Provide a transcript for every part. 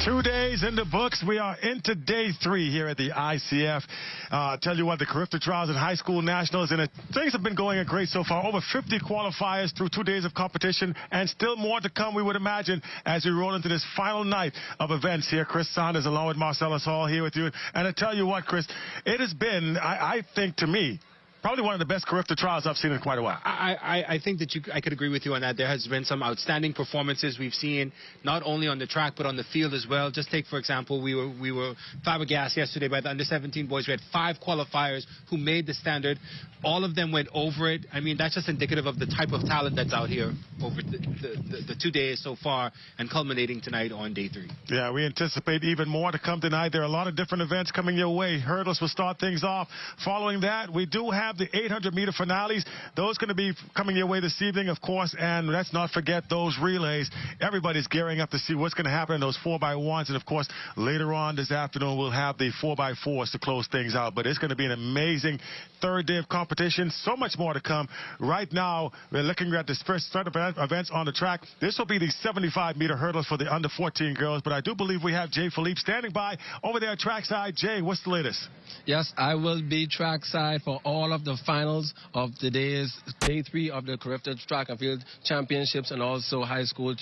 2 days in the books. We are into day 3 here at the ICF. Tell you what, the CARIFTA Trials and High School Nationals, and things have been going great so far. Over 50 qualifiers through 2 days of competition, and still more to come, we would imagine, as we roll into this final night of events here. Chris Saunders along with Marcellus Hall here with you. And I tell you what, Chris, it has been, I think, to me, probably one of the best CARIFTA trials I've seen in quite a while. I think that I could agree with you on that. There has been some outstanding performances we've seen, not only on the track but on the field as well. Just take, for example, we were flabbergasted yesterday by the under-17 boys. We had 5 qualifiers who made the standard. All of them went over it. I mean, that's just indicative of the type of talent that's out here over the 2 days so far, and culminating tonight on day 3. Yeah, we anticipate even more to come tonight. There are a lot of different events coming your way. Hurdles will start things off. Following that, we do have the 800-meter finales. Those going to be coming your way this evening, of course, and let's not forget those relays. Everybody's gearing up to see what's going to happen in those 4x1s, and of course, later on this afternoon, we'll have the 4x4s to close things out. But it's going to be an amazing third day of competition. So much more to come. Right now, we're looking at this first set of events on the track. This will be the 75-meter hurdles for the under-14 girls, but I do believe we have Jay Philippe standing by over there trackside. Jay, what's the latest? Yes, I will be trackside for all of the finals of today's day 3 of the CARIFTA Track and Field Championships, and also high school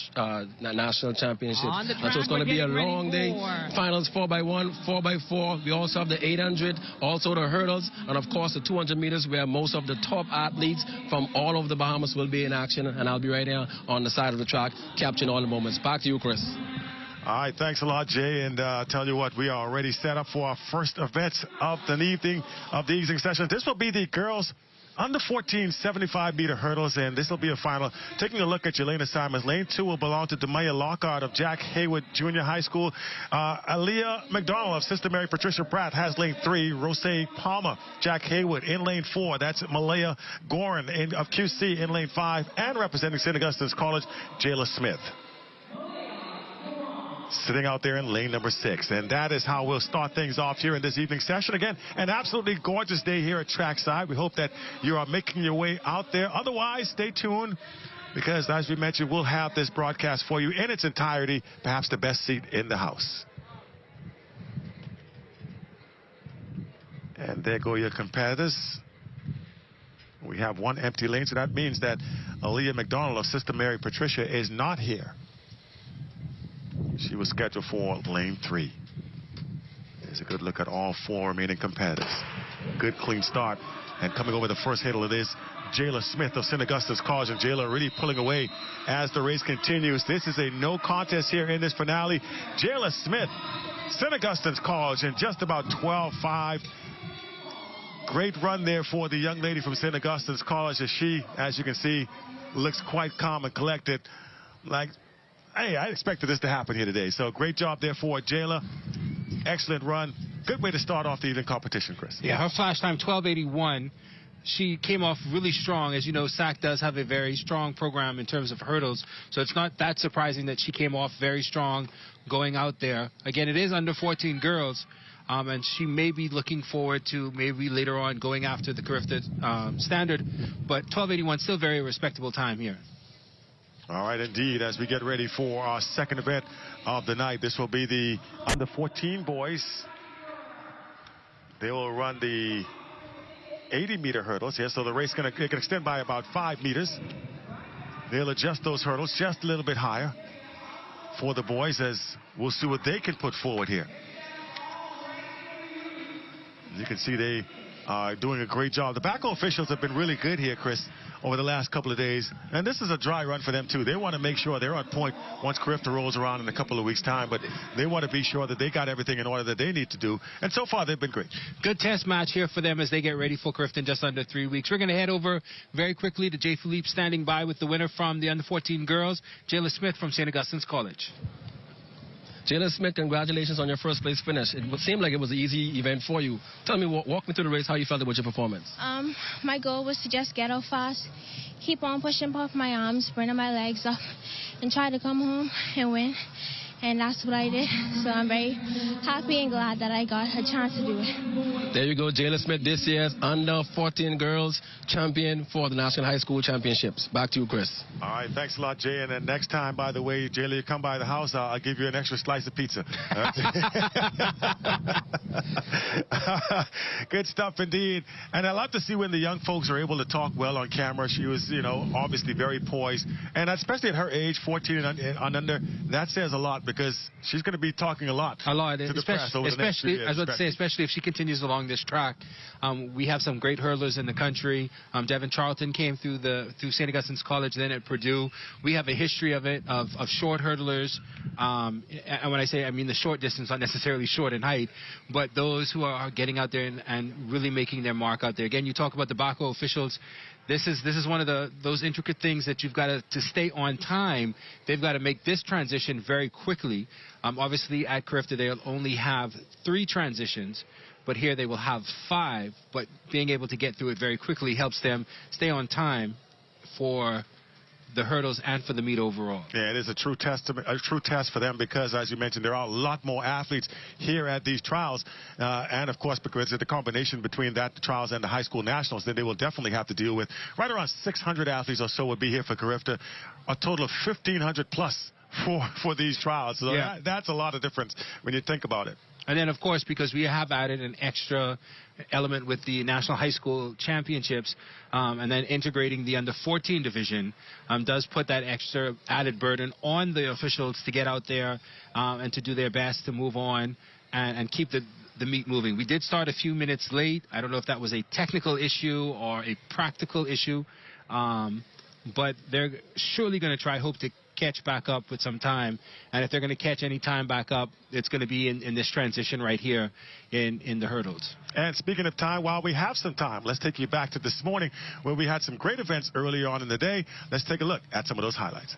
national championships. On the track, and so it's going to be a long day. Finals 4x1, 4x4. We also have the 800, also the hurdles, and of course the 200 meters, where most of the top athletes from all over the Bahamas will be in action, and I'll be right here on the side of the track capturing all the moments. Back to you, Chris. All right, thanks a lot, Jay. And tell you what, we are already set up for our first events of the evening session. This will be the girls under 14 75-meter hurdles, and this will be a final. Taking a look at your lane assignments, lane 2 will belong to Demaya Lockhart of Jack Haywood Junior High School. Aaliyah McDonald of Sister Mary Patricia Pratt has lane 3. Rose Palmer, Jack Haywood in lane 4. That's Malaya Gorin of QC in lane 5. And representing St. Augustine's College, Jayla Smith, sitting out there in lane number 6. And that is how we'll start things off here in this evening session. Again, an absolutely gorgeous day here at trackside. We hope that you are making your way out there. Otherwise, stay tuned, because as we mentioned, we'll have this broadcast for you in its entirety, perhaps the best seat in the house. And there go your competitors. We have one empty lane, so that means that Aaliyah McDonald of Sister Mary Patricia is not here. She was scheduled for lane 3. There's a good look at all 4 remaining competitors. Good clean start. And coming over the first hurdle, it is Jayla Smith of St. Augustine's College. And Jayla really pulling away as the race continues. This is a no contest here in this finale. Jayla Smith, St. Augustine's College, in just about 12.5. Great run there for the young lady from St. Augustine's College, as she, as you can see, looks quite calm and collected. Like, hey, I expected this to happen here today. So great job there for Jayla. Excellent run. Good way to start off the evening competition, Chris. Yeah, her flash time, 12:81. She came off really strong. As you know, SAC does have a very strong program in terms of hurdles. So it's not that surprising that she came off very strong going out there. Again, it is under 14 girls. And she may be looking forward to maybe later on going after the CARIFTA standard. But 12:81, still very respectable time here. All right, indeed, as we get ready for our second event of the night. This will be the under 14 boys. They will run the 80-meter hurdles here, so the race can extend by about 5 meters. They'll adjust those hurdles just a little bit higher for the boys, as we'll see what they can put forward here. You can see they are doing a great job. The backhoe officials have been really good here, Chris, over the last couple of days. And this is a dry run for them, too. They want to make sure they're on point once CARIFTA rolls around in a couple of weeks' time. But they want to be sure that they got everything in order that they need to do. And so far, they've been great. Good test match here for them as they get ready for CARIFTA in just under 3 weeks. We're going to head over very quickly to Jay Philippe standing by with the winner from the under 14 girls, Jayla Smith from St. Augustine's College. Jayla Smith, congratulations on your first place finish. It seemed like it was an easy event for you. Tell me, walk me through the race, how you felt about your performance. My goal was to just get out fast, keep on pushing off my arms, bringing my legs up, and try to come home and win. and that's what I did. So I'm very happy and glad that I got a chance to do it. There you go, Jayla Smith, this year's under 14 girls champion for the National High School Championships. Back to you, Chris. All right, thanks a lot, Jay. And then next time, by the way, Jayla, you come by the house, I'll give you an extra slice of pizza. Good stuff indeed. And I love to see when the young folks are able to talk well on camera. She was, you know, obviously very poised. And especially at her age, 14 and under, that says a lot because she's going to be talking a lot. A lot. To the press over the next few years, especially if she continues along this track. We have some great hurdlers in the country. Devin Charlton came through St. Augustine's College, then at Purdue. We have a history of it, of short hurdlers. And when I say, I mean the short distance, not necessarily short in height, but those who are getting out there and really making their mark out there. Again, you talk about the Baco officials. This is one of those intricate things that you've got to stay on time. They've got to make this transition very quickly. Obviously, at CARIFTA, they'll only have 3 transitions, but here they will have 5. But being able to get through it very quickly helps them stay on time for the hurdles and for the meet overall. Yeah, it is a true test for them because, as you mentioned, there are a lot more athletes here at these trials. And, of course, because of the combination between that trials and the high school nationals, then they will definitely have to deal with right around 600 athletes or so will be here for CARIFTA, a total of 1,500 plus for these trials. So yeah, that's a lot of difference when you think about it. And then, of course, because we have added an extra element with the National High School Championships, and then integrating the under-14 division does put that extra added burden on the officials to get out there and to do their best to move on and keep the meet moving. We did start a few minutes late. I don't know if that was a technical issue or a practical issue, but they're surely going to hope to catch back up with some time, and if they're going to catch any time back up, it's going to be in this transition right here in the hurdles. And speaking of time, while we have some time, let's take you back to this morning where we had some great events earlier on in the day. Let's take a look at some of those highlights.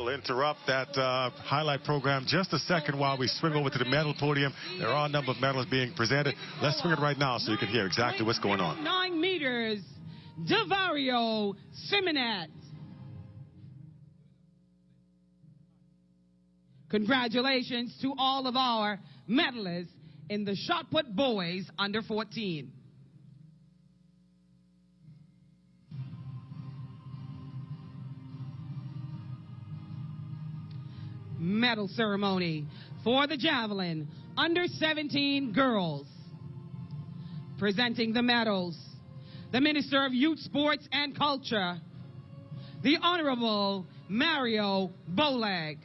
Interrupt that highlight program just a second while we swing over to the medal podium. There are a number of medals being presented. Let's swing it right now so you can hear exactly what's going on. 9 meters, Davario Simonet. Congratulations to all of our medalists in the shot put boys under 14. Medal ceremony for the javelin under 17 girls. Presenting the medals, the Minister of Youth, Sports and Culture, the Honorable Mario Boleg.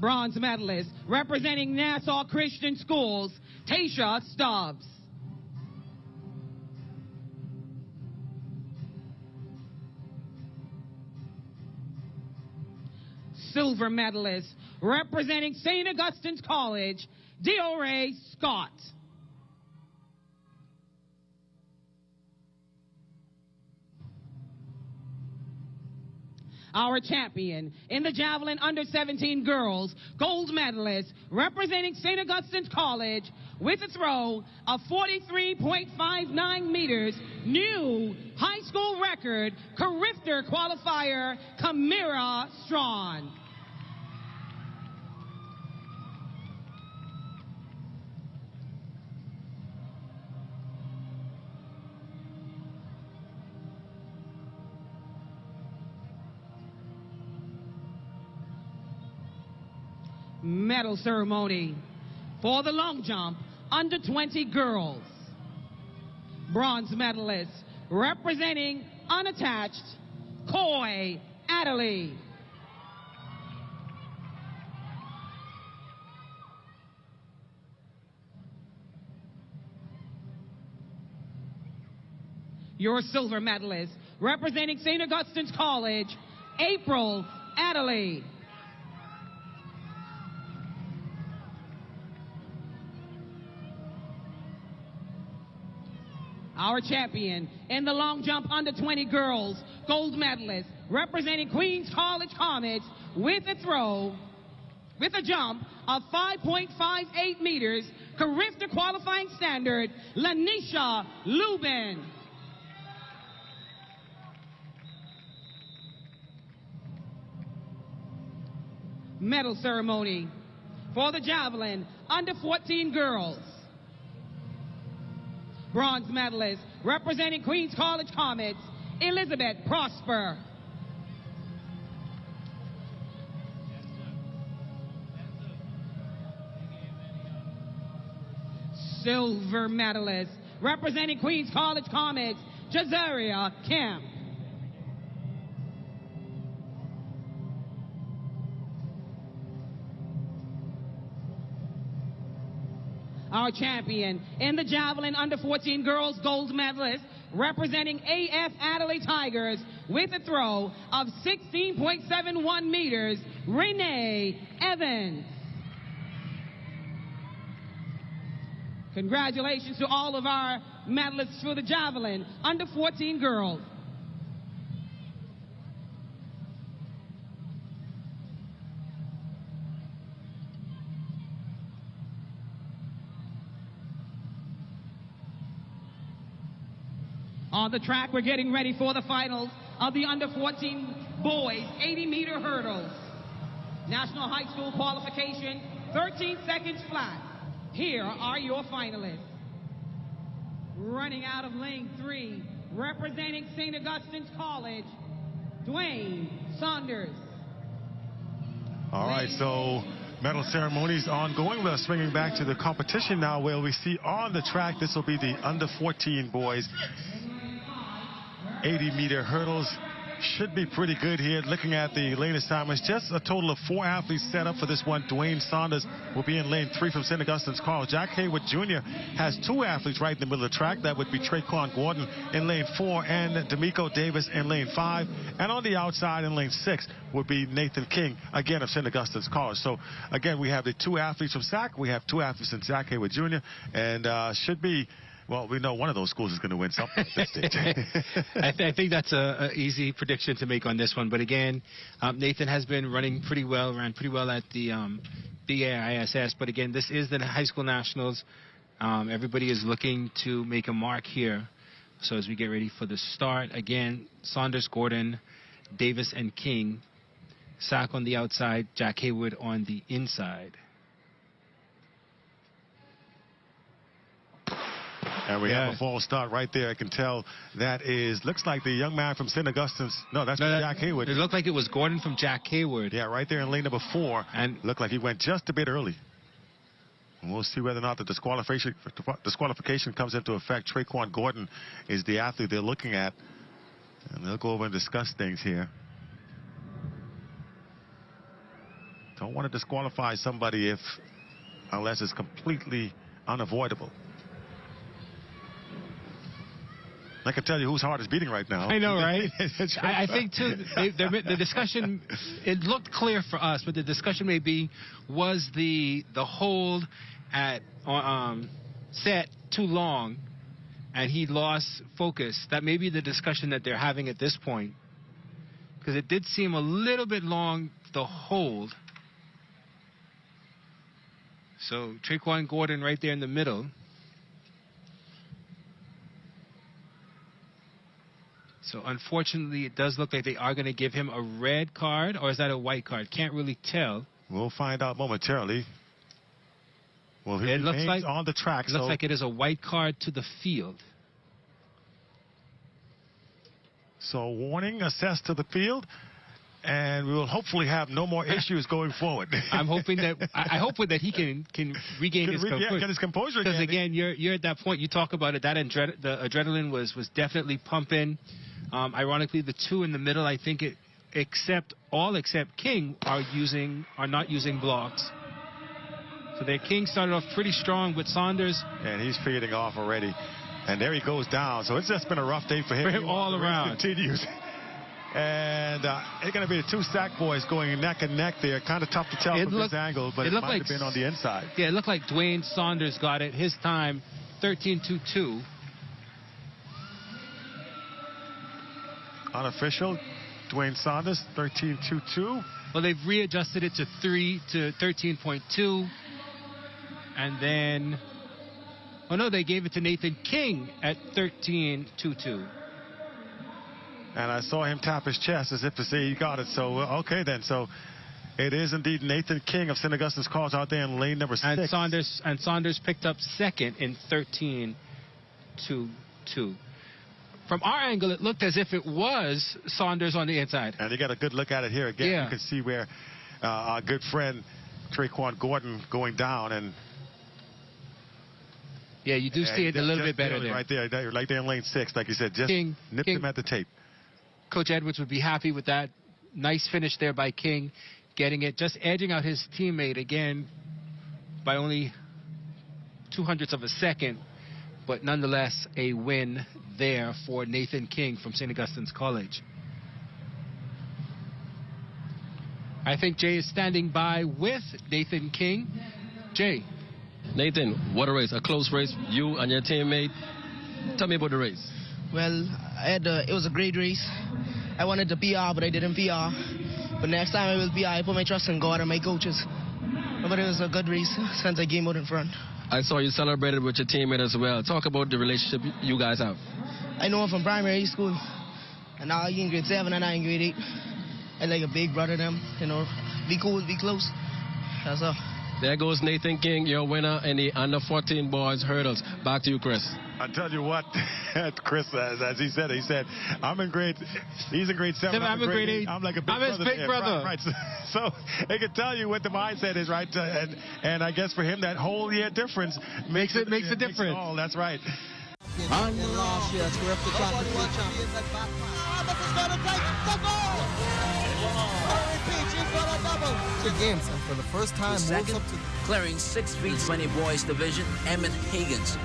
Bronze medalist representing Nassau Christian Schools, Tasha Stubbs. Silver medalist representing St. Augustine's College, Diore Scott. Our champion in the javelin under 17 girls, gold medalist representing St. Augustine's College with a throw of 43.59 meters, new high school record, CARIFTA qualifier, Kamira Strawn. Medal ceremony. For the long jump, under 20 girls. Bronze medalist, representing unattached, Coy Adderley. Your silver medalist, representing St. Augustine's College, April Adderley. Our champion in the long jump under 20 girls, gold medalist, representing Queens College Comets, with a throw, with a jump of 5.58 meters, CARIFTA qualifying standard, Lanisha Lubin. Medal ceremony for the javelin under 14 girls. Bronze medalist, representing Queens College Comets, Elizabeth Prosper. Silver medalist, representing Queens College Comets, Jazaria Kemp. Our champion in the javelin under 14 girls, gold medalist, representing AF Adderley Tigers, with a throw of 16.71 meters, Renee Evans. Congratulations to all of our medalists for the javelin under 14 girls. On the track, we're getting ready for the finals of the under 14 boys 80-meter hurdles. National high school qualification, 13 seconds flat. Here are your finalists. Running out of lane 3, representing St. Augustine's College, Dwayne Saunders. All right, so medal ceremonies ongoing. We're swinging back to the competition now, where we see on the track, this will be the under 14 boys 80-meter hurdles. Should be pretty good here. Looking at the lane assignments, just a total of 4 athletes set up for this one. Dwayne Saunders will be in lane 3 from St. Augustine's College. Jack Haywood Jr. has 2 athletes right in the middle of the track. That would be Traquan Gordon in lane 4 and D'Amico Davis in lane 5. And on the outside in lane 6 would be Nathan King, again of St. Augustine's College. So again, we have the 2 athletes from SAC. We have 2 athletes in Jack Haywood Jr. And should be, well, we know one of those schools is going to win something at this stage. I think that's an easy prediction to make on this one. But again, Nathan has been running pretty well, ran pretty well at the BAISS. But again, this is the high school nationals. Everybody is looking to make a mark here. So as we get ready for the start, again, Saunders, Gordon, Davis, and King. Sack on the outside, Jack Haywood on the inside. And we have a false start right there. I can tell that looks like the young man from St. Augustine's. No, that's Jack Haywood. It looked like it was Gordon from Jack Haywood. Yeah, right there in lane number 4. And looked like he went just a bit early. And we'll see whether or not the disqualification comes into effect. Traquan Gordon is the athlete they're looking at. And they'll go over and discuss things here. Don't want to disqualify somebody unless it's completely unavoidable. I can tell you whose heart is beating right now. I know, right? I think, too, the discussion, it looked clear for us, but the discussion may be, was the hold at set too long, and he lost focus? That may be the discussion that they're having at this point, because it did seem a little bit long, the hold. So Traquan Gordon right there in the middle. So unfortunately, it does look like they are going to give him a red card, or is that a white card? Can't really tell. We'll find out momentarily. Well, he remains on the track. It looks like it is a white card to the field. So warning assessed to the field. And we will hopefully have no more issues going forward. I'm hoping that I hope that he can regain his composure. Get his composure because again, you're at that point. You talk about it. That the adrenaline was definitely pumping. Ironically, the two in the middle, I think except King are not using blocks. So their King started off pretty strong with Saunders, and he's fading off already. And there he goes down. So it's just been a rough day for him. All around. Continues. And it's going to be the two Sac boys going neck and neck there. Kind of tough to tell from this angle, but it might have been on the inside. Yeah, it looked like Dwayne Saunders got it. His time, 13:22. Unofficial, Dwayne Saunders, 13:22. Well, they've readjusted it to 13.2. And then, oh no, they gave it to Nathan King at 13.22. And I saw him tap his chest as if to say he got it. So, okay then. So, it is indeed Nathan King of St. Augustine's College out there in lane number 6. And Saunders picked up second in 13.22. From our angle, it looked as if it was Saunders on the inside. And you got a good look at it here again. Yeah. You can see where our good friend Traquan Gordon going down. And yeah, you do see it a little bit better there. Right there in lane 6, like you said, just nipped him at the tape. Coach Edwards would be happy with that. Nice finish there by King, getting it, just edging out his teammate again by only 0.02 of a second, but nonetheless a win there for Nathan King from St. Augustine's College. I think Jay is standing by with Nathan King. Jay. Nathan, what a race, a close race. You and your teammate. Tell me about the race. Well, it was a great race. I wanted to PR, but I didn't PR. But next time I will PR. I put my trust in God and my coaches. But it was a good race since I came out in front. I saw you celebrated with your teammate as well. Talk about the relationship you guys have. I know him from primary school. And now he's in grade 7 and I'm in grade 8. I like a big brother to them, you know. Be cool, be close. That's all. There goes Nathan King, your winner in the under-14 boys hurdles. Back to you, Chris. I tell you what, Chris, as he said, he's in grade 7. I'm in grade 8. I'm like a big brother. I'm his big brother. Right. So it can tell you what the mindset is, right? And I guess for him, that whole year difference makes a difference. Oh, that's right. Last year's CARIFTA Championship. The games, and for the first time, moves up to clearing 6'20" boys division, Emmett Higgins.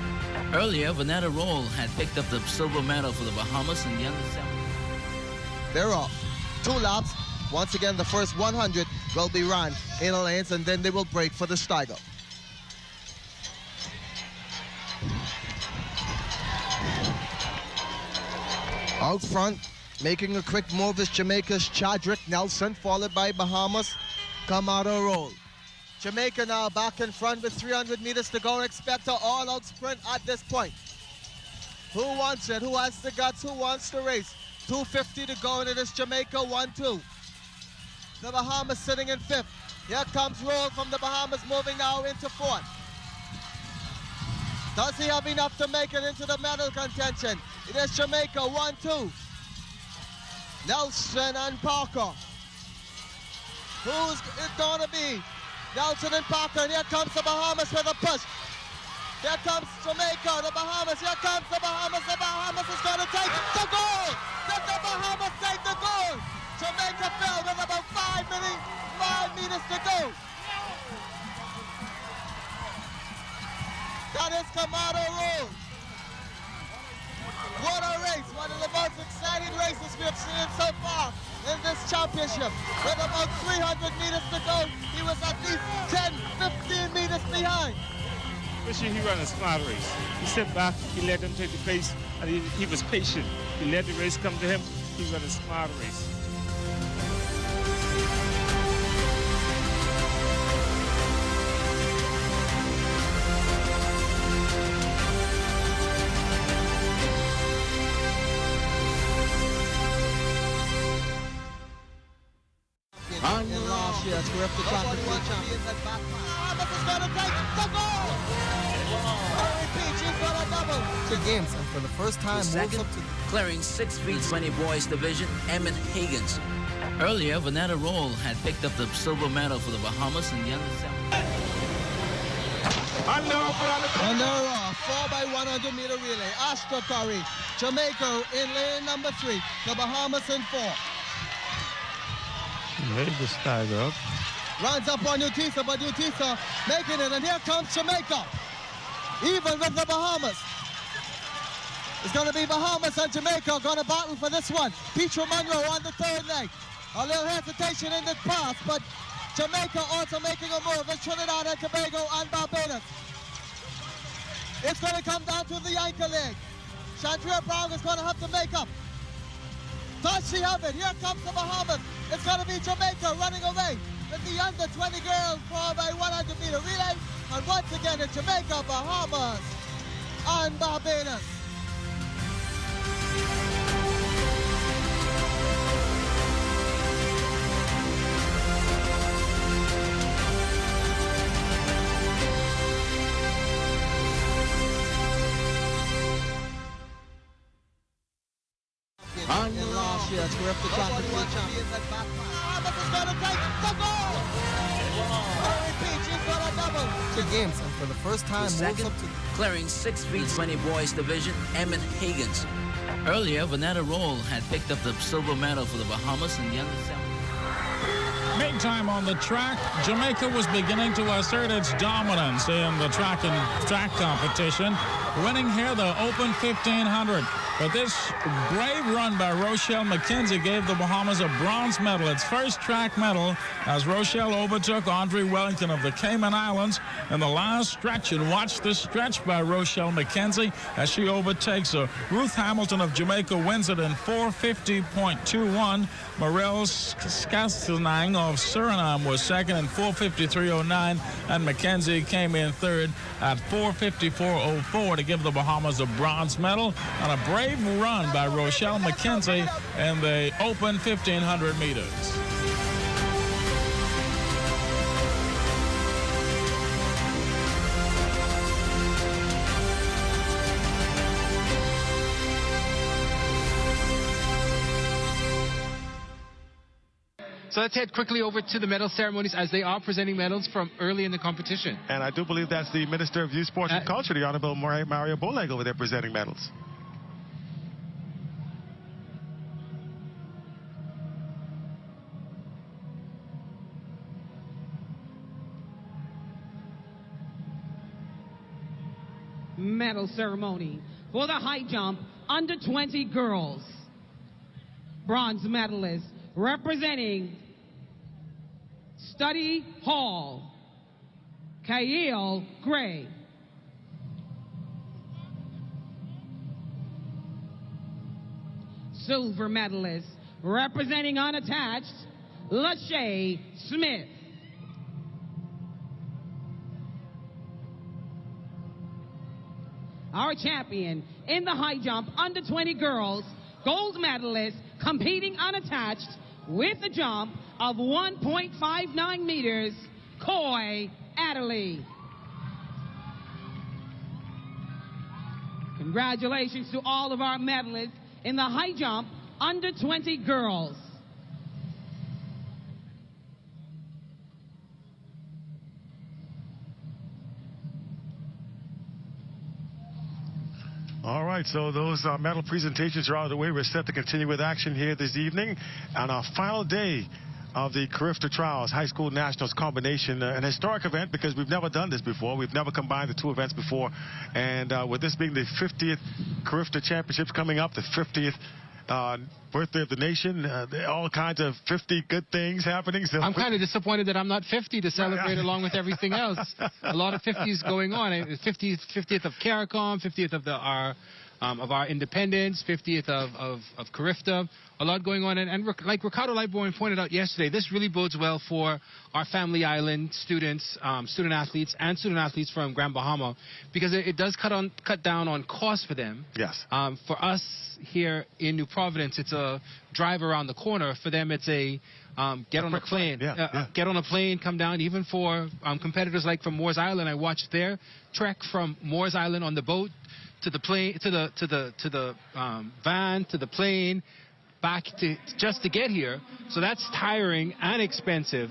Earlier, Vanetta Roll had picked up the silver medal for the Bahamas in the under-7. They're off. 2 laps. Once again, the first 100 will be run in the lanes, and then they will break for the Steiger. Out front, making a quick move is Jamaica's Chadrick Nelson, followed by Bahamas' Camaro Roll. Jamaica now back in front with 300 meters to go. Expect an all-out sprint at this point. Who wants it? Who has the guts? Who wants to race? 2:50 to go, and it is Jamaica 1-2. The Bahamas sitting in 5th. Here comes Roll from the Bahamas, moving now into 4th. Does he have enough to make it into the medal contention? It is Jamaica 1-2. Nelson and Parker. Who's it gonna be? Nelson and Parker, and here comes the Bahamas with a push. Here comes Jamaica, the Bahamas, here comes the Bahamas. The Bahamas is gonna take the goal. Did the Bahamas take the goal? Jamaica fell with about 5 meters to go. That is Camaro Roll. What a race, one of the most exciting races we have seen so far in this championship. With about 300 meters to go, he was at least 10, 15 meters behind. Especially he ran a smart race. He stepped back, he let them take the pace, and he was patient. He let the race come to him. He ran a smart race. Last year's CARIFTA Championship. Bahamas is going to take the goal. He's got a double. The games, and for the first time, moves up to clearing 6'20" boys division, Emmett Higgins. Earlier, Vanetta Roll had picked up the silver medal for the Bahamas in the under-17. Under 4x100 meter relay. Astra Curry, Jamaica in lane number 3. The Bahamas in 4. Made the stagger up. Runs up on Utisa, but Utisa making it, and here comes Jamaica. Even with the Bahamas. It's going to be Bahamas and Jamaica going to battle for this one. Petra Monroe on the third leg. A little hesitation in the pass, but Jamaica also making a move with Trinidad and Tobago and Barbados. It's going to come down to the ankle leg. Chandria Brown is going to have to make up. Does she have it? Here comes the Bahamas. It's going to be Jamaica running away with the under 20 girls 4x100 meter relay. And once again, it's Jamaica, Bahamas, and Barbados. In last year's CARIFTA Championship. Bahamas is going to take the goal. Mary Peach is going to double. The games, and for the first time, moves Second, up to clearing 6 feet 20 boys division, Emmett Higgins. Earlier, Vanetta Roll had picked up the silver medal for the Bahamas in the under-17. Meantime, on the track, Jamaica was beginning to assert its dominance in the track competition, winning here the Open 1500. But this brave run by Rochelle McKenzie gave the Bahamas a bronze medal, its first track medal, as Rochelle overtook Audrey Wellington of the Cayman Islands in the last stretch. And watch this stretch by Rochelle McKenzie as she overtakes her. Ruth Hamilton of Jamaica wins it in 4:50.21. Morel Skastenang of Suriname was second in 4:53.09, and McKenzie came in third at 4:54.04 to give the Bahamas a bronze medal on a brave run by Rochelle McKenzie in the Open 1500 meters. So let's head quickly over to the medal ceremonies as they are presenting medals from early in the competition. And I do believe that's the Minister of Youth, Sports and Culture, the Honorable Mario Boleg, over there presenting medals. Medal ceremony for the high jump under 20 girls. Bronze medalist representing Study Hall, Kyle Gray. Silver medalist representing unattached, Lachey Smith. Our champion in the high jump under 20 girls, gold medalist competing unattached with a jump of 1.59 meters, Coy Adderley. Congratulations to all of our medalists in the high jump under 20 girls. All right, so those medal presentations are out of the way. We're set to continue with action here this evening on our final day of the CARIFTA Trials High School Nationals combination, an historic event because we've never done this before. We've never combined the two events before, and with this being the 50th CARIFTA Championships coming up, the 50th birthday of the nation, all kinds of 50 good things happening. So I'm kind of disappointed that I'm not 50 to celebrate along with everything else. A lot of 50s going on. 50th of CARICOM, 50th of our independence, 50th of CARIFTA. A lot going on, and like Ricardo Lightbourne pointed out yesterday, this really bodes well for our Family Island students, student athletes from Grand Bahama, because it does cut down on costs for them. Yes. For us here in New Providence, it's a drive around the corner. For them, it's a get on a plane. Get on a plane, come down. Even for competitors like from Moores Island, I watched their trek from Moores Island on the boat to the plane, to the van, to the plane. back just to get here. So that's tiring and expensive.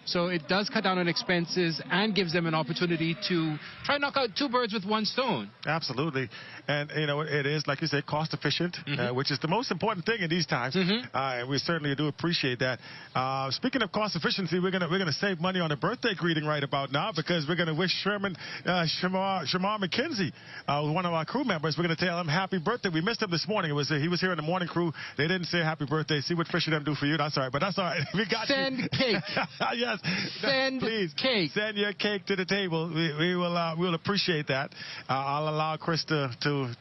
So it does cut down on expenses and gives them an opportunity to try and knock out two birds with one stone. Absolutely. And, you know, it is, like you said, cost efficient, which is the most important thing in these times. And we certainly do appreciate that. Speaking of cost efficiency, we're gonna save money on a birthday greeting right about now, because we're going to wish Shamar McKenzie, one of our crew members. We're going to tell him happy birthday. We missed him this morning. He was here in the morning crew. They didn't say happy birthday. See what Fisher them do for you. That's all right. But that's all right. We got Send cake. Yes. Send please cake. Send your cake to the table. We'll appreciate that. I'll allow Chris to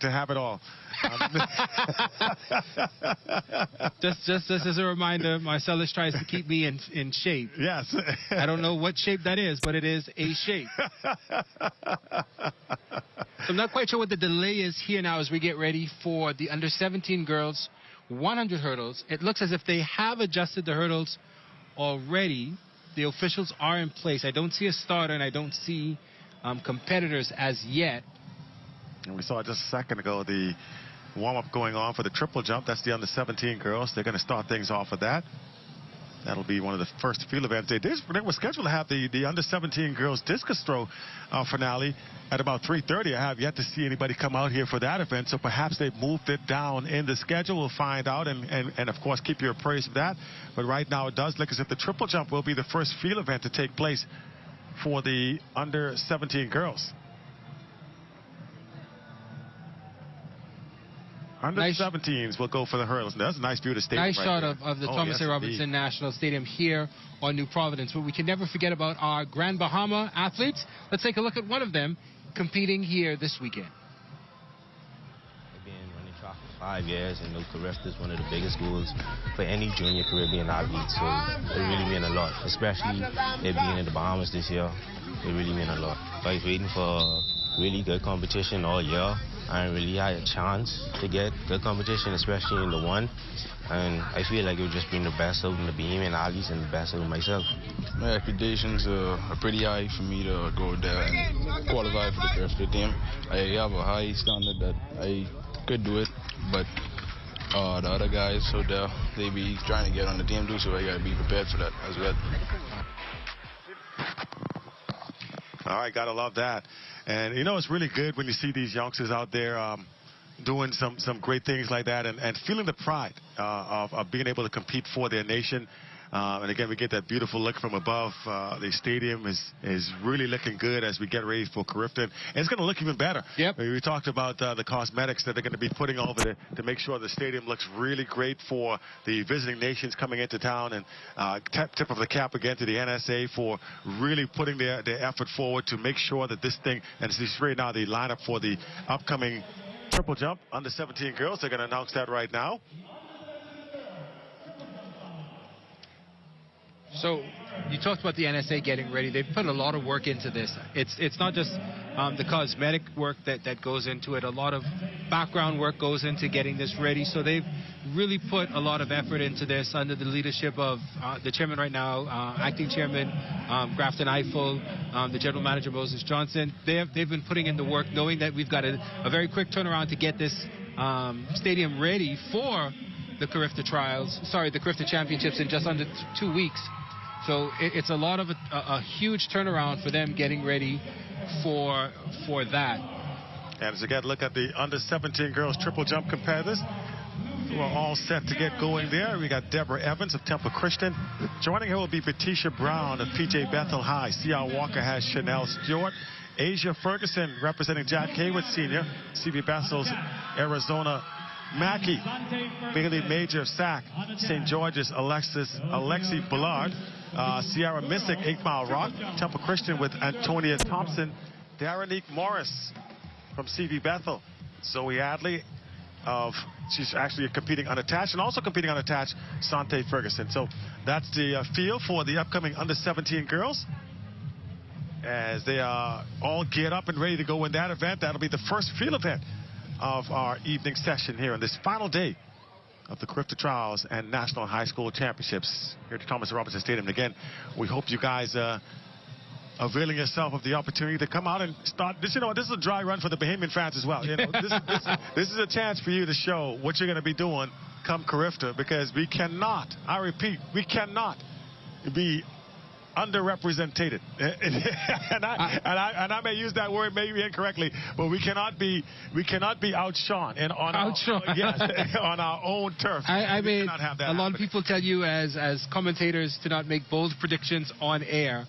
have it all. Just as a reminder, Marcellus tries to keep me in shape. Yes. I don't know what shape that is, but it is a shape. I'm not quite sure what the delay is here now as we get ready for the under-17 girls 100 hurdles. It looks as if they have adjusted the hurdles already. The officials are in place. I don't see a starter, and I don't see competitors as yet. And we saw just a second ago the warm-up going on for the triple jump. That's the under-17 girls. They're going to start things off with that. That'll be one of the first field events. They were scheduled to have the under-17 girls discus throw finale at about 3:30. I have yet to see anybody come out here for that event, so perhaps they've moved it down in the schedule. We'll find out, and of course, keep you appraised of that. But right now, it does look as if the triple jump will be the first field event to take place for the under-17 girls. Under-17s will go for the hurdles. That's a nice view of the stadium. Nice shot of the Thomas A. Robinson National Stadium here on New Providence. But we can never forget about our Grand Bahama athletes. Let's take a look at one of them competing here this weekend. I've been running track for 5 years, and CARIFTA is one of the biggest schools for any junior Caribbean athlete. So it really means a lot, especially it being in the Bahamas this year. It really means a lot. I was waiting for really good competition all year. I really had a chance to get good competition, especially in the one. And I feel like it would just bring the best out in the Bahamian athletes and the best out of myself. My expectations are pretty high for me to go there and qualify for the CARIFTA team. I have a high standard that I could do it, but the other guys out there, they be trying to get on the team too, so I got to be prepared for that as well. All right, gotta love that. And, you know, it's really good when you see these youngsters out there doing some great things like that and feeling the pride of being able to compete for their nation. And again, we get that beautiful look from above. The stadium is really looking good as we get ready for CARIFTA. And it's going to look even better. Yep. We talked about the cosmetics that they're going to be putting over there to make sure the stadium looks really great for the visiting nations coming into town. And tip of the cap again to the NSA for really putting their effort forward to make sure that this thing, and this is right now the lineup for the upcoming triple jump under 17 girls. They're going to announce that right now. So you talked about the NSA getting ready. They've put a lot of work into this. It's not just the cosmetic work that goes into it. A lot of background work goes into getting this ready. So they've really put a lot of effort into this under the leadership of the chairman right now, acting chairman Grafton Eiffel, the general manager Moses Johnson. They've been putting in the work, knowing that we've got a very quick turnaround to get this stadium ready for the CARIFTA the CARIFTA championships in just under 2 weeks. So it's a lot of a huge turnaround for them getting ready for that. And as again, look at the under-17 girls triple jump competitors. We're all set to get going there. We got Deborah Evans of Temple Christian. Joining her will be Batisha Brown of PJ Bethel High. C.R. Walker has Chanel Stewart. Asia Ferguson representing Jack Hayward Sr. C.B. Bethel's Arizona Mackey. Bailey Major of SAC. St. George's Alexi Bullard. Sierra Missick, 8 Mile Rock. Temple Christian with Antonia Thompson. Daranique Morris from C.V. Bethel. Zoe Adley she's actually competing unattached, and also competing unattached, Sante Ferguson. So that's the field for the upcoming under-17 girls. As they are all geared up and ready to go in that event. That'll be the first field event of our evening session here on this final day of the CARIFTA Trials and National High School Championships here at Thomas Robinson Stadium. And again, we hope you guys availing yourself of the opportunity to come out and start this. You know, this is a dry run for the Bahamian fans as well. You know, this is a chance for you to show what you're going to be doing come CARIFTA, because we cannot, I repeat, we cannot be underrepresented. and I may use that word maybe incorrectly, but we cannot be outshone on our own turf. I mean, a lot of people tell you as commentators to not make bold predictions on air.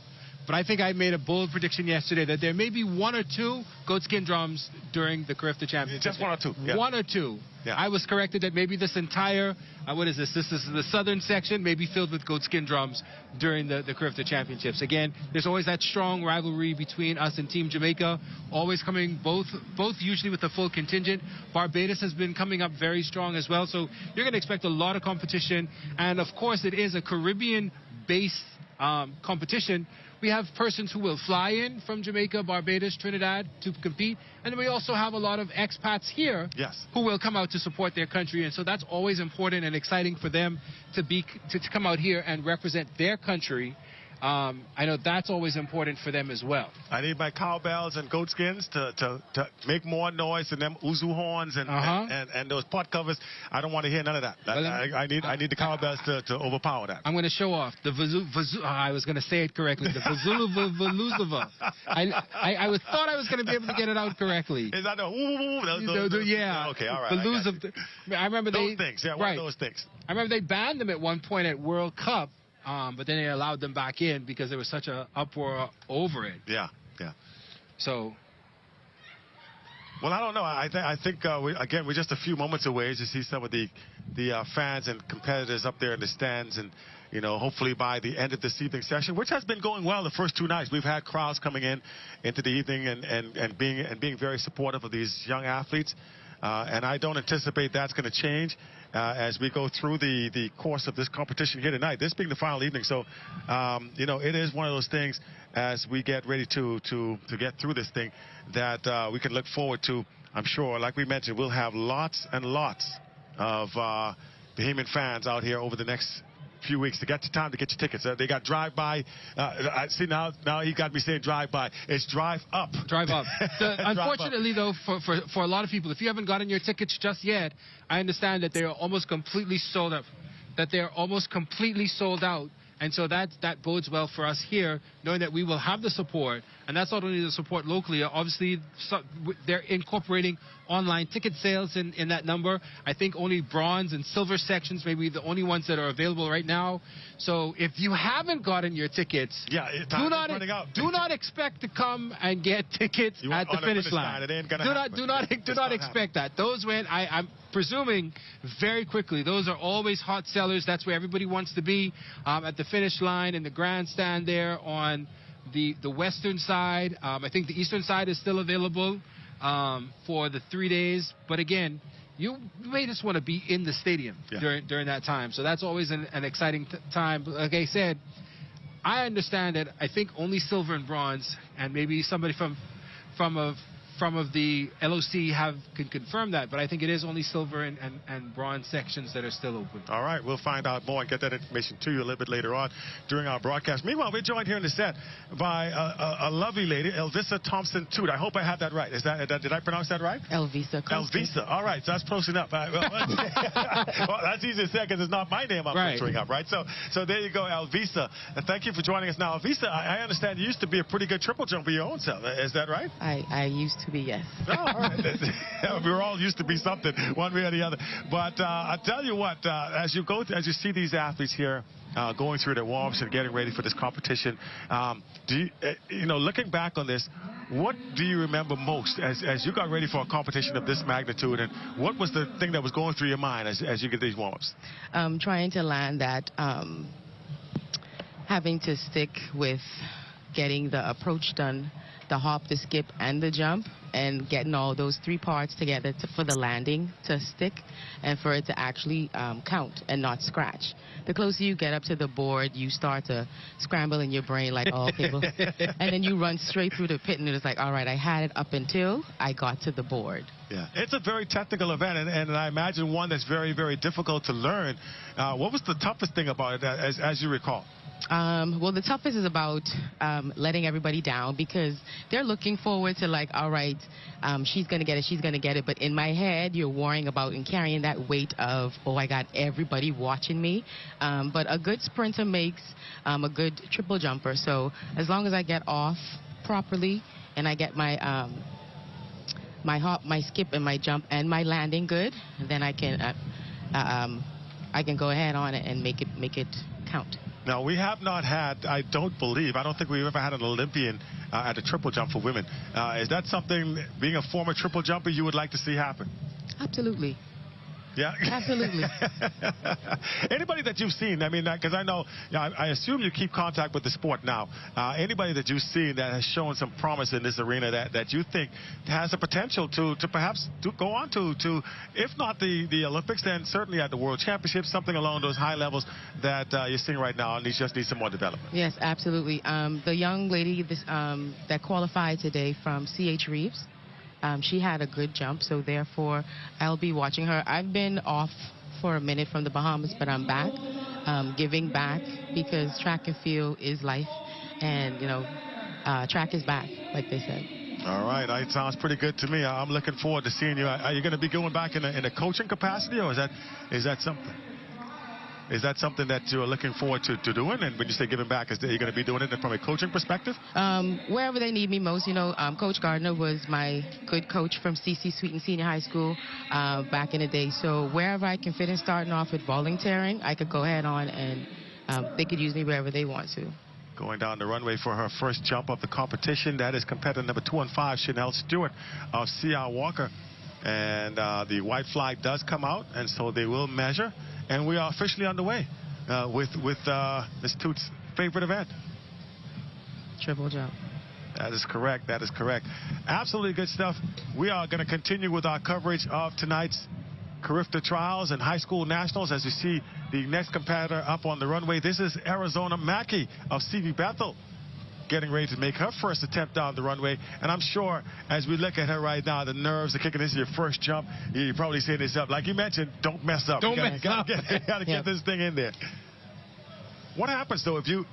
But I think I made a bold prediction yesterday that there may be one or two goatskin drums during the CARIFTA Championship. Just one or two. Yeah. One or two. Yeah. I was corrected that maybe this entire, what is this? This is the southern section, may be filled with goatskin drums during the CARIFTA Championships. Again, there's always that strong rivalry between us and Team Jamaica, always coming both usually with a full contingent. Barbados has been coming up very strong as well, so you're going to expect a lot of competition. And of course, it is a Caribbean-based competition. We have persons who will fly in from Jamaica, Barbados, Trinidad to compete. And then we also have a lot of expats here who will come out to support their country. And so that's always important and exciting for them to come out here and represent their country. I know that's always important for them as well. I need my cowbells and goatskins to make more noise than them uzu horns and those pot covers. I don't want to hear none of that. I need the cowbells to overpower that. I'm going to show off the I was going to say it correctly. The Vazulava. I thought I was going to be able to get it out correctly. Is that yeah? Okay, all right. I remember those things. Yeah, one of those things. I remember they banned them at one point at World Cup. But then they allowed them back in because there was such an uproar over it. Yeah. So. Well, I don't know. I think we're just a few moments away to see some of the fans and competitors up there in the stands, and hopefully by the end of this evening session, which has been going well the first two nights, we've had crowds coming into the evening and being very supportive of these young athletes. And I don't anticipate that's going to change as we go through the course of this competition here tonight, this being the final evening. So, it is one of those things as we get ready to get through this thing that we can look forward to. I'm sure, like we mentioned, we'll have lots and lots of Bahamian fans out here over the next few weeks to get time to get your tickets. They got drive-by. I see now he got me saying drive-by. It's drive-up. Drive-up. Unfortunately, though, for a lot of people, if you haven't gotten your tickets just yet, I understand that they are almost completely sold out. And so that bodes well for us here, knowing that we will have the support. And that's not only the support locally. Obviously, they're incorporating online ticket sales in that number. I think only bronze and silver sections may be the only ones that are available right now. So if you haven't gotten your tickets, do not expect to come and get tickets at the finish line. Do not expect that. Those went, I'm presuming, very quickly. Those are always hot sellers. That's where everybody wants to be, at the finish line in the grandstand there on the western side. I think the eastern side is still available for the 3 days. But again, you may just want to be in the stadium during that time. So that's always an exciting time. Like I said, I understand that I think only silver and bronze, and maybe somebody from the LOC can confirm that, but I think it is only silver and bronze sections that are still open. All right, we'll find out more and get that information to you a little bit later on during our broadcast. Meanwhile, we're joined here in the set by a lovely lady, Elvisa Thompson-Toot. I hope I have that right. Did I pronounce that right? Elvisa. Elvisa. All right, so that's close enough. Well, that's easy to say because it's not my name I'm butchering up, right? So there you go, Elvisa. And thank you for joining us now. Elvisa, I understand you used to be a pretty good triple jumper your own self. Is that right? I used to be, yes. Oh, all right. We're all used to be something, one way or the other. But I tell you what, as you see these athletes here going through their warm-ups and getting ready for this competition, looking back on this, what do you remember most as you got ready for a competition of this magnitude, and what was the thing that was going through your mind as you get these warm-ups? Trying to land that, having to stick with getting the approach done, the hop, the skip, and the jump, and getting all those three parts together for the landing to stick and for it to actually count and not scratch. The closer you get up to the board, you start to scramble in your brain like all people. And then you run straight through the pit, and it's like, all right, I had it up until I got to the board. Yeah, it's a very technical event, and I imagine one that's very, very difficult to learn. What was the toughest thing about it, as you recall? Well, the toughest is about letting everybody down, because they're looking forward to, like, all right, she's going to get it, she's going to get it. But in my head, you're worrying about and carrying that weight of, oh, I got everybody watching me. But a good sprinter makes a good triple jumper. So as long as I get off properly and I get my my hop, my skip, and my jump and my landing good, then I can go ahead on it and make it count. Now, we have not had, I don't think we've ever had an Olympian at a triple jump for women. Is that something, being a former triple jumper, you would like to see happen? Absolutely. Yeah. Absolutely. Anybody that you've seen, I mean, because I know, I assume you keep contact with the sport now. Anybody that you've seen that has shown some promise in this arena that you think has the potential to perhaps go on to, if not the Olympics, then certainly at the World Championships, something along those high levels that you're seeing right now, and just need some more development. Yes, absolutely. The young lady that qualified today from C.H. Reeves, she had a good jump, so therefore I'll be watching her. I've been off for a minute from the Bahamas, but I'm back, giving back, because track and field is life, and track is back, like they said. All right, that sounds pretty good to me. I'm looking forward to seeing you. Are you going to be going back in a coaching capacity, or is that something? Is that something that you're looking forward to doing? And when you say giving back, are you going to be doing it from a coaching perspective? Wherever they need me most. Coach Gardner was my good coach from C.C. Sweeten Senior High School back in the day. So wherever I can fit in, starting off with volunteering, I could go ahead on, and they could use me wherever they want to. Going down the runway for her first jump of the competition, that is competitor number 2 and 5, Chanel Stewart of C.R. Walker. And the white flag does come out, and so they will measure. And we are officially underway with Ms. Toots' favorite event. Triple jump. That is correct. That is correct. Absolutely good stuff. We are going to continue with our coverage of tonight's CARIFTA trials and high school nationals as you see the next competitor up on the runway. This is Arizona Mackey of CV Bethel, getting ready to make her first attempt down the runway. And I'm sure as we look at her right now, the nerves are kicking. This is your first jump. You're probably saying this up. Like you mentioned, don't mess up. Don't mess up. You got to get this thing in there. What happens though if you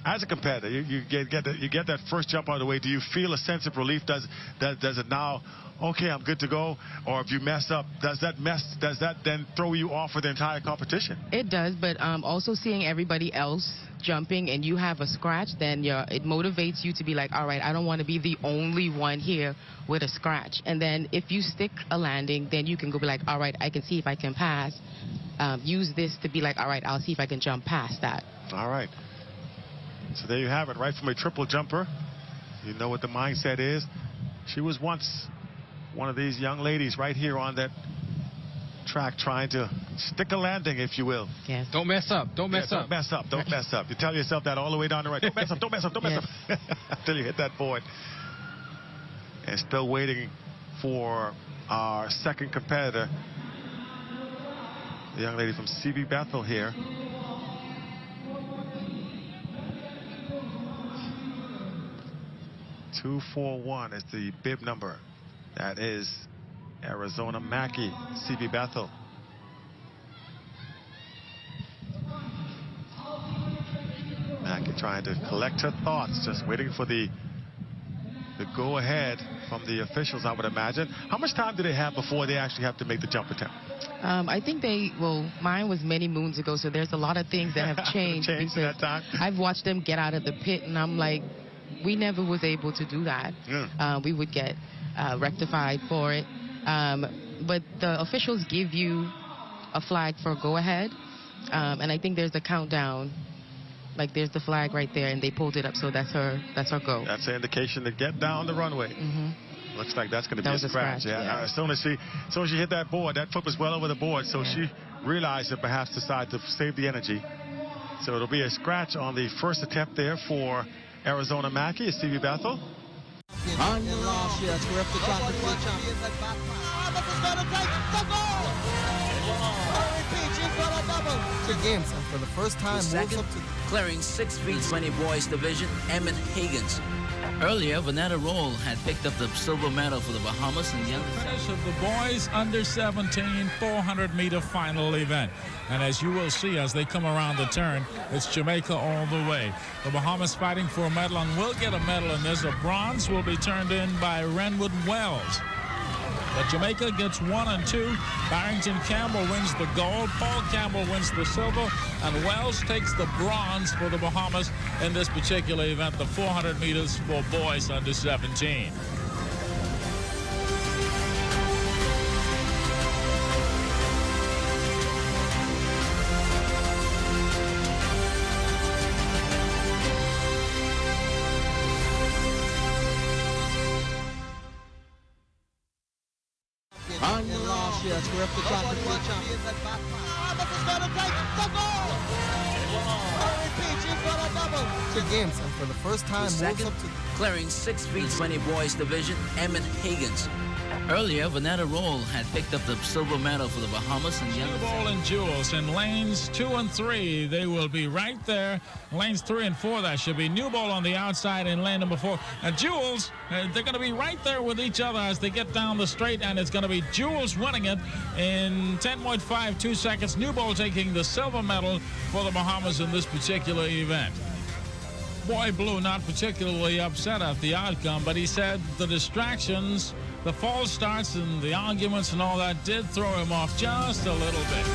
as a competitor you get that first jump out of the way? Do you feel a sense of relief? Does it now, okay, I'm good to go? Or if you mess up, does that then throw you off for the entire competition? It does, but also seeing everybody else jumping and you have a scratch, then it motivates you to be like, all right, I don't want to be the only one here with a scratch. And then if you stick a landing, then you can go be like, all right, I can see if I can pass. Use this to be like, all right, I'll see if I can jump past that. All right. So there you have it, right from a triple jumper. You know what the mindset is. She was once one of these young ladies right here on that track trying to stick a landing, if you will. Yes. Don't mess up. Don't mess up. Don't mess up. Don't mess up. You tell yourself that all the way down the right. Don't mess up. Don't mess up. Don't mess up. Until you hit that board. And still waiting for our second competitor. The young lady from CV Bethel here. .241 is the bib number. That is Arizona Mackey, CV Bethel. Mackey trying to collect her thoughts, just waiting for the go-ahead from the officials, I would imagine. How much time do they have before they actually have to make the jump attempt? I think mine was many moons ago, so there's a lot of things that have changed. In that time? I've watched them get out of the pit, and I'm like, we never was able to do that. We would get rectified for it. But the officials give you a flag for go-ahead, and I think there's a countdown. Like there's the flag right there, and they pulled it up, so that's her go. That's an indication to get down the runway. Looks like that's going to be a scratch. Yeah. As soon as she hit that board, that foot was well over the board, so she realized that perhaps decided to save the energy. So it'll be a scratch on the first attempt there for Arizona Mackey at CV Bethel. Last year's CARIFTA Championship World Champions at back. This is going to take the goal. She's got a double. The games, and for the first time, moves up to clearing 6 feet 20 boys division, Emmett Higgins. Earlier, Vanetta Roll had picked up the silver medal for the Bahamas in the finish of the boys under 17 400-meter final event. And as you will see as they come around the turn, it's Jamaica all the way. The Bahamas fighting for a medal and will get a medal in this. A bronze will be turned in by Renwood Wells. But Jamaica gets 1 and 2. Barrington Campbell wins the gold. Paul Campbell wins the silver. And Wells takes the bronze for the Bahamas in this particular event, the 400 meters for boys under 17. Yes, we're up to champions at back. Bahamas is going to take the goal. Repeat, she's got a double. 2 games, and for the first time, moves up to clearing 6 feet 20 boys division, Emmett Higgins. Earlier, Vanetta Roll had picked up the silver medal for the Bahamas and New ball and Jules in lanes 2 and 3. They will be right there. Lanes 3 and 4, that should be New ball on the outside in lane number 4. And Jules, they're going to be right there with each other as they get down the straight, and it's going to be Jules winning it in 10.52 seconds. New ball taking the silver medal for the Bahamas in this particular event. Boy Blue not particularly upset at the outcome, but he said the distractions, the false starts and the arguments and all that did throw him off just a little bit.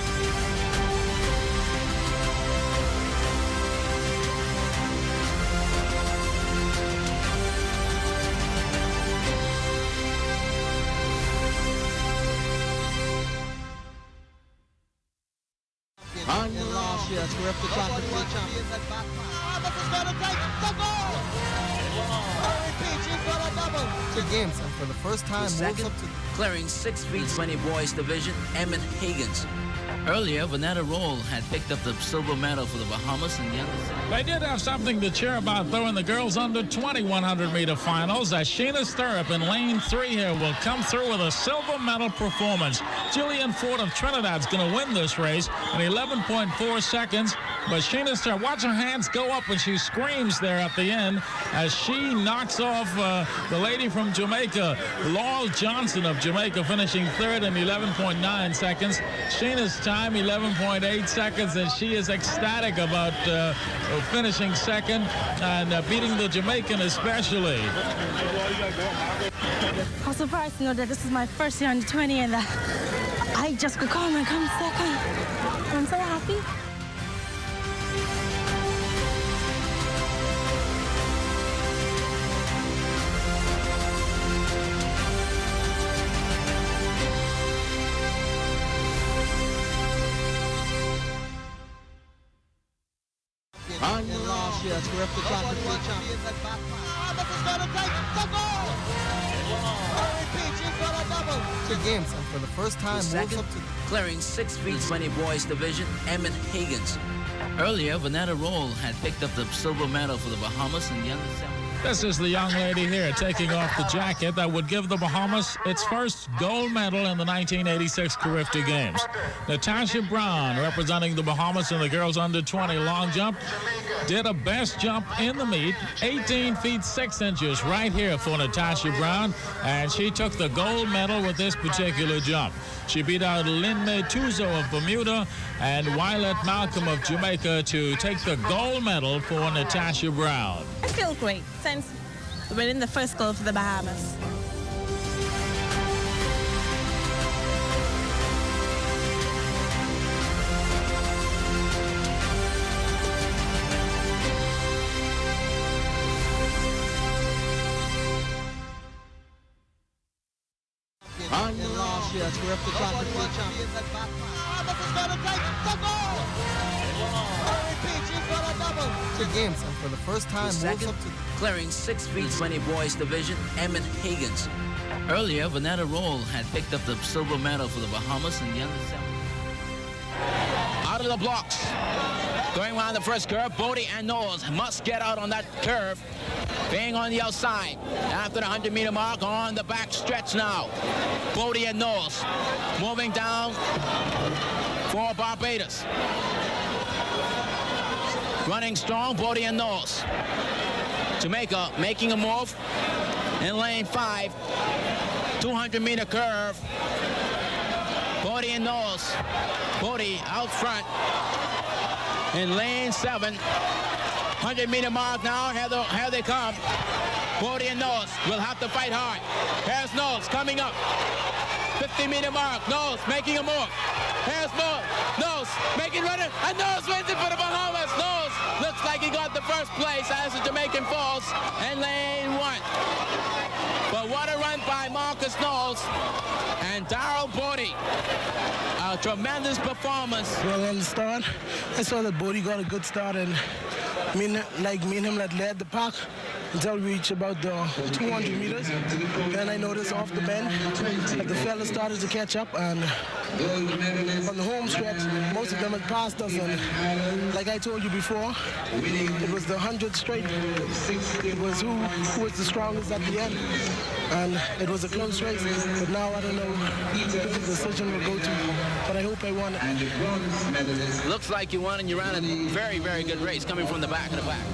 Yes, we're up to champions at back. Bahamas is going to take the goal. Repeat, she's got a double. 2 games, and for the first time, moves up to clearing 6 feet 20 boys division, Emmett Higgins. Earlier, Vanetta Roll had picked up the silver medal for the Bahamas in the under 17. They did have something to cheer about, though, in the girls under 20 100-meter finals, as Sheena Stirrup in lane 3 here will come through with a silver medal performance. Jillian Ford of Trinidad's going to win this race in 11.4 seconds, but Sheena Stirrup, watch her hands go up when she screams there at the end as she knocks off the lady from Jamaica, Laurel Johnson of Jamaica, finishing 3rd in 11.9 seconds. Sheena's time 11.8 seconds, and she is ecstatic about finishing 2nd and beating the Jamaican especially. I'm surprised to know that this is my first year under 20 and that I just could come and come 2nd. I'm so happy. Yes, we're up to champions at back. Bahamas is going to take the goal. Repeat, she's got a double. 2 games, and for the first time, moves up to clearing 6 feet 20 boys division, Emmett Higgins. Earlier, Vanetta Roll had picked up the silver medal for the Bahamas in the under 17. This is the young lady here taking off the jacket that would give the Bahamas its first gold medal in the 1986 CARIFTA Games. Natasha Brown, representing the Bahamas in the girls under 20 long jump, did a best jump in the meet, 18 feet 6 inches right here for Natasha Brown, and she took the gold medal with this particular jump. She beat out Lynn-May Tuzo of Bermuda and Violet Malcolm of Jamaica to take the gold medal for Natasha Brown. I feel great since winning the first gold for the Bahamas. Yes, we're up to champions at back. Bahamas is going to take the goal. Repeat, she's got a double. 2 games, and for the first time, moves up to clearing 6 feet 20 boys division, Emmett Higgins. Earlier, Vanetta Roll had picked up the silver medal for the Bahamas in the under 17. Out of the blocks. Going around the first curve, Bodie and Knowles must get out on that curve. Being on the outside. After the 100-meter mark, on the back stretch now. Bodie and Knowles moving down for Barbados. Running strong, Bodie and Knowles. Jamaica making a move in lane 5. 200-meter curve. Bodie and Knowles. Bodie out front in lane 7. 100-meter mark now. Here they come. Bodie and Knowles will have to fight hard. Here's Knowles coming up. 50-meter mark. Knowles making a move. Here's Knowles making running. And Knowles wins it for the Bahamas. Knowles looks like he got the first place as the Jamaican falls in lane 1. But what a run by Marcus Knowles and Darryl Bodie. A tremendous performance. Well, on the start, I saw that Bodie got a good start, and me and him led the pack until we reached about the 200 meters. Then I noticed off the bend that the fellas started to catch up, and on the home stretch, most of them had passed us, and like I told you before, it was the 100 straight. It was who was the strongest at the end, and it was a close race, but now I don't know who the decision will go to, but I hope I won it. Looks like you won, and you ran a very, very good race coming from the back of the pack.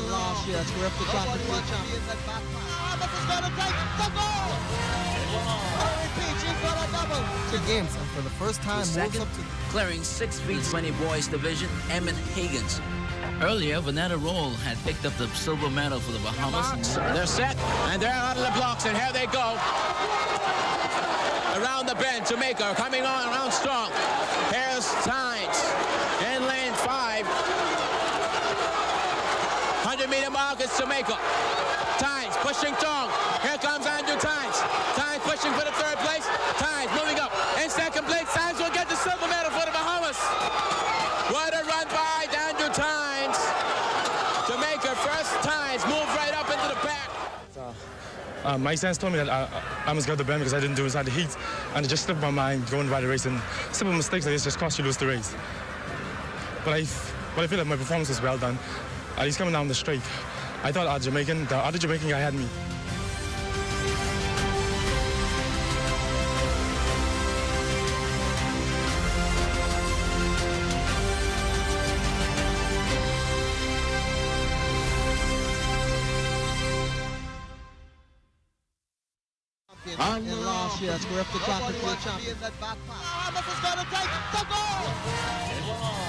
Last year's CARIFTA championship. Bahamas is going to take the goal. She's got a double. 2 games, and for the first time, second, moves up to clearing 6 feet 20 boys division, Emmett Higgins. Earlier, Vanetta Roll had picked up the silver medal for the Bahamas. They're set, and they're out of the blocks, and here they go. Around the bend, Jamaica coming on around strong. Here's Tynes in lane 5. 100-meter mark is Jamaica. Tynes pushing strong. Here comes Andrew Tynes. Tynes pushing for the 3rd place. Tynes moving up in 2nd place. Tynes will get the silver medal for the Bahamas. What a run by Andrew Tynes. Jamaica first. Tynes move right up into the pack. My sense told me that I must go to the bend because I didn't do inside the heat, and it just slipped my mind going by the race, and simple mistakes like this just cost you lose the race. But I feel like my performance was well done. He's coming down the straight. I thought the other Jamaican guy had me. in last year's CARIFTA championship. Bahamas is going to take the goal.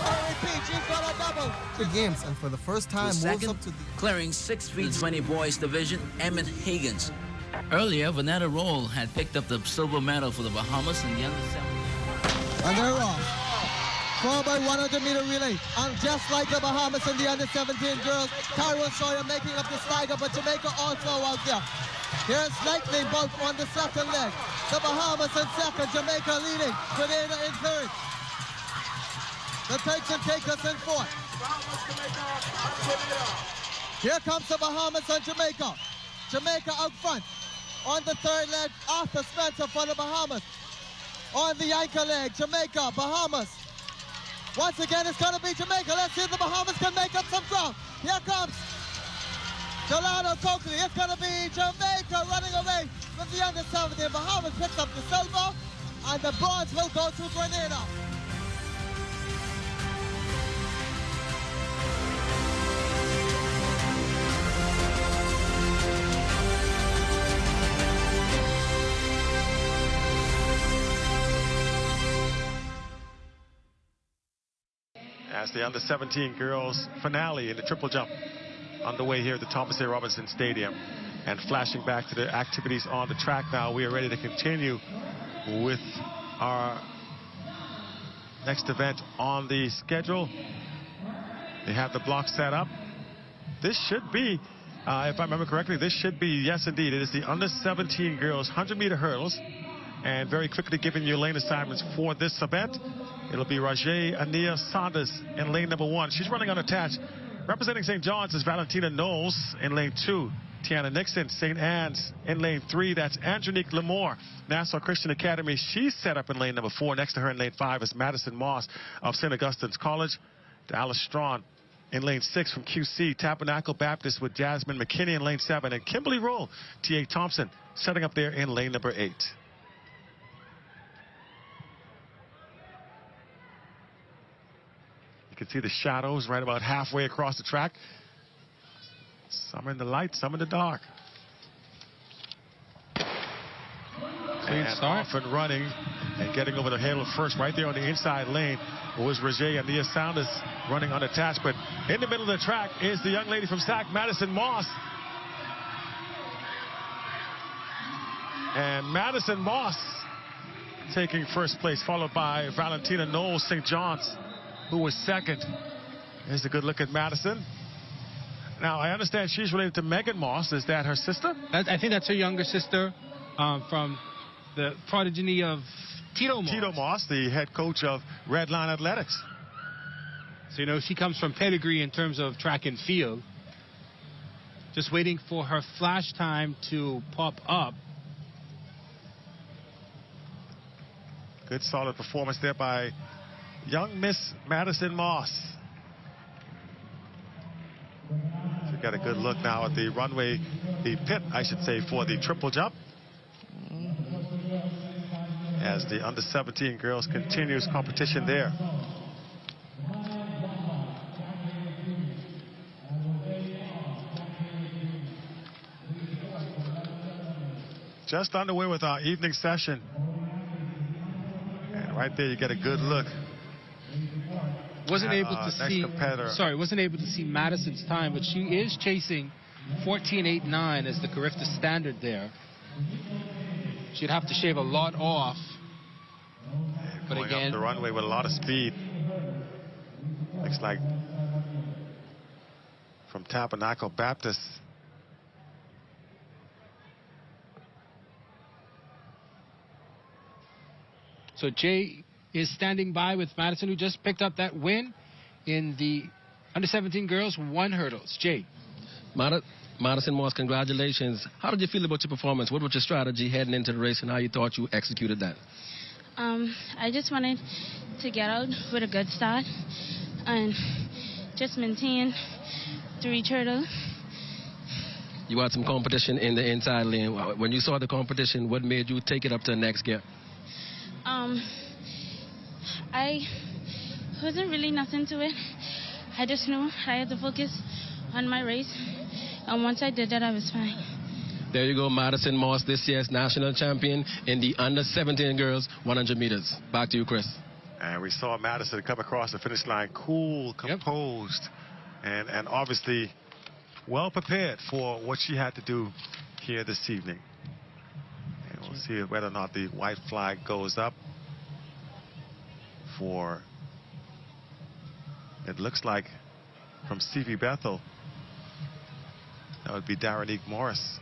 I repeat, she's got a double. 2 games, and for the first time, moves up to the... Clearing 6 feet 20 boys division, Emmett Higgins. Earlier, Vanetta Roll had picked up the silver medal for the Bahamas in the under-17. And they're off. 4x100-meter relay. And just like the Bahamas and the under-17 girls, Tyrone Sawyer making up the stagger, but Jamaica also out there. Here's Lightning Bolt on the second leg. The Bahamas in second, Jamaica leading. Grenada in third. The Turks and Caicos in fourth. Here comes the Bahamas and Jamaica. Jamaica out front. On the third leg, Arthur Spencer for the Bahamas. On the anchor leg, Jamaica, Bahamas. Once again, it's going to be Jamaica. Let's see if the Bahamas can make up some ground. Here comes Delano Coakley. It's going to be Jamaica running away with the under-17. Bahamas picks up the silver, and the bronze will go to Grenada. As the under-17 girls finale in the triple jump underway here at the Thomas A. Robinson Stadium. And flashing back to the activities on the track now, we are ready to continue with our next event on the schedule. They have the block set up. This should be, if I remember correctly, this should be, yes indeed, it is the under-17 girls 100-meter hurdles. And very quickly giving you lane assignments for this event. It'll be Rajay Ania Saunders in lane number 1. She's running unattached. Representing St. John's is Valentina Knowles in lane 2. Tiana Nixon, St. Anne's in lane 3. That's Angelique Lamore, Nassau Christian Academy. She's set up in lane number 4. Next to her in lane 5 is Madison Moss of St. Augustine's College. Dallas Strawn in lane 6 from QC. Tabernacle Baptist with Jasmine McKinney in lane 7. And Kimberly Roll, T.A. Thompson, setting up there in lane number 8. You can see the shadows right about halfway across the track. Some in the light, some in the dark. Clean start. Off and running and getting over the hill first right there on the inside lane was Roger and Nia Saunders running unattached. But in the middle of the track is the young lady from SAC, Madison Moss. And Madison Moss taking first place, followed by Valentina Knowles St. John's, who was second. Here's a good look at Madison. Now, I understand she's related to Megan Moss. Is that her sister? I think that's her younger sister from the progeny of Tito Moss. Tito Moss, the head coach of Red Line Athletics. So, you know, she comes from pedigree in terms of track and field. Just waiting for her flash time to pop up. Good solid performance there by young Miss Madison Moss. So we got a good look now at the runway, the pit, I should say, for the triple jump. As the under-17 girls continues competition there. Just underway with our evening session. And right there you get a good look. Wasn't able to see Madison's time, but she is chasing 14.89 as the CARIFTA standard there. She'd have to shave a lot off. But going again, up the runway with a lot of speed. Looks like from Tabernacle Baptist. So Jay is standing by with Madison, who just picked up that win in the under-17 girls 1 hurdles. Jay. Madison Moss, congratulations. How did you feel about your performance? What was your strategy heading into the race and how you thought you executed that? I just wanted to get out with a good start and just maintain 3 hurdles. You had some competition in the inside lane. When you saw the competition, what made you take it up to the next gear? I wasn't really nothing to it. I just knew I had to focus on my race. And once I did that, I was fine. There you go, Madison Moss, this year's national champion in the under-17 girls 100 meters. Back to you, Chris. And we saw Madison come across the finish line cool, composed, and obviously well prepared for what she had to do here this evening. And we'll see whether or not the white flag goes up for, it looks like, from CV Bethel. That would be Darrenique Morris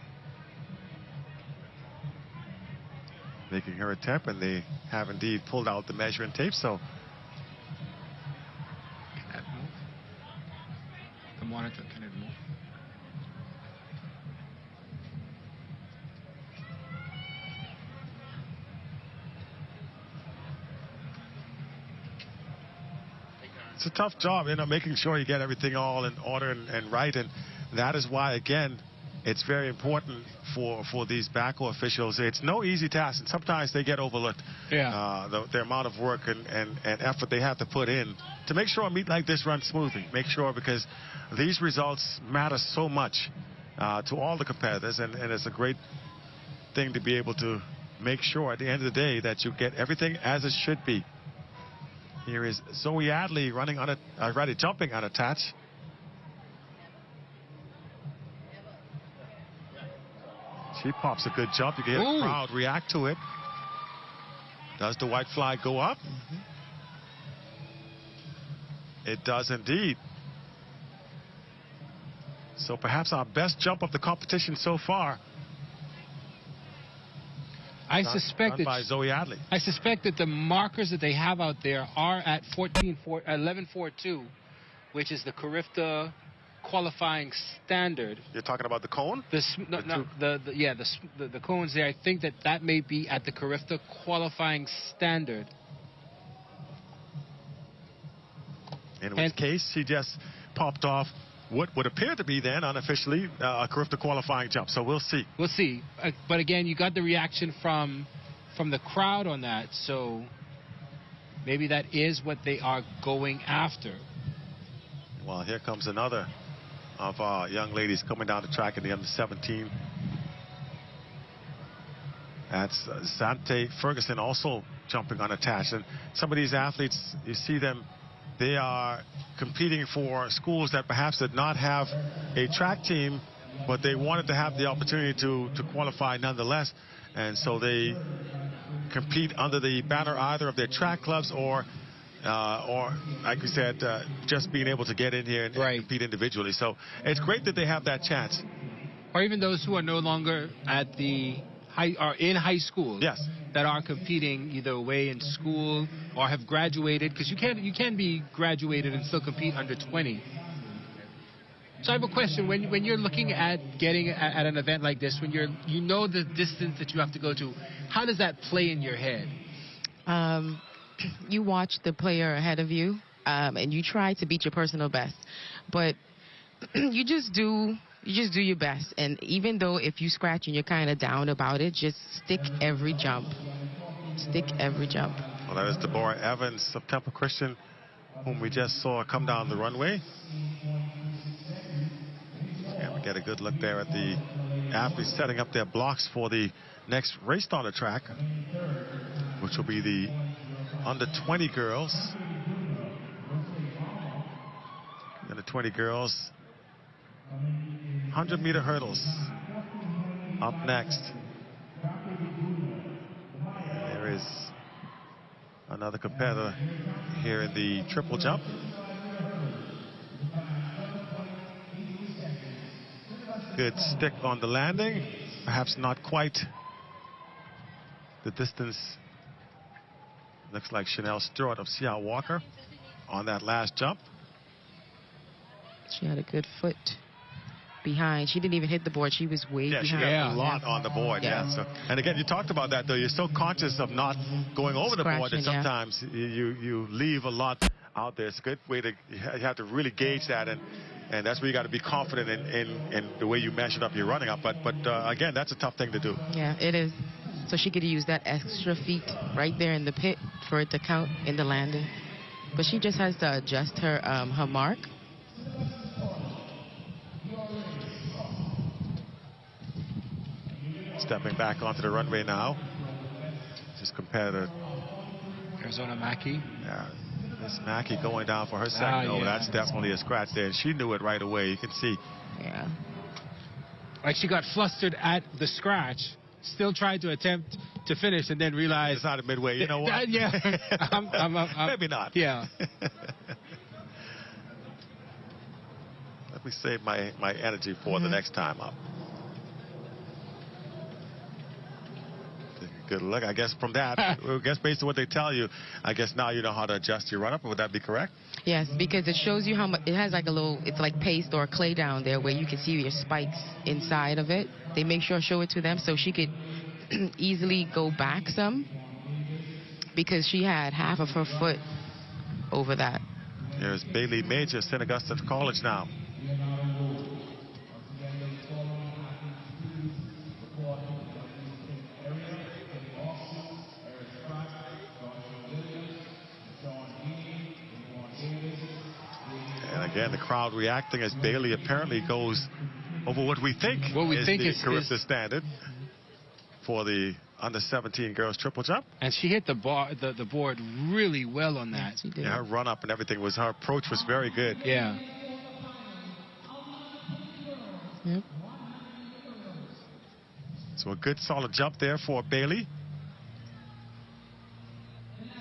making her attempt, and they have indeed pulled out the measuring tape. So can that move? The monitor, can it move? it's a tough job, you know, making sure you get everything all in order and right, and that is why, again, it's very important for these backhoe officials. It's no easy task, and sometimes they get overlooked. Yeah. The amount of work and effort they have to put in to make sure a meet like this runs smoothly. Make sure, because these results matter so much to all the competitors, and it's a great thing to be able to make sure at the end of the day that you get everything as it should be. Here is Zoe Adley running jumping unattached. She pops a good jump. You can hear the crowd react to it. Does the white flag go up? It does indeed. So perhaps our best jump of the competition so far. I suspect that the markers that they have out there are at 11.42, which is the CARIFTA qualifying standard. You're talking about the cone? The cones there. I think that may be at the CARIFTA qualifying standard. In which case, she just popped off what would appear to be then unofficially a CARIFTA qualifying jump. So we'll see. We'll see. But again, you got the reaction from the crowd on that. So maybe that is what they are going after. Well, here comes another of our young ladies coming down the track in the under-17. That's Zante Ferguson also jumping unattached. And some of these athletes, you see them, they are competing for schools that perhaps did not have a track team, but they wanted to have the opportunity to qualify nonetheless. And so they compete under the banner either of their track clubs or like we said, just being able to get in here and compete individually. So it's great that they have that chance. Or even those who are no longer at the in high school, yes, that are competing either away in school or have graduated, because you can be graduated and still compete under 20. So I have a question. When you're looking at getting at an event like this, when you know the distance that you have to go to, how does that play in your head? You watch the player ahead of you, and you try to beat your personal best, but you just do your best. And even though if you scratch and you're kind of down about it, just stick every jump. Stick every jump. Well, that is Deborah Evans of Temple Christian, whom we just saw come down the runway. And we get a good look there at the athletes setting up their blocks for the next race on the track, which will be the under 20 girls. Under 20 girls, 100-meter hurdles up next. There is another competitor here in the triple jump. Good stick on the landing, perhaps not quite the distance. Looks like Chanel Stewart of C.R. Walker on that last jump. She had a good foot behind. She didn't even hit the board. She was way behind. She got a lot on the board. Yeah. So, and again, you talked about that, though. You're so conscious of not going over the board that sometimes you leave a lot out there. It's a good way to, you have to really gauge that, and that's where you got to be confident in the way you measured up your running up. But again, that's a tough thing to do. Yeah, it is. So she could use that extra feet right there in the pit for it to count in the landing. But she just has to adjust her mark. Stepping back onto the runway now. This competitor, Arizona Mackey. Yeah, Miss Mackey going down for her second over. That's definitely a scratch there. And she knew it right away. You can see. Yeah. Like she got flustered at the scratch, still tried to attempt to finish, and then realized. Decided midway, you know what? Yeah. I'm, maybe not. Yeah. Let me save my energy for the next time up. Good luck. I guess from that, I guess based on what they tell you, I guess now you know how to adjust your run-up. Would that be correct? Yes, because it shows you how much, it has like a little, it's like paste or clay down there where you can see your spikes inside of it. They make sure to show it to them so she could easily go back some, because she had half of her foot over that. There's Bailey Major, St. Augustine College now. Again, the crowd reacting as Bailey apparently goes over what we think is the CARIFTA standard for the under-17 girls triple jump. And she hit the board really well on that. She did. Yeah, her run-up and everything was, her approach was very good. Yeah. Yep. So a good solid jump there for Bailey.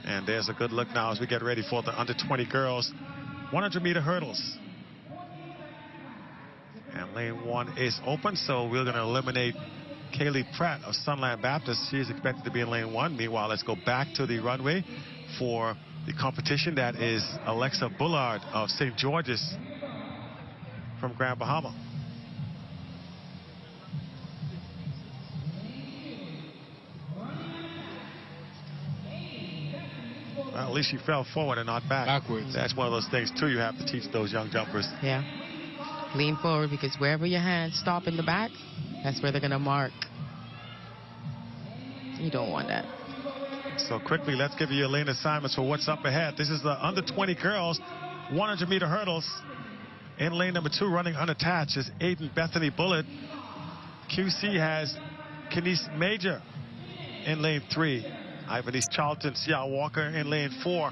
And there's a good look now as we get ready for the under-20 girls 100-meter hurdles. And lane 1 is open, so we're going to eliminate Kaylee Pratt of Sunland Baptist. She is expected to be in lane 1. Meanwhile, let's go back to the runway for the competition. That is Alexa Bullard of St. George's from Grand Bahama. Well, at least she fell forward and not backwards. That's one of those things, too, you have to teach those young jumpers. Yeah. Lean forward, because wherever your hands stop in the back, that's where they're going to mark. You don't want that. So quickly, let's give you your lane assignments for what's up ahead. This is the under 20 girls, 100-meter hurdles. In lane number 2, running unattached, is Aiden Bethany Bullitt. QC has Kenise Major in lane 3. Ivanise Charlton, Sia Walker in lane 4.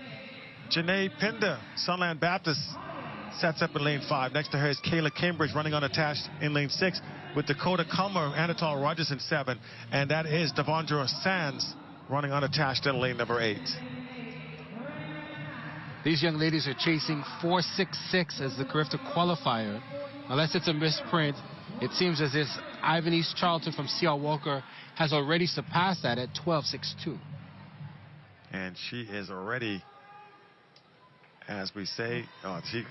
Janae Pinder, Sunland Baptist, sets up in lane 5. Next to her is Kayla Cambridge running unattached in lane 6 with Dakota Culmer, Anatole Rogers in 7. And that is Devondra Sands running unattached in lane number 8. These young ladies are chasing 4.66 as the CARIFTA qualifier. Unless it's a misprint, it seems as if Ivanise Charlton from Sia Walker has already surpassed that at 12.62. And she is already, as we say, she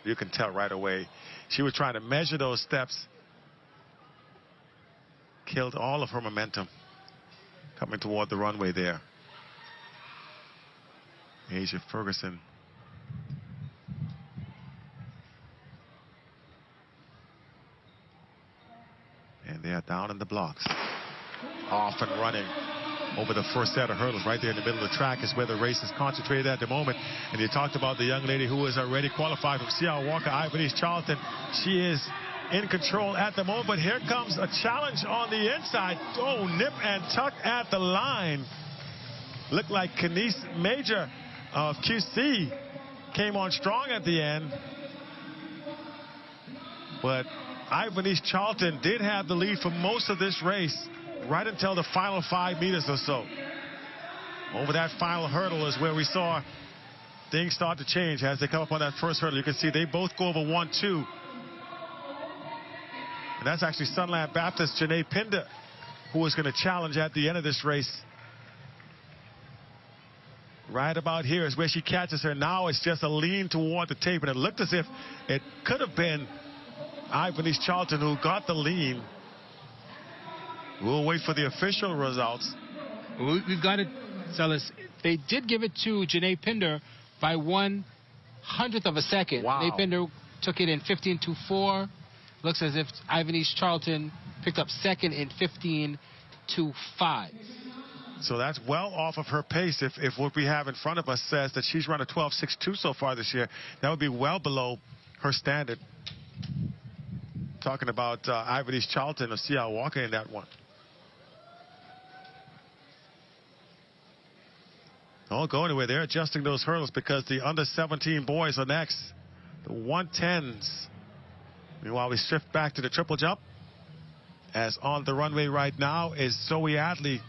you can tell right away. She was trying to measure those steps. Killed all of her momentum coming toward the runway there. Asia Ferguson. And they are down in the blocks. Off and running over the first set of hurdles right there in the middle of the track is where the race is concentrated at the moment. And you talked about the young lady who is already qualified from Sia Walker, Ivanise Charlton. She is in control at the moment, but here comes a challenge on the inside. Oh, nip and tuck at the line. Looked like Kenise Major of QC came on strong at the end. But Ivanise Charlton did have the lead for most of this race, right until the final 5 meters or so. Over that final hurdle is where we saw things start to change as they come up on that first hurdle. You can see they both go over 1-2. And that's actually Sunland Baptist Janae Pinder, who is going to challenge at the end of this race. Right about here is where she catches her. Now it's just a lean toward the tape, and it looked as if it could have been Ivanise Charlton who got the lean. We'll wait for the official results. We've got to tell us, they did give it to Janae Pinder by 1/100th of a second. Wow. Janae Pinder took it in 15.24. Looks as if Ivanise Charlton picked up second in 15.25. So that's well off of her pace. If what we have in front of us says that she's run a 12.62 so far this year, that would be well below her standard. Talking about Ivanise Charlton of Sia Walker in that one. Don't go anywhere. They're adjusting those hurdles because the under 17 boys are next. The 110s. Meanwhile, we shift back to the triple jump. As on the runway right now is Zoe Adley.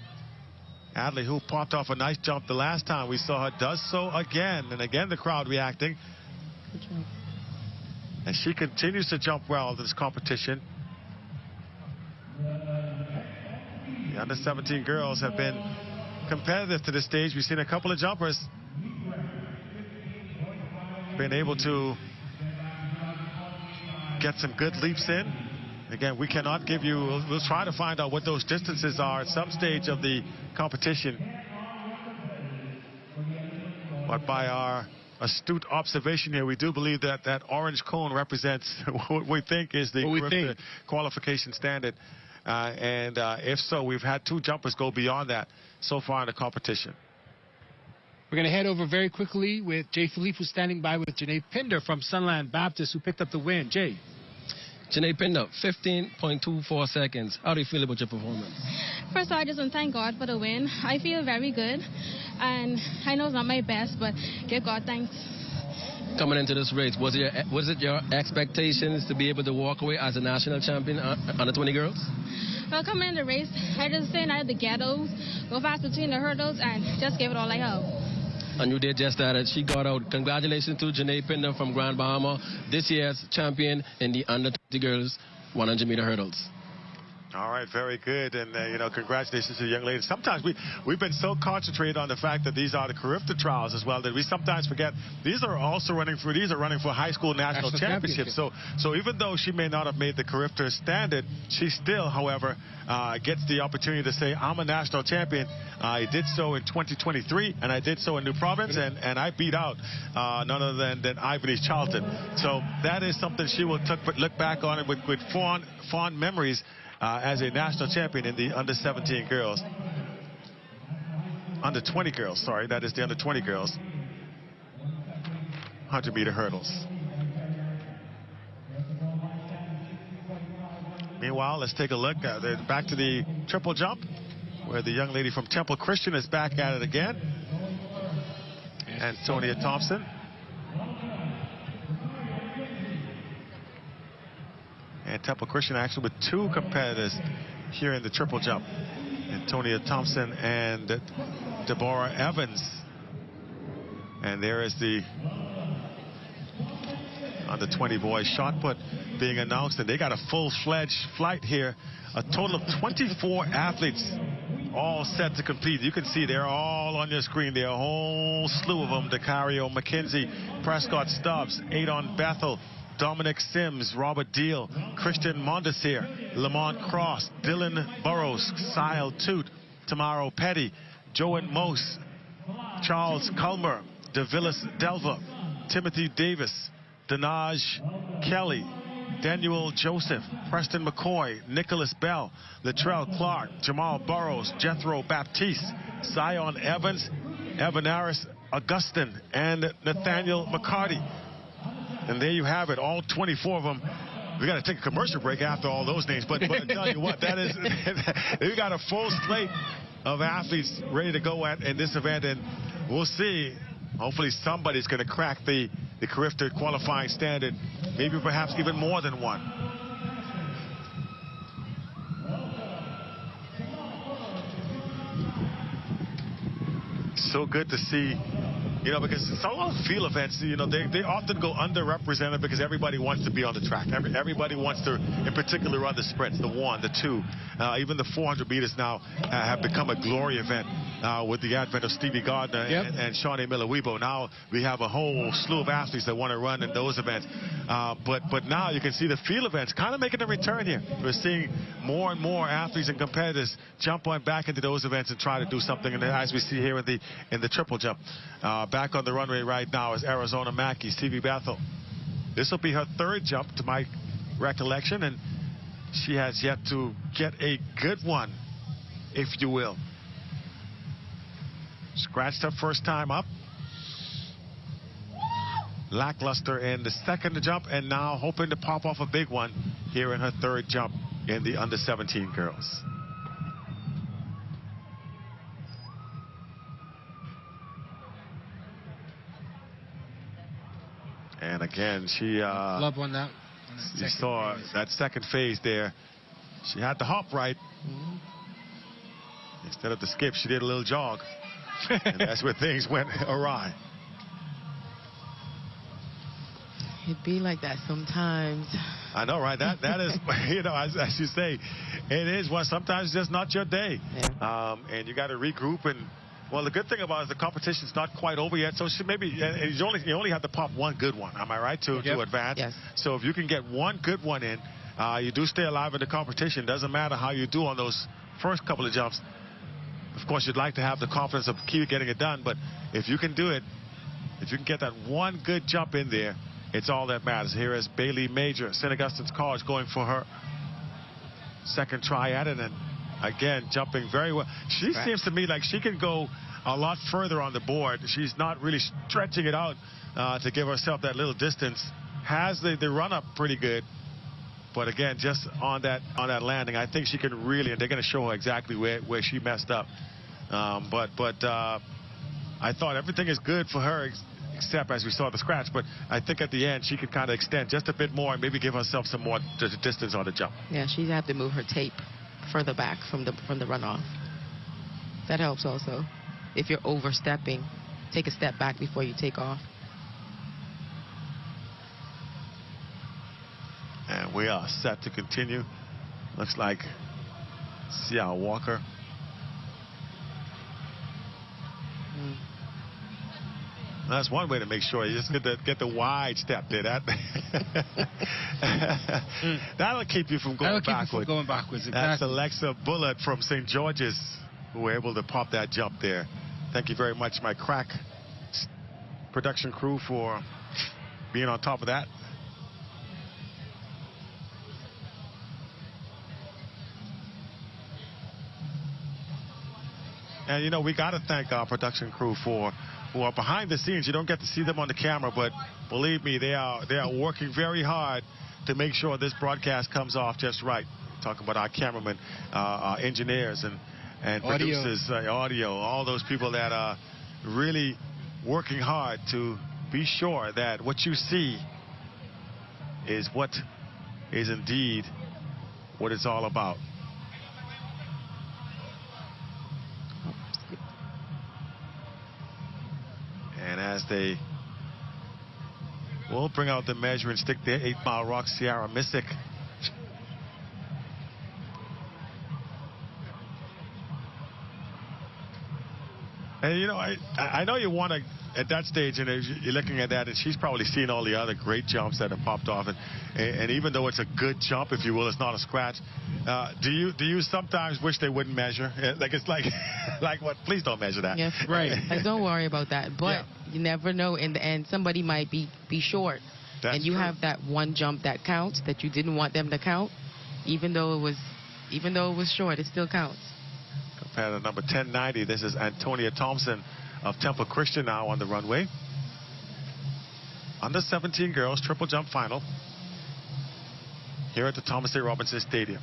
Adley, who popped off a nice jump the last time we saw her, does so again. And again, the crowd reacting. Good job. And she continues to jump well in this competition. The under 17 girls have been competitive to this stage. We've seen a couple of jumpers been able to get some good leaps in. Again, we cannot give you, we'll try to find out what those distances are at some stage of the competition. But by our astute observation here, we do believe that that orange cone represents what we think is the qualification standard. If so, we've had 2 jumpers go beyond that so far in the competition. We're going to head over very quickly with Jay Philippe, who's standing by with Janae Pinder from Sunland Baptist, who picked up the win. Jay. Janae Pinder, 15.24 seconds. How do you feel about your performance? First of all, I just want to thank God for the win. I feel very good, and I know it's not my best, but give God thanks. Coming into this race, was it your expectations to be able to walk away as a national champion under 20 girls? Well, coming in the race, I just stayed out of the ghettos, go fast between the hurdles, and just gave it all I have. And you did just that. She got out. Congratulations to Janae Pinder from Grand Bahama, this year's champion in the under 20 girls 100-meter hurdles. All right, very good. And, congratulations to the young ladies. Sometimes we've been so concentrated on the fact that these are the CARIFTA trials as well that we sometimes forget these are running for high school national championships. So even though she may not have made the CARIFTA standard, she still, however, gets the opportunity to say, I'm a national champion. I did so in 2023, and I did so in New Province, and I beat out none other than Ivanese Charlton. So that is something she will look back on it with fond memories as a national champion in the under 17 girls. Under 20 girls, sorry, that is the under 20 girls. 100-meter hurdles. Meanwhile, let's take a look back to the triple jump, where the young lady from Temple Christian is back at it again. Antonia Thompson. And Temple Christian actually with 2 competitors here in the triple jump. Antonia Thompson and Deborah Evans. And there is the under 20 boys shot put being announced, and they got a full-fledged flight here. A total of 24 athletes all set to compete. You can see they're all on your screen. There are a whole slew of them. DeCario, McKenzie, Prescott Stubbs, Adon Bethel, Dominic Sims, Robert Deal, Christian Mondesir, Lamont Cross, Dylan Burrows, Sile Toot, Tamaro Petty, Joan Mose, Charles Culmer, DeVillis Delva, Timothy Davis, Danaj Kelly, Daniel Joseph, Preston McCoy, Nicholas Bell, Latrell Clark, Jamal Burrows, Jethro Baptiste, Zion Evans, Evanaris Augustin, and Nathaniel McCarty. And there you have it, all 24 of them. We got to take a commercial break after all those names, but I tell you what, that is, we got a full slate of athletes ready to go in this event, and we'll see. Hopefully somebody's going to crack the CARIFTA qualifying standard, maybe perhaps even more than one. So good to see, you know, because some of those field events, you know, they often go underrepresented because everybody wants to be on the track. Everybody wants to, in particular, run the sprints, the 1, the 2. Even the 400 meters now have become a glory event with the advent of Stevie Gardner and Shawnee Miller-Weibo. Now we have a whole slew of athletes that want to run in those events. But now you can see the field events kind of making a return here. We're seeing more and more athletes and competitors jump on back into those events and try to do something. And as we see here in the triple jump, back on the runway right now is Arizona Mackey, Stevie Bethel. This will be her 3rd jump to my recollection, and she has yet to get a good one, if you will. Scratched her first time up. Lackluster in the 2nd jump, and now hoping to pop off a big one here in her 3rd jump in the under 17 girls. And again, she Love on that. You saw that 2nd phase there. She had the hop right. Instead of the skip, she did a little jog. And that's where things went awry. It be like that sometimes. I know, right? That is, you know, as you say, it is one. Sometimes it's just not your day. Yeah. And you got to regroup. And well, the good thing about it is the competition's not quite over yet. So she maybe you only have to pop one good one. Am I right to advance? Yes. So if you can get one good one in, you do stay alive in the competition. Doesn't matter how you do on those first couple of jumps. Of course, you'd like to have the confidence of keep getting it done, but if you can do it, if you can get that one good jump in there, it's all that matters. Here is Bailey Major, St. Augustine's College, going for her 2nd try at it, and again, jumping very well. She seems to me like she can go a lot further on the board. She's not really stretching it out to give herself that little distance. Has the run-up pretty good. But again, just on that landing, I think she can really, and they're going to show her exactly where she messed up. But I thought everything is good for her, except as we saw the scratch. But I think at the end, she could kind of extend just a bit more and maybe give herself some more distance on the jump. Yeah, she'd have to move her tape further back from the runoff. That helps also. If you're overstepping, take a step back before you take off. And we are set to continue. Looks like Sia Walker. That's one way to make sure you just get the wide step there. That'll keep you from going backwards. Exactly. That's Alexa Bullitt from St. George's, who were able to pop that jump there. Thank you very much, my crack production crew, for being on top of that. And, you know, we got to thank our production crew who are behind the scenes. You don't get to see them on the camera, but believe me, they are working very hard to make sure this broadcast comes off just right. Talking about our cameramen, our engineers, and producers, audio, all those people that are really working hard to be sure that what you see is what is indeed what it's all about. And as they will bring out the measuring stick there, 8 Mile Rock Sierra Mystic. And, you know, I know you want to, at that stage, and you're looking at that, and she's probably seen all the other great jumps that have popped off. And even though it's a good jump, if you will, it's not a scratch. Do you sometimes wish they wouldn't measure? Like, it's like what? Please don't measure that. Yes, right. Like, don't worry about that. But you never know. In the end, somebody might be short. That's and you true. have that one jump that counts that you didn't want them to count, even though it was short, it still counts. Competitor number 1090. This is Antonia Thompson of Temple Christian now on the runway. Under 17 girls triple jump final here at the Thomas A. Robinson Stadium.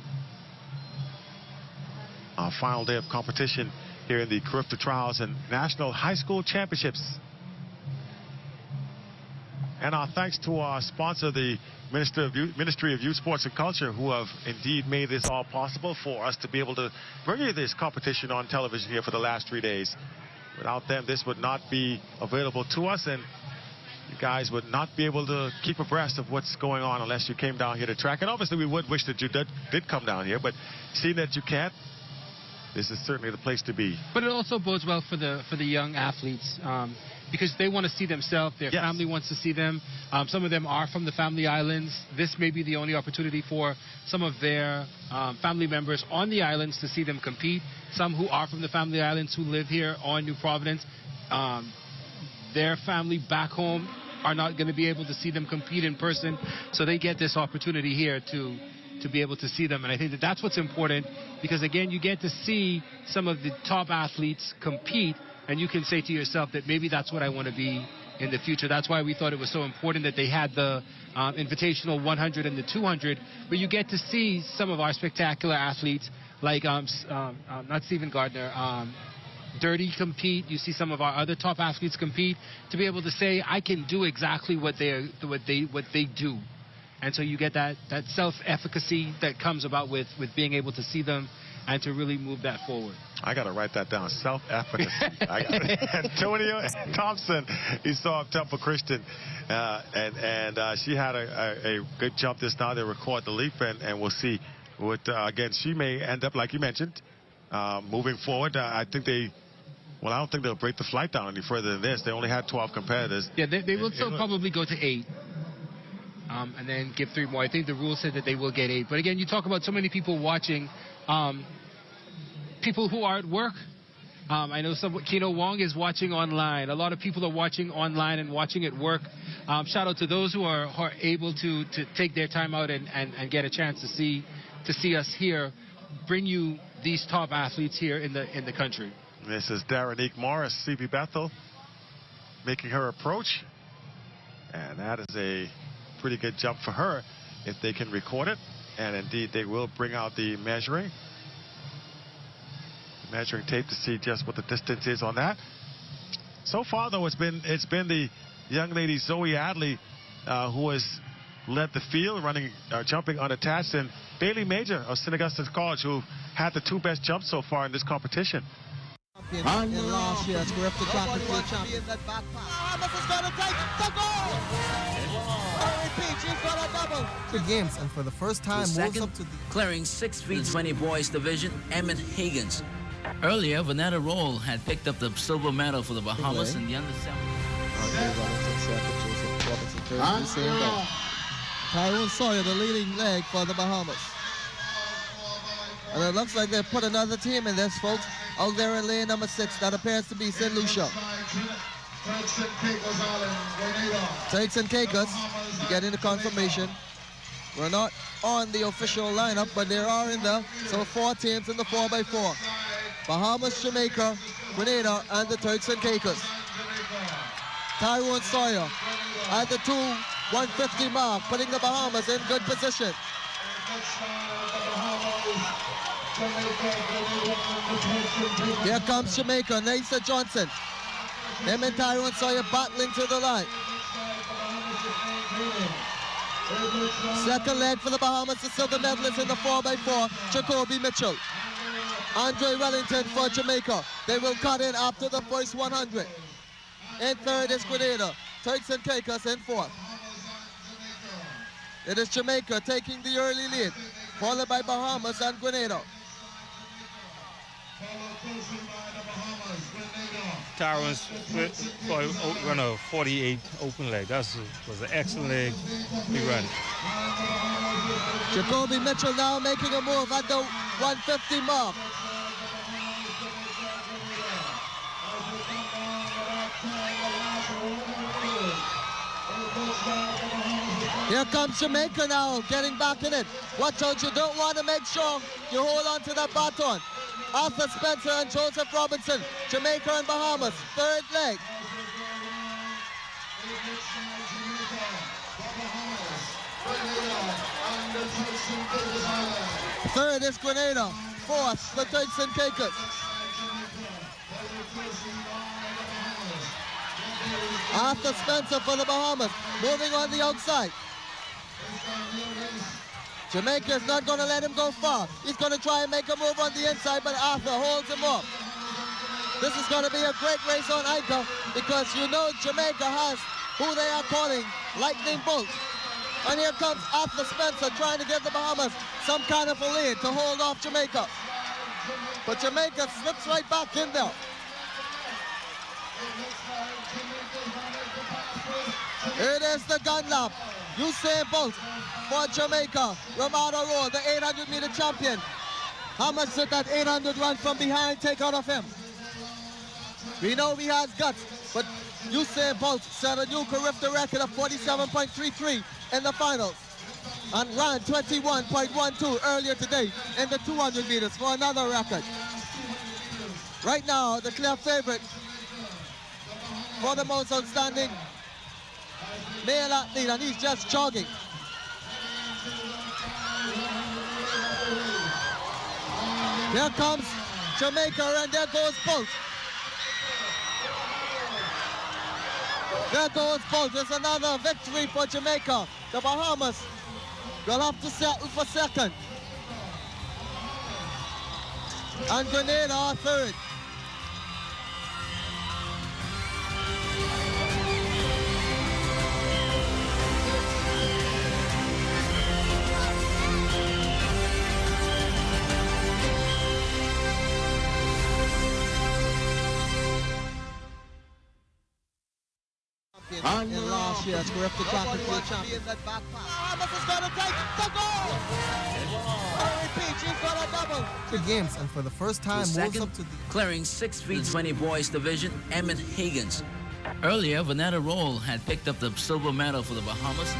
Our final day of competition here in the CARIFTA Trials and National High School Championships. And our thanks to our sponsor, the Ministry of Youth, Sports and Culture, who have indeed made this all possible for us to be able to bring you this competition on television here for the last 3 days. Without them, this would not be available to us, and you guys would not be able to keep abreast of what's going on unless you came down here to track. And obviously, we would wish that you did come down here, but seeing that you can't, this is certainly the place to be. But it also bodes well for the young athletes, because they want to see themselves. Their family wants to see them. Some of them are from the family islands. This may be the only opportunity for some of their family members on the islands to see them compete. Some who are from the family islands who live here on New Providence, their family back home are not going to be able to see them compete in person. So they get this opportunity here to be able to see them. And I think that that's what's important, because, again, you get to see some of the top athletes compete, and you can say to yourself that maybe that's what I want to be in the future. That's why we thought it was so important that they had the Invitational 100 and the 200, where you get to see some of our spectacular athletes like, not Stephen Gardner, Dirty compete. You see some of our other top athletes compete, to be able to say, I can do exactly what they do. And so you get that self-efficacy that comes about with being able to see them and to really move that forward. I got to write that down. Self-efficacy. Antonia Thompson, you saw Temple Christian, and she had a good jump this time. They record the leap, and we'll see what, again, she may end up, like you mentioned, moving forward. I don't think they'll break the flight down any further than this. They only had 12 competitors. Yeah, they will still probably go to 8. And then give 3 more. I think the rule said that they will get 8. But again, you talk about so many people watching, people who are at work. I know Kino Wong is watching online. A lot of people are watching online and watching at work. Shout out to those who are able to take their time out and get a chance to see us here, bring you these top athletes here in the country. This is Darrenique Morris, C.B. Bethel, making her approach. And that is a pretty good jump for her if they can record it, and indeed they will bring out the measuring tape to see just what the distance is on that. So far, though, it's been the young lady Zoe Adley who has led the field, jumping unattached, and Bailey Major of St. Augustine's College, who had the 2 best jumps so far in this competition. In last year's CARIFTA track and field champion. The games, and for the first time moves up to the clearing 6 feet 20 boys division, Emmett Higgins. Earlier, Vanetta Roll had picked up the silver medal for the Bahamas in the under 7. Tyrone Sawyer, the leading leg for the Bahamas. And it looks like they put another team in this, folks, out there in lane number 6. That appears to be St. Lucia. Turks and Caicos getting the confirmation. We're not on the official lineup, but they are in there. So 4 teams in the 4x4. Bahamas, Jamaica, Grenada, and the Turks and Caicos. Tyrone Sawyer at the 2:150 mark, putting the Bahamas in good position. Here comes Jamaica, Nathan Johnson. Him and Tyrone Sawyer battling to the line. Second leg for the Bahamas, the silver medalist in the 4x4, Jacoby Mitchell. Andre Wellington for Jamaica. They will cut in after the first 100. In third is Grenada. Turks and Caicos in fourth. It is Jamaica taking the early lead, followed by Bahamas and Grenada. Tyrone's run a 48 open leg. That was an excellent leg he ran. Jacoby Mitchell now making a move at the 150 mark. Here comes Jamaica now, getting back in it. Watch out, you don't want to make sure you hold on to that baton. Arthur Spencer and Joseph Robinson, Jamaica and Bahamas, third leg. Third is Grenada, fourth, the Turks and Caicos. Arthur Spencer for the Bahamas, moving on the outside. Jamaica is not going to let him go far. He's going to try and make a move on the inside, but Arthur holds him up. This is going to be a great race on anchor because you know Jamaica has who they are calling Lightning Bolt. And here comes Arthur Spencer trying to give the Bahamas some kind of a lead to hold off Jamaica. But Jamaica slips right back in there. It is the gun lap. Usain Bolt for Jamaica. Ramada Road, the 800-meter champion. How much did that 800 run from behind take out of him? We know he has guts, but Usain Bolt set a new CARIFTA record of 47.33 in the finals and ran 21.12 earlier today in the 200 meters for another record. Right now, the clear favorite for the most outstanding male athlete, and he's just jogging. Here comes Jamaica, and there goes Bolt. There goes Bolt. There's another victory for Jamaica. The Bahamas will have to settle for second. And Grenada are third. In last year's CARIFTA track and field champion. Bahamas is going to take the goal! I repeat, she's got a double. The games, and for the first time, moves second, up to the... clearing 6 feet 20 boys division, Emmett Higgins. Earlier, Vanetta Roll had picked up the silver medal for the Bahamas.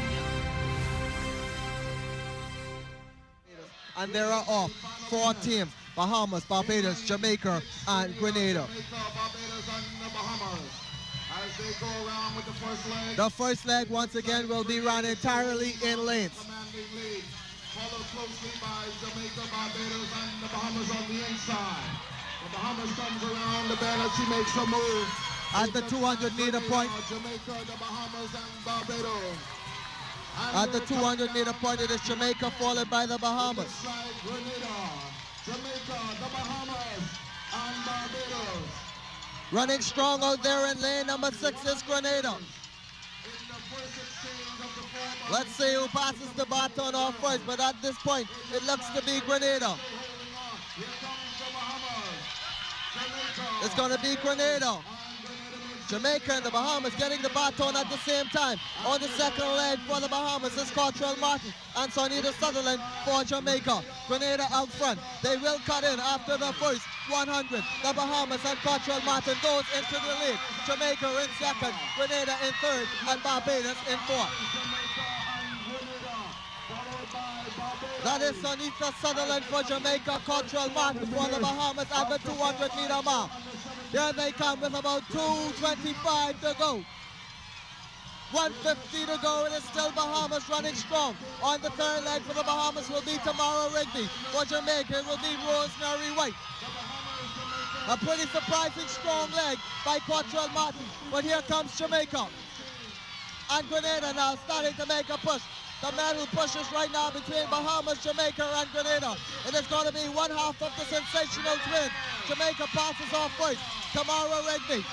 And there are off 4 teams: Bahamas, Barbados, Jamaica, and Grenada. As they go around with the first leg. The first leg, once again, will be run entirely in lanes. Followed closely by Jamaica, Barbados, and the Bahamas on the inside. The Bahamas comes around the bend as she makes a move. At the 200-meter point. Jamaica, the Bahamas, and Barbados. At the 200-meter point, it is Jamaica followed by the Bahamas. Grenada, Jamaica, the Bahamas, and Barbados. Running strong out there in lane number 6 is Grenada. Let's see who passes the baton off first, but at this point, it looks to be Grenada. It's going to be Grenada. Jamaica and the Bahamas getting the baton at the same time. On the second leg for the Bahamas is Cottrell Martin and Sonita Sutherland for Jamaica. Grenada out front. They will cut in after the first 100. The Bahamas and Cottrell Martin goes into the lead. Jamaica in second, Grenada in third, and Barbados in fourth. That is Sonita Sutherland for Jamaica, Cottrell Martin for the Bahamas at the 200-meter mark. There they come with about 2:25 to go. 1:50 to go. It is still Bahamas running strong. On the third leg for the Bahamas will be Tamara Rigby. For Jamaica it will be Rosemary White. A pretty surprising strong leg by Cottrell Martin. But here comes Jamaica. And Grenada now starting to make a push. The medal pushes right now between Bahamas, Jamaica, and Grenada. It is going to be one half of the sensational twin. Jamaica passes off first. Tamara Rigby,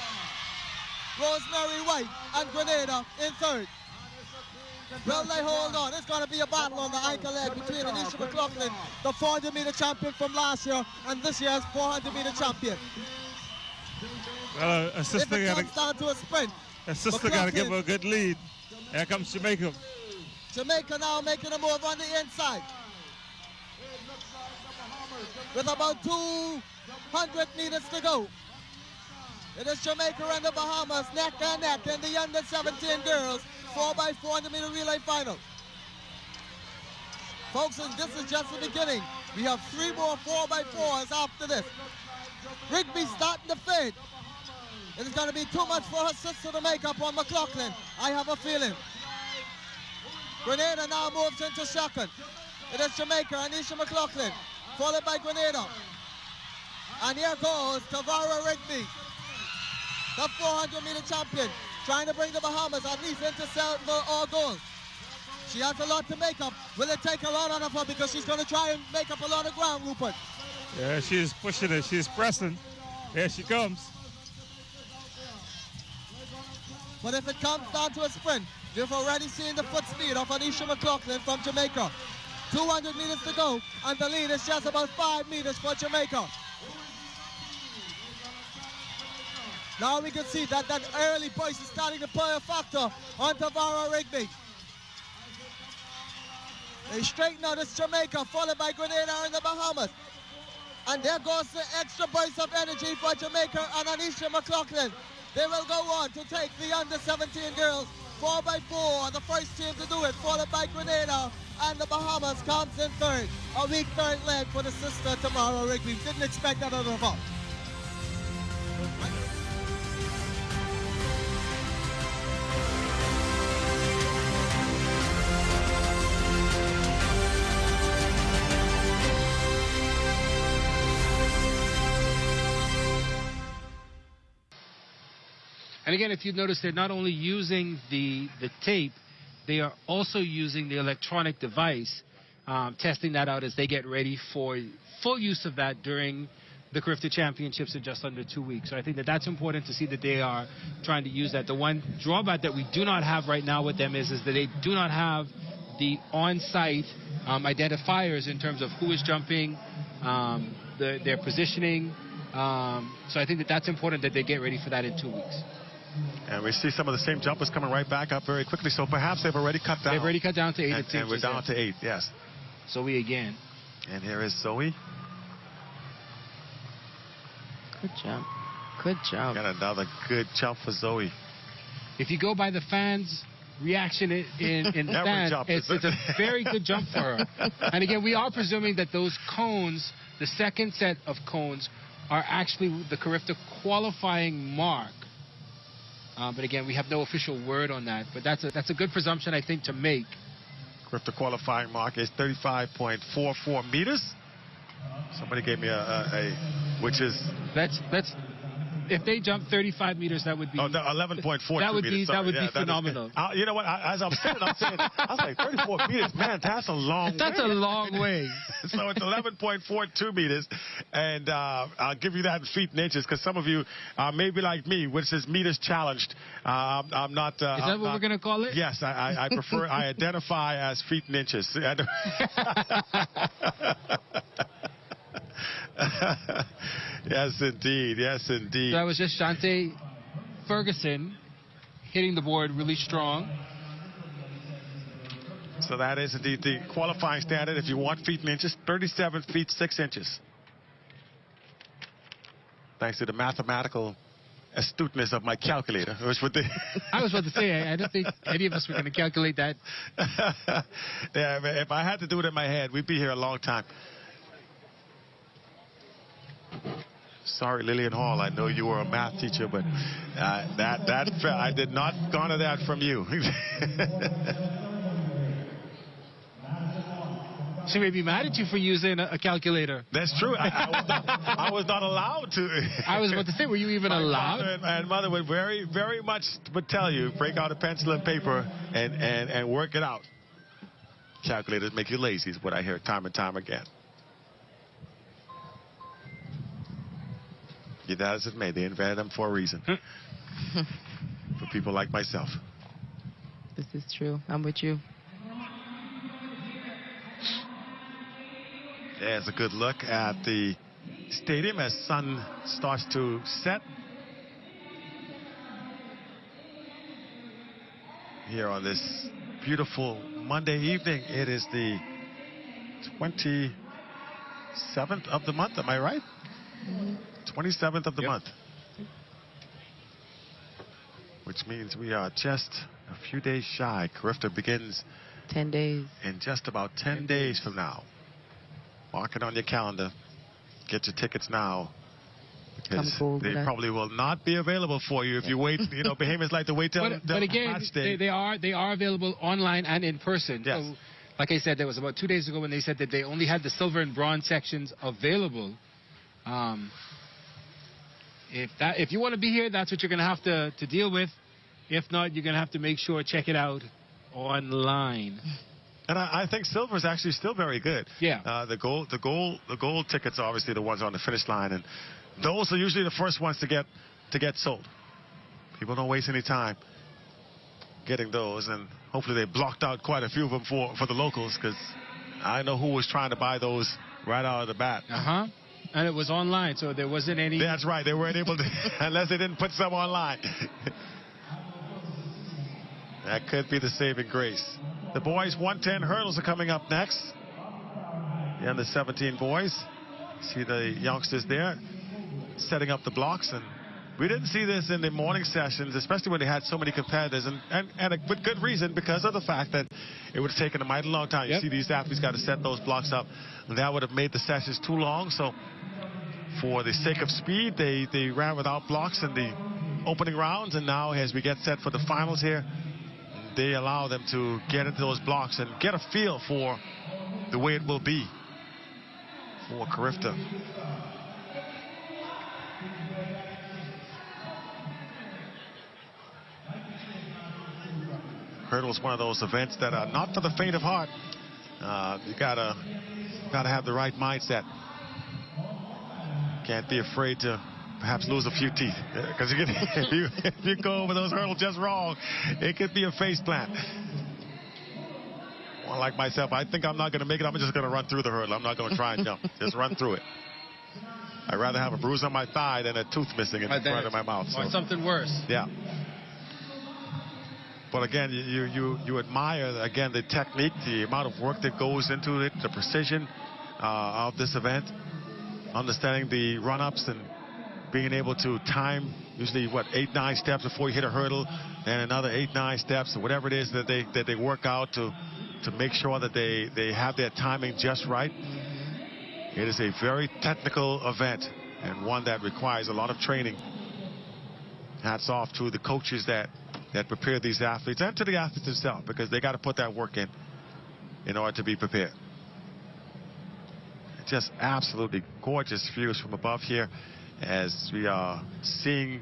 Rosemary White, and Grenada in third. Well, they hold on. It's going to be a battle on the ankle leg between Anisha McLaughlin, the 400-meter champion from last year, and this year's 400-meter champion. Well, If it comes down to a sprint, a sister got to give her a good lead. Here comes Jamaica. Jamaica now making a move on the inside. With about 200 meters to go. It is Jamaica and the Bahamas neck and neck in the under 17 girls 4x400 meter relay final. Folks, and this is just the beginning. We have 3 more 4x4s after this. Rigby starting to fade. It is going to be too much for her sister to make up on McLaughlin. I have a feeling. Grenada now moves into second. It is Jamaica, Anisha McLaughlin, followed by Grenada. And here goes Tavara Rigby, the 400-meter champion, trying to bring the Bahamas at least into silver or gold. She has a lot to make up. Will it take a lot out of her because she's going to try and make up a lot of ground, Rupert? Yeah, she's pushing it. She's pressing. Here she comes. But if it comes down to a sprint, we've already seen the foot speed of Anisha McLaughlin from Jamaica. 200 meters to go, and the lead is just about 5 meters for Jamaica. Now we can see that early push is starting to play a factor on Tavara Rigby. They straighten out this Jamaica, followed by Grenada and the Bahamas. And there goes the extra burst of energy for Jamaica and Anisha McLaughlin. They will go on to take the under 17 girls 4x4, the first team to do it, followed by Grenada, and the Bahamas comes in third. A weak third leg for the sister Tamara Rigby. Didn't expect that out of her. And again, if you've noticed, they're not only using the tape, they are also using the electronic device, testing that out as they get ready for full use of that during the CARIFTA Championships in just under 2 weeks. So I think that that's important to see that they are trying to use that. The one drawback that we do not have right now with them is that they do not have the on-site identifiers in terms of who is jumping, their positioning. So I think that that's important that they get ready for that in 2 weeks. And we see some of the same jumpers coming right back up very quickly. So perhaps they've already cut down. They've already cut down to 8. And we're down to 8, yes. Zoe again. And here is Zoe. Good jump. Good jump. Got another good jump for Zoe. If you go by the fans' reaction in the stand, it's a very good jump for her. And again, we are presuming that those cones, the second set of cones, are actually the CARIFTA qualifying mark. But again, we have no official word on that. But that's a good presumption, I think, to make. CARIFTA qualifying mark is 35.44 meters. Somebody gave me which is... Let's if they jump 35 meters, that would be... Oh, 11.42 that would meters. That would be phenomenal. You know what? As I'm saying, I was like, 34 meters. Man, that's a long way. That's a long way. So it's 11.42 meters. And I'll give you that in feet and inches because some of you may be like me, which is meters challenged. I'm not... is that what we're going to call it? Yes, I prefer... I identify as feet and inches. Yes, indeed. Yes, indeed. So that was just Shante Ferguson hitting the board really strong. So that is indeed the qualifying standard. If you want feet and inches, 37 feet 6 inches. Thanks to the mathematical astuteness of my calculator. Which would I was about to say, I don't think any of us were going to calculate that. Yeah, if I had to do it in my head, we'd be here a long time. Sorry, Lillian Hall, I know you were a math teacher, but I did not garner that from you. She may be mad at you for using a calculator. That's true. I was not allowed to. I was about to say, were you even allowed? My mother would very much would tell you, break out a pencil and paper and work it out. Calculators make you lazy is what I hear time and time again. Be that as it may, they invented them for a reason. For people like myself. This is true. I'm with you. There's a good look at the stadium as sun starts to set. Here on this beautiful Monday evening, it is the 27th of the month, am I right? 27th of the month. Which means we are just a few days shy. CARIFTA begins 10 days. In just about 10 days from now. Mark it on your calendar. Get your tickets now. Because they probably will not be available for you if you wait. You know, Bahamians like to wait till but again, match day. they are available online and in person. Yes. So, like I said, that was about 2 days ago when they said that they only had the silver and bronze sections available. If you want to be here, that's what you're going to have to deal with. If not, you're going to have to make sure check it out online. And I think silver is actually still very good. Yeah. The gold tickets are obviously the ones on the finish line, and those are usually the first ones to get sold. People don't waste any time getting those, and hopefully they blocked out quite a few of them for the locals, because I know who was trying to buy those right out of the bat. And it was online, so there wasn't any. That's right. They weren't able to, unless they didn't put some online. That could be the saving grace. The boys 110 hurdles are coming up next. The under 17 boys. See the youngsters there setting up the blocks, and we didn't see this in the morning sessions, especially when they had so many competitors, and with good reason, because of the fact that it would have taken a mighty long time. You see these athletes got to set those blocks up, and that would have made the sessions too long. So for the sake of speed, they ran without blocks in the opening rounds, and now as we get set for the finals here, they allow them to get into those blocks and get a feel for the way it will be for CARIFTA. Hurdle is one of those events that are not for the faint of heart. You gotta have the right mindset. Can't be afraid to perhaps lose a few teeth, because if you go over those hurdles just wrong, it could be a face plant. Well, like myself, I think I'm not going to make it. I'm just going to run through the hurdle. I'm not going to try and jump. Just run through it. I'd rather have a bruise on my thigh than a tooth missing in front of my mouth. Or something worse. Yeah. But again, you admire, again, the technique, the amount of work that goes into it, the precision of this event, understanding the run-ups and being able to time usually 8-9 steps before you hit a hurdle, and another 8-9 steps, or whatever it is that they work out to make sure that they have their timing just right. It is a very technical event, and one that requires a lot of training. Hats off to the coaches that prepare these athletes, and to the athletes themselves, because they got to put that work in order to be prepared. Just absolutely gorgeous views from above here, as we are seeing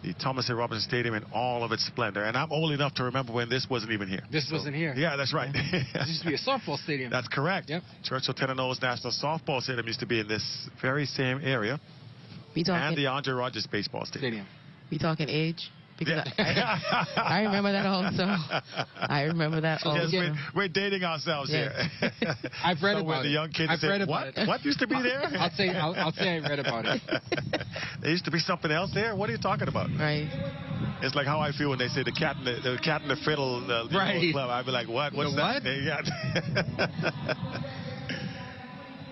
the Thomas A. Robinson Stadium in all of its splendor. And I'm old enough to remember when this wasn't even here. This wasn't here. Yeah, that's right. This used to be a softball stadium. That's correct. Yep. Churchill Tenino's National Softball Stadium used to be in this very same area. We talking, and the Andre Rogers Baseball Stadium. We talking age? Because I remember that also. I remember that also. Yes, we're dating ourselves here. I've read about the it. young kids I've read about what? it. What used to be there? I'll say I read about it. There used to be something else there? What are you talking about? Right. It's like how I feel when they say the cat and the fiddle right. club. I'd be like, what? What's that?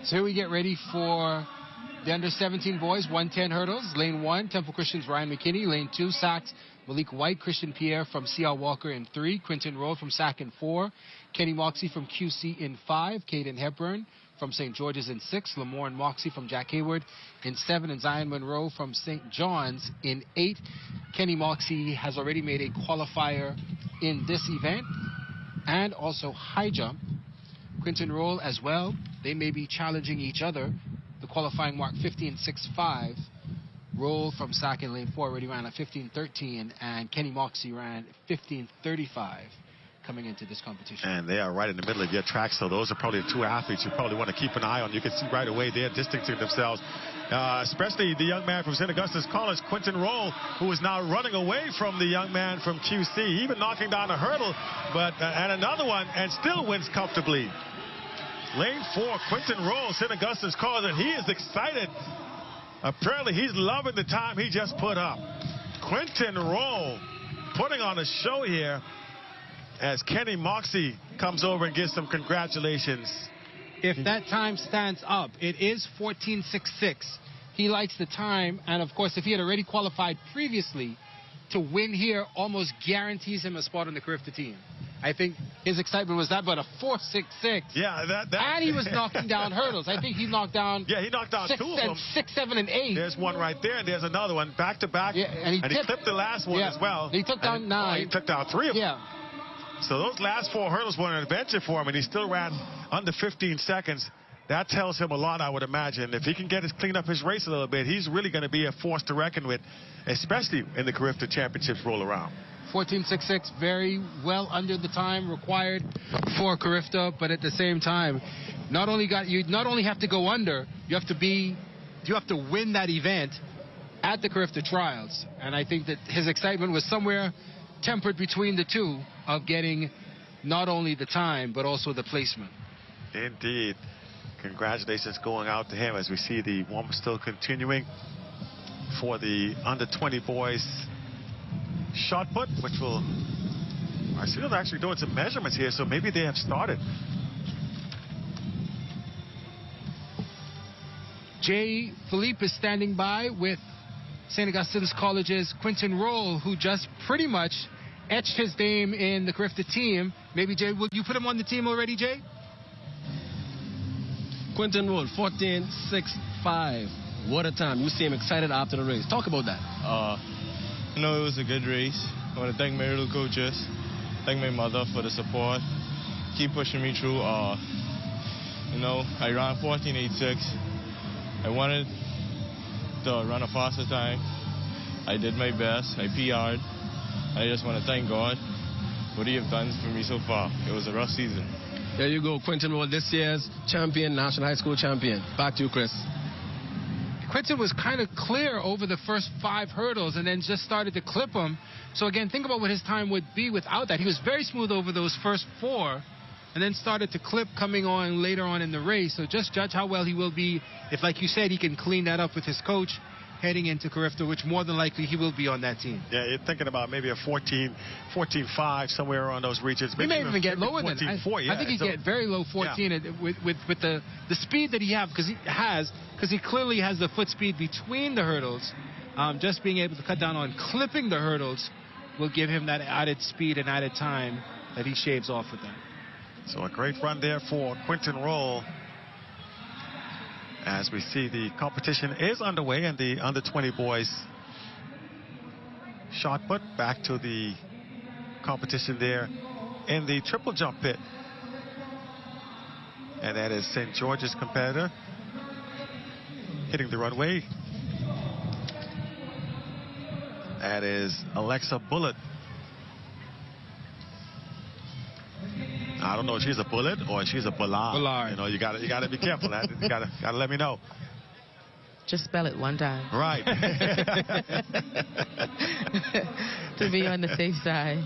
So here we get ready for the under-17 boys, 110 hurdles. Lane 1, Temple Christian's Ryan McKinney. Lane 2, Sachs, Malik White, Christian Pierre from C.R. Walker in 3. Quinton Roll from Sac in 4. Kenny Moxie from QC in 5. Caden Hepburn from St. George's in 6. Lamorne Moxie from Jack Hayward in 7. And Zion Monroe from St. John's in 8. Kenny Moxie has already made a qualifier in this event and also high jump. Quinton Roll as well. They may be challenging each other. The qualifying mark 15.65. Roll from Sac in lane 4 already ran a 15.13, and Kenny Moxie ran 15.35 coming into this competition. And they are right in the middle of your track, so those are probably the two athletes you probably want to keep an eye on. You can see right away they're distancing themselves, especially the young man from St. Augustine's College, Quinton Roll, who is now running away from the young man from QC, even knocking down a hurdle, but and another one, and still wins comfortably. Lane 4, Quinton Roll, St. Augustine's College, and he is excited. Apparently, he's loving the time he just put up. Quinton Roll putting on a show here as Kenny Moxie comes over and gives some congratulations. If that time stands up, it is 14.66. He likes the time, and of course, if he had already qualified previously, to win here almost guarantees him a spot on the CARIFTA team. I think his excitement was that, but a 4.66. Yeah, that. And he was knocking down hurdles. I think he knocked down. Yeah, he knocked down 2 of them. 6, 7, and 8. There's one right there, and there's another one back to back. Yeah, and he clipped the last one as well. He took down 9. He took down 3 of them. Yeah. So those last 4 hurdles were an adventure for him, and he still ran under 15 seconds. That tells him a lot, I would imagine. If he can clean up his race a little bit, he's really going to be a force to reckon with, especially in the CARIFTA Championships roll around. 14.66, very well under the time required for CARIFTA, but at the same time, you not only have to go under, you have to win that event at the CARIFTA trials. And I think that his excitement was somewhere tempered between the two of getting not only the time, but also the placement. Indeed. Congratulations going out to him as we see the warm still continuing for the under-20 boys shot put, which will, I see them actually doing some measurements here, so maybe they have started. Jay Philippe is standing by with St. Augustine's College's Quinton Roll, who just pretty much etched his name in the CARIFTA team. Maybe, Jay, will you put him on the team already, Jay? Quinton Roll, 14.65. What a time. You see him excited after the race. Talk about that. It was a good race. I want to thank my little coaches, thank my mother for the support. Keep pushing me through. I ran 14.86. I wanted to run a faster time. I did my best. I PR'd. I just want to thank God for what He has done for me so far. It was a rough season. There you go, Quinton Roll, this year's champion, national high school champion. Back to you, Chris. Quinton was kind of clear over the first 5 hurdles and then just started to clip them. So again, think about what his time would be without that. He was very smooth over those first 4 and then started to clip coming on later on in the race. So just judge how well he will be if, like you said, he can clean that up with his coach heading into CARIFTA, which more than likely he will be on that team. Yeah, you're thinking about maybe a 14.5, somewhere around those regions. He may even get lower than that. Yeah, I think he'd get very low 14 with the speed that he has, because he clearly has the foot speed between the hurdles. Just being able to cut down on clipping the hurdles will give him that added speed and added time that he shaves off with that. So a great run there for Quinton Roll. As we see, the competition is underway, and the under-20 boys shot put back to the competition there in the triple jump pit. And that is St. George's competitor hitting the runway. That is Alexa Bullitt. I don't know if she's a bullet or if she's a bullard. Bullard. You know, you gotta be careful. You gotta let me know. Just spell it one time. Right. To be on the safe side.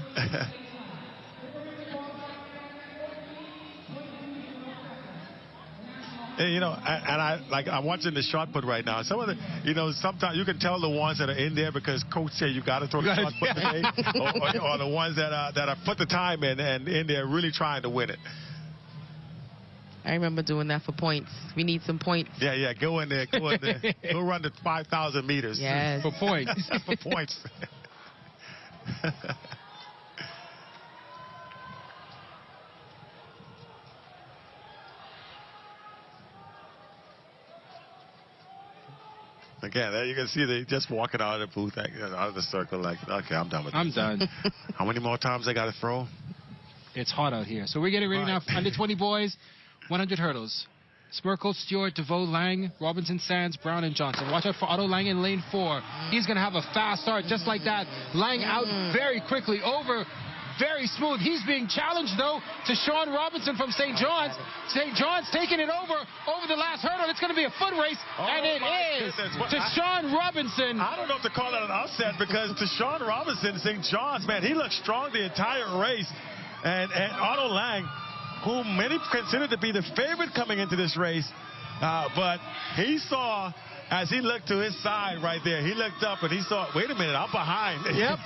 And, I'm watching the shot put right now. Some of the, sometimes you can tell the ones that are in there because coach said you got to throw the shot put today, or the ones that are put the time in there really trying to win it. I remember doing that for points. We need some points. Yeah, go in there. Go run the 5,000 meters. Yes. For points. For points. Again, there you can see they just walking out of the booth, out of the circle, like, okay, I'm done with this. I'm done. How many more times I got to throw? It's hot out here. So we're getting ready now for under 20 boys, 100 hurdles. Smirkle, Stewart, DeVoe, Lang, Robinson, Sands, Brown, and Johnson. Watch out for Otto Lang in lane 4. He's going to have a fast start just like that. Lang out very quickly over. Very smooth. He's being challenged, though, to Sean Robinson from St. John's. St. John's taking it over the last hurdle. It's going to be a foot race, and it is to Sean Robinson. I don't know if to call that an upset because to Sean Robinson, St. John's, man, he looked strong the entire race. And Otto Lang, who many consider to be the favorite coming into this race, but he saw, as he looked to his side right there, he looked up and he saw, wait a minute, I'm behind. Yep.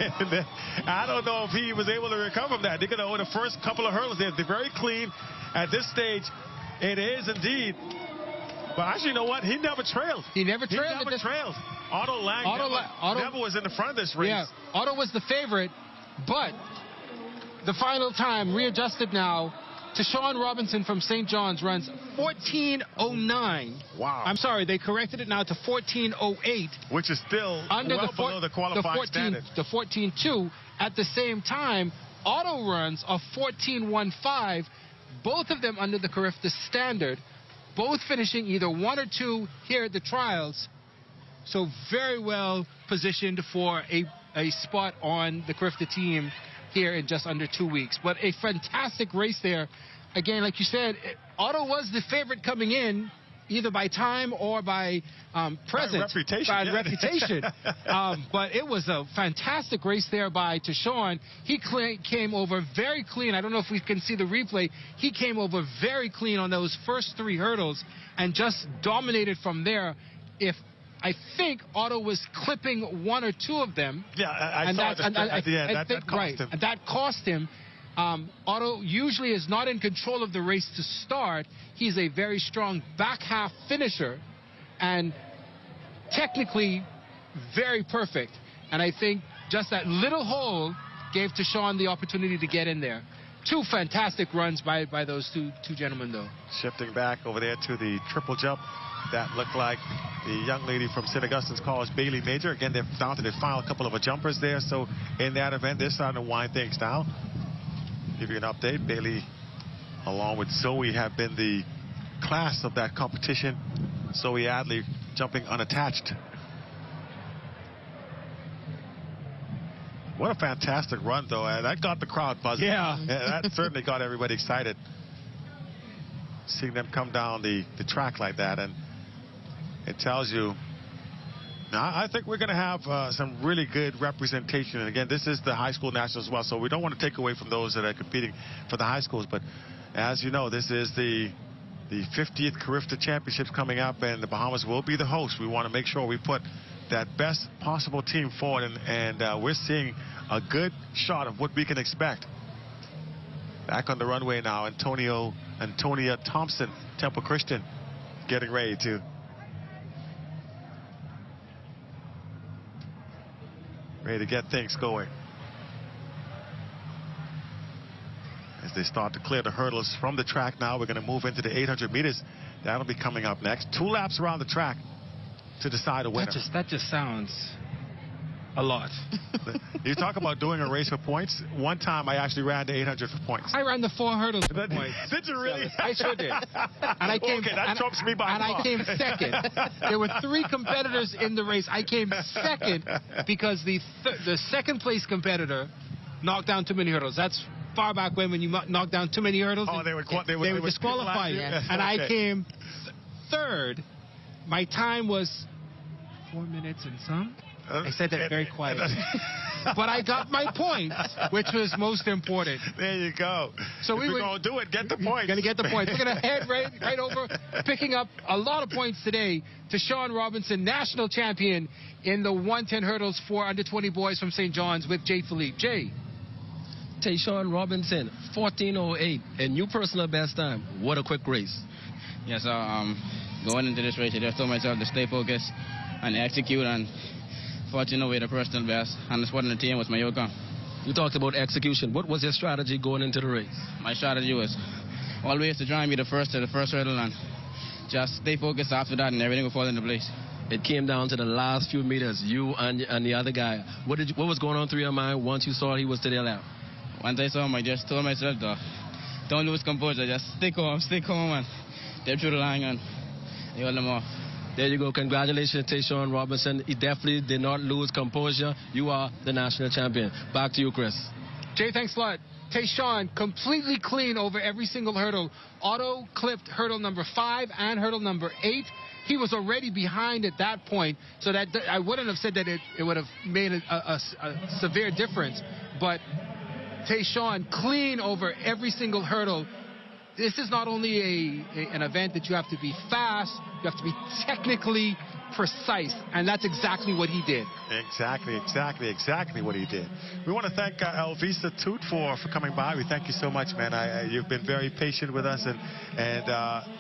I don't know if he was able to recover from that. They're going to owe the first couple of hurdles. They're very clean at this stage. It is indeed. But actually, you know what? He never trailed. He never trailed. He never trailed. Otto Lang never was in the front of this race. Yeah, Otto was the favorite, but the final time, readjusted now, to Sean Robinson from St. John's runs 14:09. Wow. I'm sorry, they corrected it now to 14:08. Which is still under below the qualifying standard. The 14:2. At the same time, Otto runs of 14:15. Both of them under the CARIFTA standard. Both finishing either 1 or 2 here at the trials. So very well positioned for a spot on the CARIFTA team here in just under 2 weeks. But a fantastic race there. Again, like you said, Otto was the favorite coming in, either by time or by presence. By reputation. But it was a fantastic race there by Tashawn. He came over very clean. I don't know if we can see the replay. He came over very clean on those first 3 hurdles and just dominated from there. I think Otto was clipping 1 or 2 of them. Yeah, I saw it at the end. That cost him. That cost him. Otto usually is not in control of the race to start. He's a very strong back half finisher and technically very perfect. And I think just that little hole gave Tashawn the opportunity to get in there. 2 fantastic runs by those two gentlemen, though. Shifting back over there to the triple jump. That looked like the young lady from St. Augustine's College, Bailey Major. Again, they're down to the final couple of jumpers there. So in that event, they're starting to wind things down. Give you an update. Bailey, along with Zoe, have been the class of that competition. Zoe Adley jumping unattached. What a fantastic run, though. That got the crowd buzzing. Yeah. That certainly got everybody excited. Seeing them come down the track like that, and it tells you. Now, I think we're going to have some really good representation. And again, this is the high school nationals as well, so we don't want to take away from those that are competing for the high schools. But as you know, this is the 50th CARIFTA Championships coming up, and the Bahamas will be the host. We want to make sure we put that best possible team forward, and we're seeing a good shot of what we can expect. Back on the runway now, Antonia Thompson, Temple Christian, getting ready to get things going. As they start to clear the hurdles from the track now, we're going to move into the 800 meters. That'll be coming up next. 2 laps around the track to decide a winner. That just sounds a lot. You talk about doing a race for points. One time I actually ran the 800 for points. I ran the 4 hurdles for points. Did you really? I sure did. And I came, okay, that trumps me by far. And I came second. There were 3 competitors in the race. I came second because the second place competitor knocked down too many hurdles. That's far back when you knock down too many hurdles. Oh, they would disqualify you. And I came third. My time was 4 minutes and some. I said that very quietly. But I got my point, which was most important. There you go. So we're going to do it. Get the points. Going to get the points. We're going to head right over, picking up a lot of points today to Sean Robinson, national champion in the 110 hurdles for under 20 boys from St. John's with Jay Philippe. Jay. Tayshawn Robinson, 14:08, a new personal best time. What a quick race. Yes, going into this race, I just told myself to stay focused and execute, and 14:08 the personal best, and the spot in the team was my outcome. You talked about execution. What was your strategy going into the race? My strategy was always to try and be the first to the first hurdle and just stay focused after that, and everything will fall into place. It came down to the last few meters, you and the other guy. What was going on through your mind once you saw he was to their left? Once I saw him, I just told myself, don't lose composure, just stick home, and step through the line and hold them off. There you go. Congratulations, Tayshawn Robinson. He definitely did not lose composure. You are the national champion. Back to you, Chris. Jay, thanks a lot. Tayshawn, completely clean over every single hurdle. Auto-clipped hurdle number 5 and hurdle number 8. He was already behind at that point, so that I wouldn't have said that it would have made a severe difference. But Tayshawn, clean over every single hurdle. This is not only an event that you have to be fast, you have to be technically precise, and that's exactly what he did. Exactly what he did. We want to thank Elvisa Toot for coming by. We thank you so much, man. You've been very patient with us, and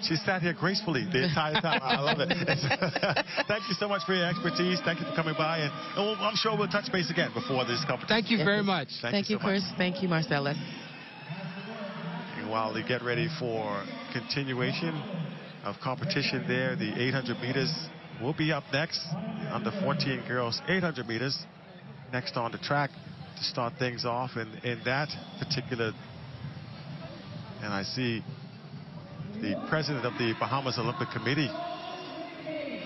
she sat here gracefully the entire time. I love it. Thank you so much for your expertise. Thank you for coming by, and I'm sure we'll touch base again before this competition. Thank you very much. Thank you, Chris. Thank you, Marcellus. And while they get ready for continuation of competition there, the 800 meters will be up next. Under 14 girls, 800 meters next on the track to start things off in that particular. And I see the president of the Bahamas Olympic Committee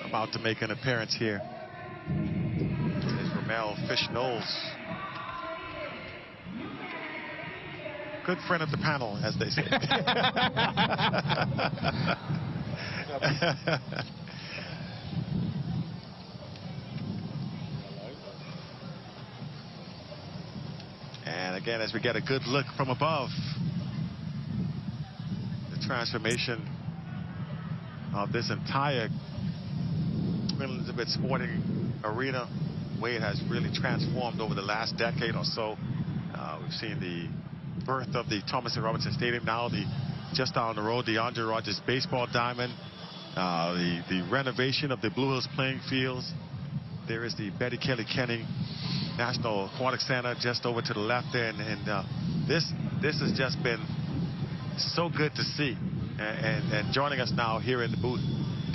about to make an appearance here. Is Ramel Fish-Knowles. Good friend of the panel, as they say. And again, as we get a good look from above, the transformation of this entire Queen Elizabeth Sporting Arena, the way it has really transformed over the last decade or so. We've seen the birth of the Thomas and Robinson Stadium, now just down the road, the Andre Rogers Baseball Diamond, the renovation of the Blue Hills playing fields. There is the Betty Kelly Kenning National Aquatic Center just over to the left there, and this has just been so good to see. And joining us now here in the booth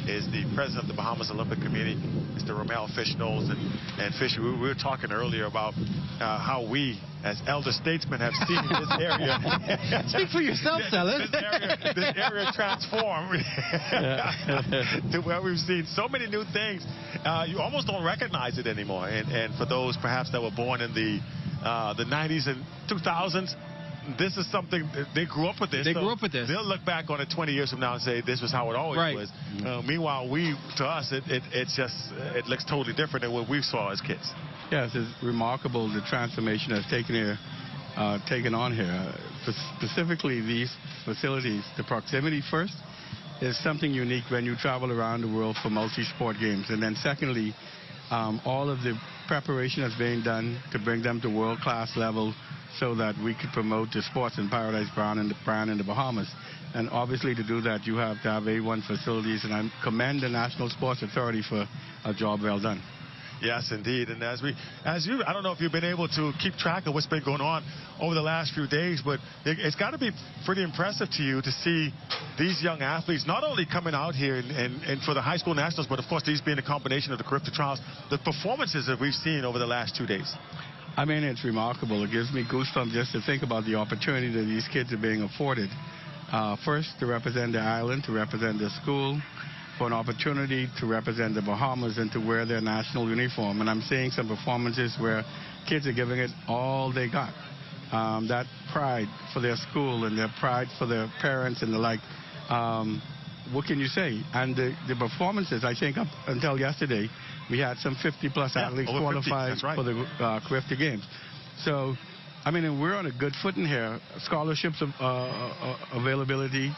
is the president of the Bahamas Olympic Committee, Mr. Ramel Fish-Knowles. And Fish, we were talking earlier about how we, as elder statesmen, have seen this area. Speak for yourself, Sellers. This area transform to where we've seen so many new things. You almost don't recognize it anymore. And for those perhaps that were born in the 90s and 2000s, this is something, they grew up with this. They grew up with this. They'll look back on it 20 years from now and say this was how it always was. Meanwhile, to us, it looks totally different than what we saw as kids. Yes, it's remarkable the transformation that's taken on here. Specifically, these facilities, the proximity first is something unique when you travel around the world for multi-sport games. And then secondly, all of the preparation that's being done to bring them to world-class level so that we could promote the sports in Paradise brand in the Bahamas. And obviously to do that, you have to have A1 facilities, and I commend the National Sports Authority for a job well done. Yes, indeed. And I don't know if you've been able to keep track of what's been going on over the last few days, but it's got to be pretty impressive to you to see these young athletes not only coming out here and for the high school nationals, but of course these being a combination of the CARIFTA trials, the performances that we've seen over the last 2 days. I mean, it's remarkable. It gives me goosebumps just to think about the opportunity that these kids are being afforded. First, to represent the island, to represent the school, for an opportunity to represent the Bahamas and to wear their national uniform. And I'm seeing some performances where kids are giving it all they got. That pride for their school and their pride for their parents and the like. what can you say? And the performances, I think up until yesterday, we had some 50-plus athletes qualify for the CARIFTA Games. So, I mean, we're on a good footing here. Scholarships availability.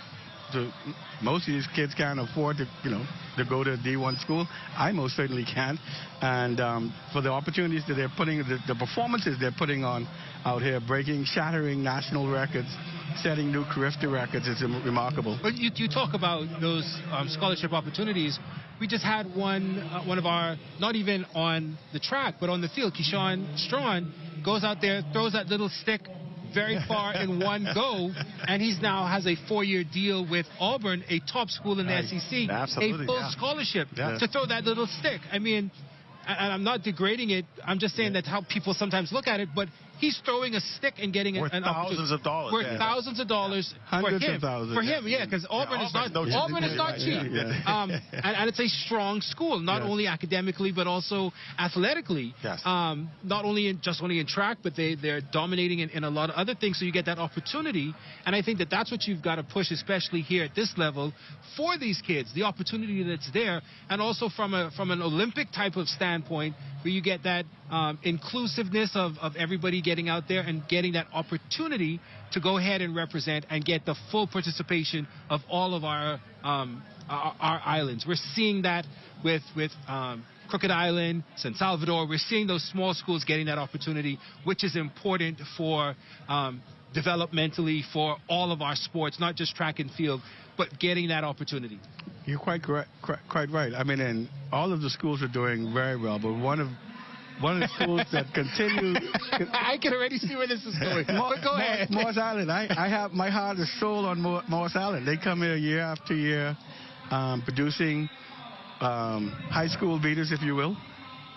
Most of these kids can't afford to, to go to a D1 school. I most certainly can't. And for the opportunities that they're putting, the performances they're putting on out here, shattering national records, setting new CARIFTA records, is remarkable. But you talk about those scholarship opportunities. We just had one of our, not even on the track, but on the field. Keyshawn Strawn goes out there, throws that little stick very far in one go, and he's now has a 4-year deal with Auburn, a top school in the SEC, Absolutely, a full scholarship to throw that little stick. I mean, and I'm not degrading it. I'm just saying that's how people sometimes look at it, but he's throwing a stick and getting worth thousands of dollars. Worth thousands of dollars Hundreds for him. of thousands. For him, because Auburn is not cheap. And it's a strong school, not only academically but also athletically. Yes. Not only in track, but they're dominating in a lot of other things. So you get that opportunity, and I think that's what you've got to push, especially here at this level, for these kids. The opportunity that's there, and also from an Olympic type of standpoint, where you get that inclusiveness of everybody getting out there and getting that opportunity to go ahead and represent and get the full participation of all of our islands. We're seeing that with Crooked Island, San Salvador. We're seeing those small schools getting that opportunity, which is important for developmentally for all of our sports, not just track and field, but getting that opportunity. You're quite right. I mean, and all of the schools are doing very well, but one of the schools that continue... I can already see where this is going. Go ahead. Morris Island. I have my heart and soul on Morris Island. They come here year after year, producing high school beaters, if you will,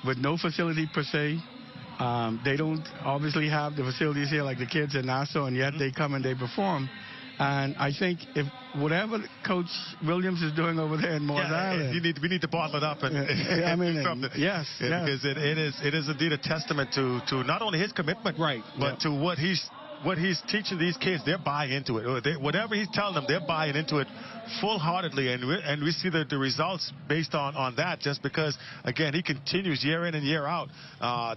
with no facility per se. They don't obviously have the facilities here like the kids in Nassau, and yet they come and they perform. And I think if whatever Coach Williams is doing over there in Morris Island, we need to bottle it up. And I mean, yes, because it is indeed a testament to not only his commitment, but to what he's teaching these kids. They're buying into it. Whatever he's telling them, they're buying into it full-heartedly, and we see the results based on that. Just because, again, he continues year in and year out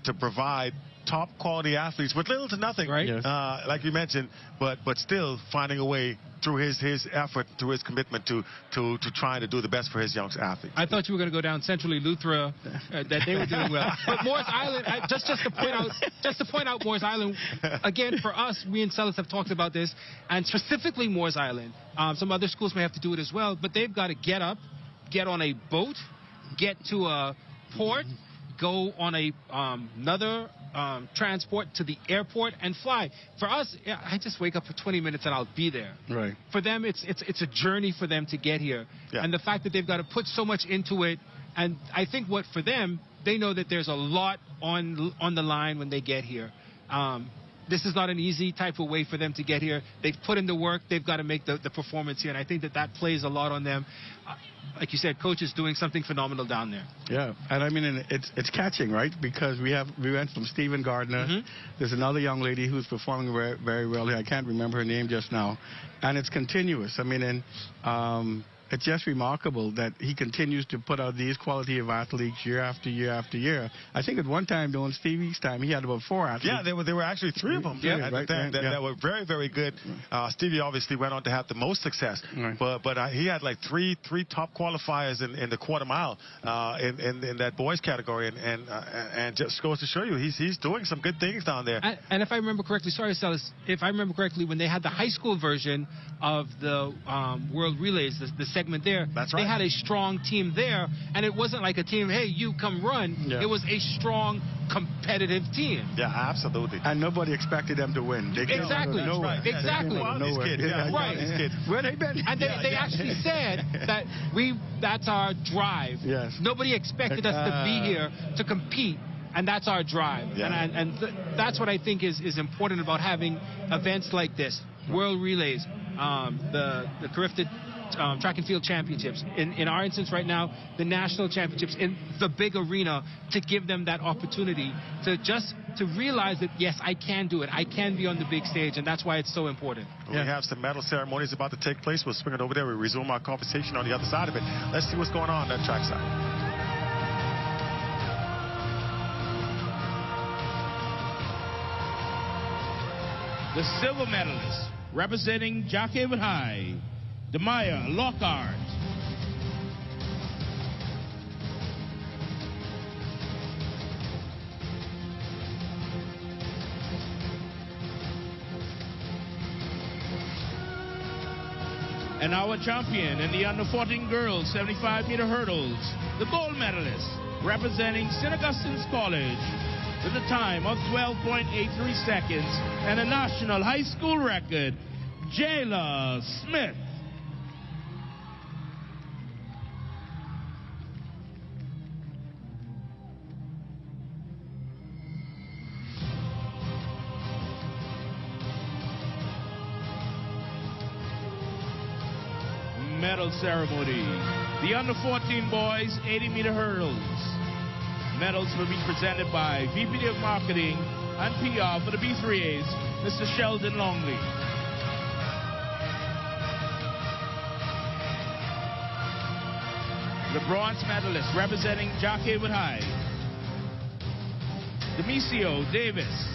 to provide top quality athletes with little to nothing, right? Yes. Like you mentioned, but still finding a way through his effort, through his commitment to trying to do the best for his young athletes. I thought you were going to go down Central Eleuthera, that they were doing well. But Morris Island, just to point out Morris Island, again, for us, we in Celis have talked about this, and specifically Morris Island. Some other schools may have to do it as well, but they've got to get up, get on a boat, get to a port, go on another transport to the airport and fly. For us, I just wake up for 20 minutes and I'll be there. Right. For them, it's a journey for them to get here. Yeah. And the fact that they've got to put so much into it, and I think for them, they know that there's a lot on the line when they get here. This is not an easy type of way for them to get here. They've put in the work. They've got to make the performance here, and I think that plays a lot on them. Like you said, Coach is doing something phenomenal down there. Yeah, and I mean, it's catching, right? Because we went from Stephen Gardner. Mm-hmm. There's another young lady who's performing very, very well here. I can't remember her name just now. And it's continuous. I mean, and it's just remarkable that he continues to put out these quality of athletes year after year after year. I think at one time, during Stevie's time, he had about 4 athletes. Yeah, there were actually 3 of them that were very, very good. Stevie obviously went on to have the most success, but he had like three top qualifiers in the quarter mile in that boys category, and just goes to show you he's doing some good things down there. And if I remember correctly, sorry, Celis, if I remember correctly, when they had the high school version of the World Relays, the segment there, that's right. They had a strong team there, and it wasn't like a team, hey, you come run. Yeah. It was a strong, competitive team. Yeah, absolutely. And nobody expected them to win. They came out of nowhere. Right. Exactly. These kids, Where they been? And they actually said that that's our drive. Yes. Nobody expected us to be here to compete. And that's our drive. Yeah. And that's what I think is important about having events like this, World Relays, the CARIFTA track and field championships. In our instance right now, the national championships in the big arena, to give them that opportunity to realize that, yes, I can do it. I can be on the big stage, and that's why it's so important. We have some medal ceremonies about to take place. We'll swing it over there. We'll resume our conversation on the other side of it. Let's see what's going on that trackside. The silver medalist representing Jockhaven High, Demaya Lockhart. And our champion in the under 14 girls 75-meter hurdles, the gold medalist representing St. Augustine's College with a time of 12.83 seconds and a national high school record, Jayla Smith. Medal ceremony. The under 14 boys 80-meter hurdles. Medals will be presented by VP of Marketing and PR for the B3As, Mr. Sheldon Longley. The bronze medalist representing Jockhaven High, Demisio Davis.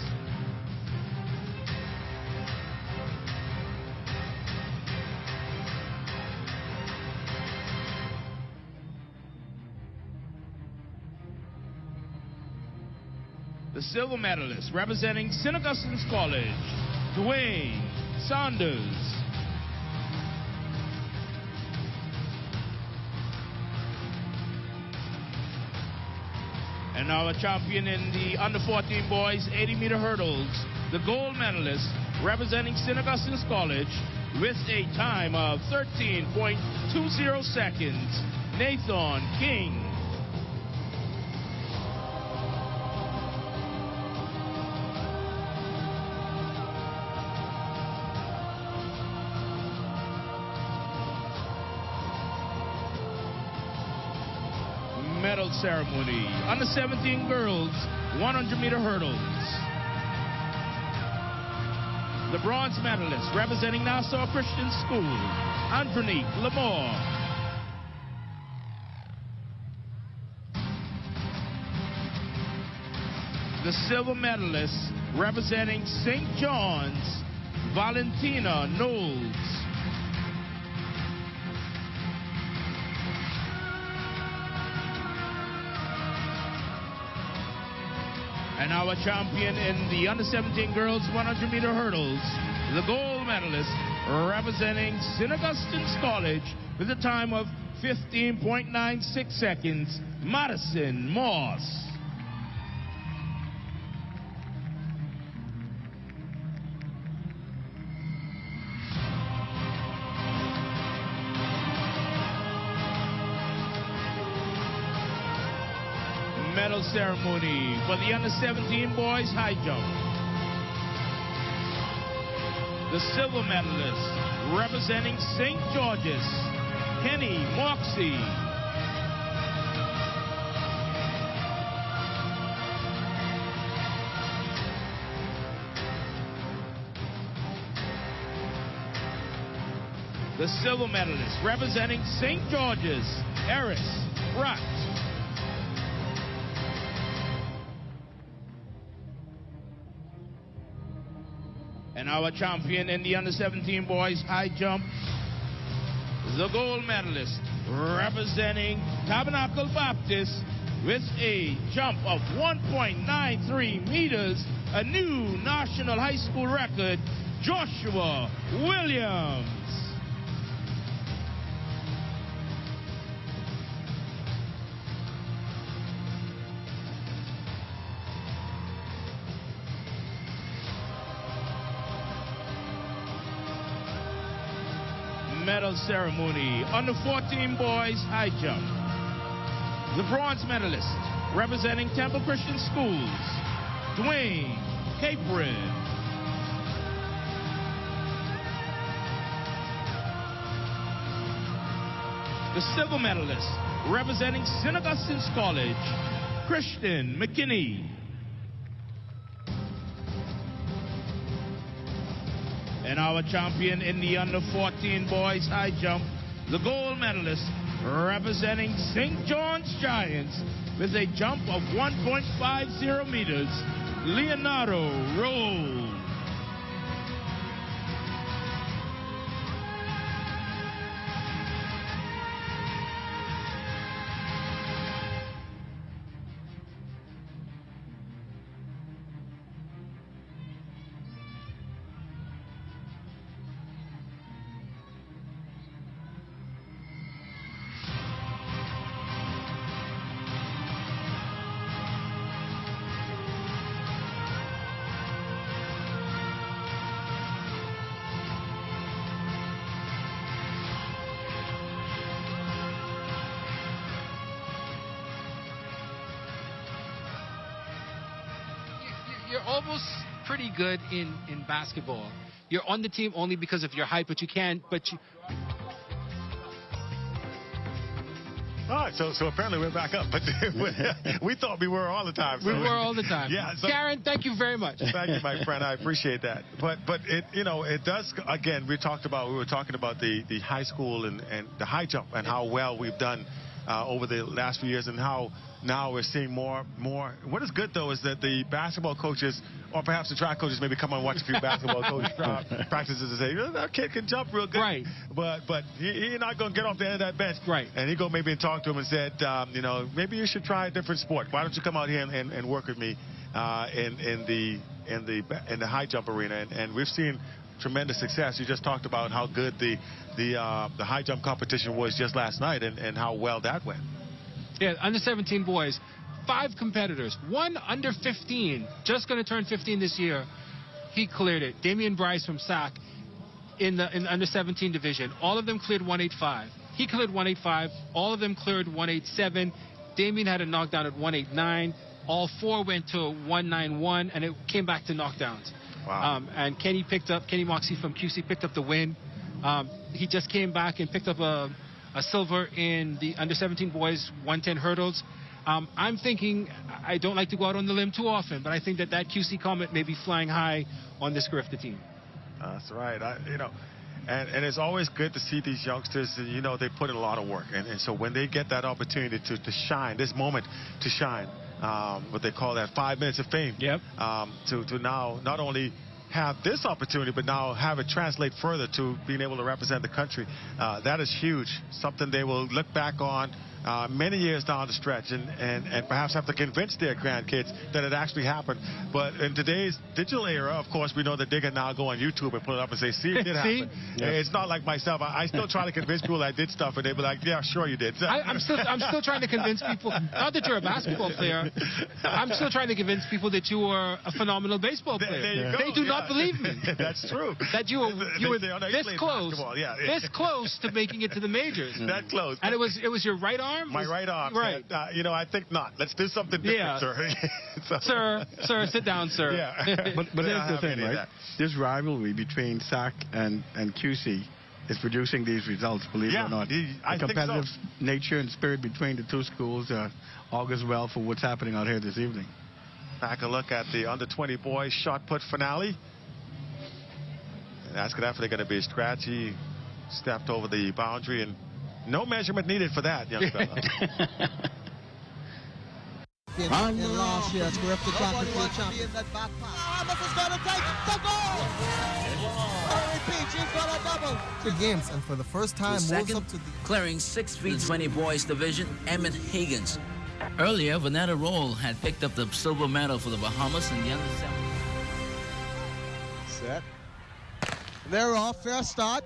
The silver medalist representing St. Augustine's College, Dwayne Saunders. And our champion in the under 14 boys 80-meter hurdles, the gold medalist representing St. Augustine's College with a time of 13.20 seconds, Nathan King. Medal ceremony. Under 17 girls, 100-meter hurdles. The bronze medalist representing Nassau Christian School, Andronique Lamore. The silver medalist representing St. John's, Valentina Knowles. And our champion in the under 17 girls 100-meter hurdles, the gold medalist representing St. Augustine's College with a time of 15.96 seconds, Madison Moss. Medal ceremony for the under 17 boys high jump. The silver medalist representing St. George's, Kenny Moxie. The silver medalist representing St. George's, Eris Pratt. And our champion in the under 17 boys high jump, the gold medalist representing Tabernacle Baptist with a jump of 1.93 meters, a new national high school record, Joshua Williams. Medal ceremony. Under 14 boys high jump. The bronze medalist representing Temple Christian Schools, Dwayne Capron. the silver medalist, representing St. Augustine's College, Christian McKinney. And our champion in the under 14 boys high jump, the gold medalist, representing St. John's Giants, with a jump of 1.50 meters, Leonardo Rose. You're almost pretty good in basketball. You're on the team only because of your height, but you can't. All right, so apparently we're back up, but we thought we were all the time. We were all the time. Yeah, Karen, thank you very much. Thank you, my friend. I appreciate that. But it, you know, it does. Again, we were talking about the high school and the high jump and how well we've done over the last few years, and how now we're seeing more. What is good, though, is that the basketball coaches, or perhaps the track coaches, maybe come and watch a few basketball coach practices and say, that kid can jump real good. Right. But he's not going to get off the end of that bench. Right. And he go maybe and talk to him and said, you know, maybe you should try a different sport. Why don't you come out here and work with me in the high jump arena? And we've seen tremendous success. You just talked about how good the high jump competition was just last night, and how well that went. Yeah, under 17 boys, 5 competitors, one under 15, just going to turn 15 this year. He cleared it. Damian Bryce from SAC in the under 17 division. All of them cleared 185. He cleared 185. All of them cleared 187. Damian had a knockdown at 189. All 4 went to 191, and it came back to knockdowns. Wow. And Kenny Moxie from QC picked up the win. He just came back and picked up a silver in the under 17 boys 110 hurdles. I'm thinking, I don't like to go out on the limb too often, but I think that QC Comet may be flying high on this CARIFTA team. That's right. And it's always good to see these youngsters. You know, they put in a lot of work, and so when they get that opportunity to shine, this moment to shine, what they call that 5 minutes of fame. Yep. To now not only have this opportunity, but now have it translate further to being able to represent the country. That is huge. Something they will look back on many years down the stretch, and perhaps have to convince their grandkids that it actually happened. But in today's digital era, of course, we know that they can now go on YouTube and put it up and say, see, it did happen. Yeah. It's not like myself. I still try to convince people I did stuff, and they be like, yeah, sure you did. I'm still trying to convince people, not that you're a basketball player, I'm still trying to convince people that you are a phenomenal baseball player. There you go. They do not believe me. That's true. That you were this close, this close to making it to the majors. That close. And it was your right arm? My right arm. Right. You know, I think not. Let's do something different, sir. Sir, sit down, sir. Yeah. But here's the thing, right? This rivalry between SAC and QC is producing these results, believe it or not. The competitive nature and spirit between the two schools augurs well for what's happening out here this evening. Back a look at the under 20 boys shot put finale. And that's definitely going to be a scratch. He stepped over the boundary, and no measurement needed for that, young fella. In last year's CARIFTA track and field champion. Bahamas is going to take the goal. Repeat, she's going to double. The games, and for the first time, moves up to the clearing 6 feet 20 boys division, Emmett Higgins. Earlier, Vanetta Roll had picked up the silver medal for the Bahamas in the under 7. Set. They're off. Fair start.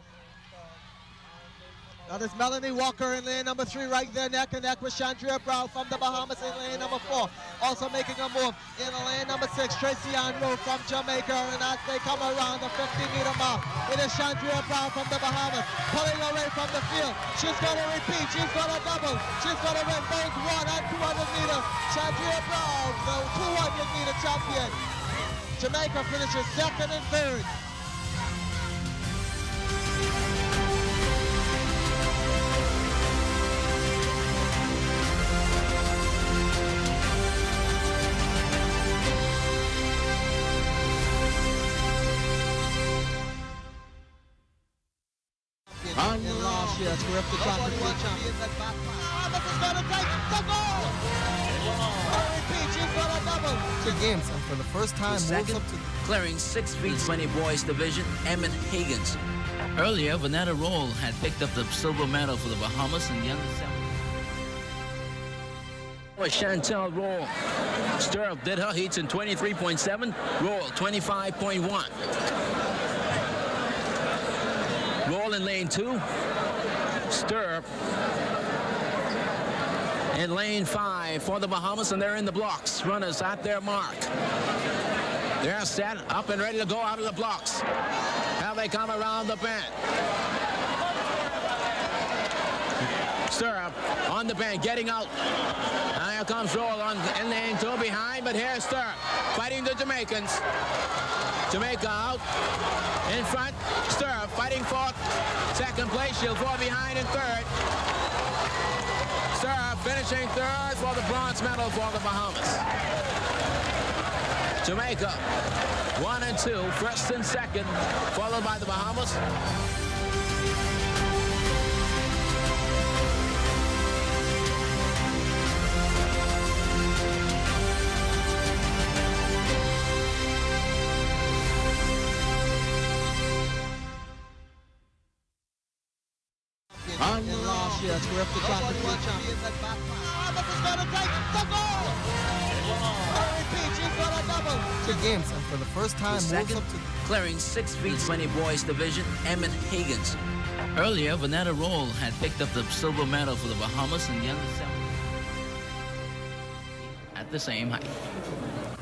That is Melanie Walker in lane number 3 right there, neck and neck with Chandria Brown from the Bahamas in lane number 4. Also making a move in lane number 6, Tracy Ann Rowe from Jamaica. And as they come around the 50-meter mark, it is Chandria Brown from the Bahamas pulling away from the field. She's going to repeat. She's going to double. She's going to win both 100 and 200 meters. Chandria Brown, the 200-meter champion. Jamaica finishes 2nd and 3rd. CARIFTA Track and Field champions at back. Bahamas is going to take the goal! She's got a double. 2 games, and for the first time, moves Second, up to... clearing 6 feet 20 boys division, Emmett Higgins. Earlier, Vanetta Roll had picked up the silver medal for the Bahamas in the under-17. Chantel Roll. Stirrup did her heats in 23.7. Roll 25.1. Roll in lane 2. Stirrup in lane 5 for the Bahamas, and they're in the blocks. Runners at their mark. They're set, up and ready to go out of the blocks. Now they come around the bend. Stirrup on the bend, getting out. Now here comes Roll in lane 2 behind, but here's Stirrup fighting the Jamaicans. Jamaica out in front. Stirrup fighting for second place. She'll fall behind in third. Stirrup finishing third for the bronze medal for the Bahamas. Jamaica 1 and 2, first and second, followed by the Bahamas. In last year's CARIFTA Track and Field champions at back. Bahamas is going to take the goal! She's got a double. 2 games, and for the first time, moves Second, up to... clearing 6 feet 20 boys division, Emmett Higgins. Earlier, Vanetta Roll had picked up the silver medal for the Bahamas in the under-17 at the same height.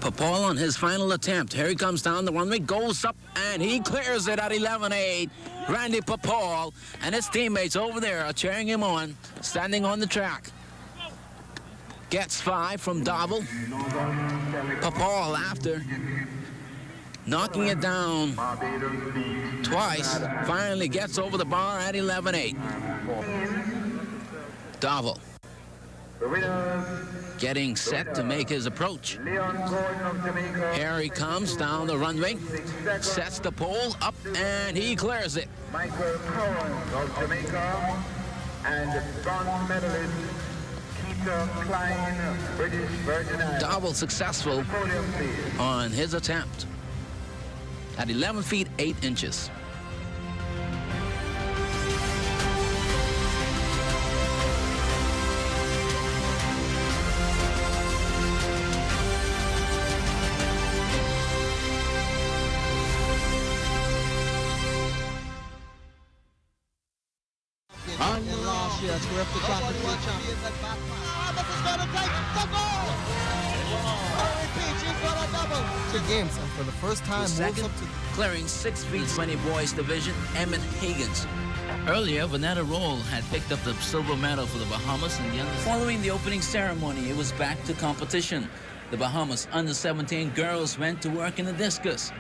Papal on his final attempt. Here he comes down the runway, goes up, and he clears it at 11.8. Randy Papal and his teammates over there are cheering him on, standing on the track. Gets 5 from Dobble. Papal, after knocking it down twice, finally gets over the bar at 11.8. Dobble getting set to make his approach. Here he comes down the runway, sets the pole up, and he clears it. Michael Cohen of Jamaica and bronze medalist Keita Klein, British Virgin Islands. Dobble successful on his attempt at 11 feet 8 inches. In last year's CARIFTA Track and Field champions at back. Bahamas is going to take the goal! She's got a double. 2 games, and for the first time, moves Second, up to... clearing 6 feet 20 boys division, Emmett Higgins. Earlier, Vanetta Roll had picked up the silver medal for the Bahamas in the under. Following the opening ceremony, it was back to competition. The Bahamas under-17 girls went to work in the discus.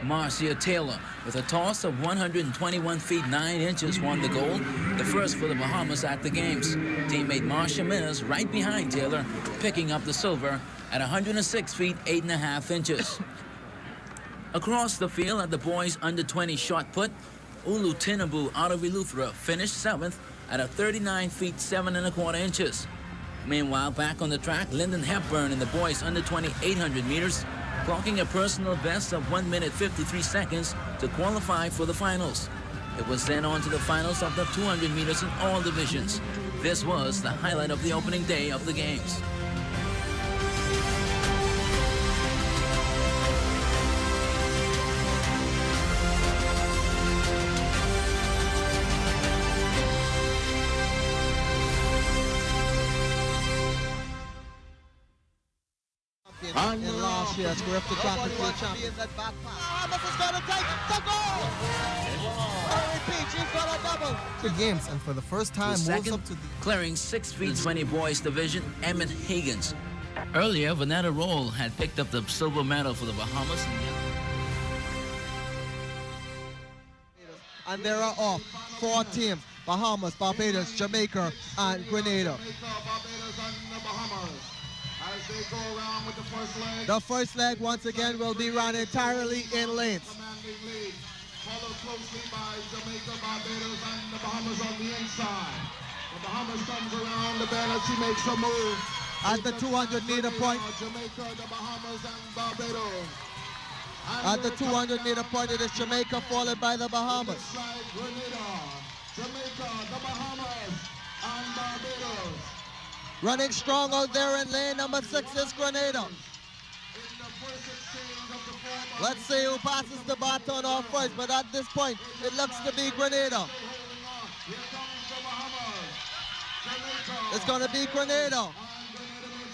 Marcia Taylor, with a toss of 121 feet 9 inches, won the gold, the first for the Bahamas at the games. Teammate Marcia Minnes right behind Taylor, picking up the silver at 106 feet 8.5 inches. Across the field at the boys under-20 shot put, Ulu Tinabu out of Eleuthera finished 7th at a 39 feet 7.25 inches. Meanwhile, back on the track, Lyndon Hepburn in the boys under-20 800 meters, clocking a personal best of 1 minute 53 seconds to qualify for the finals. It was then on to the finals of the 200 meters in all divisions. This was the highlight of the opening day of the games. In last year's CARIFTA Track and Field champions at back. Bahamas is going to take the goal! She's got a double. 2 games, and for the first time, moves Second, up to the... clearing 6 feet 20 boys division, Emmett Higgins. Earlier, Vanetta Roll had picked up the silver medal for the Bahamas. And there are off 4 teams: Bahamas, Barbados, Jamaica, and Grenada. As they go around with the first leg. The first leg, once again, will be run entirely in lanes. followed closely by Jamaica, Barbados, and the Bahamas on the inside. The Bahamas comes around the bend as she makes a move. At the 200-meter point. Jamaica, the Bahamas, and Barbados. At the 200-meter point, it is Jamaica followed by the Bahamas. Grenada, Jamaica, the Bahamas, and Barbados. Running strong out there in lane number 6 is Grenada. Let's see who passes the baton off first, but at this point, it looks to be Grenada. It's going to be Grenada.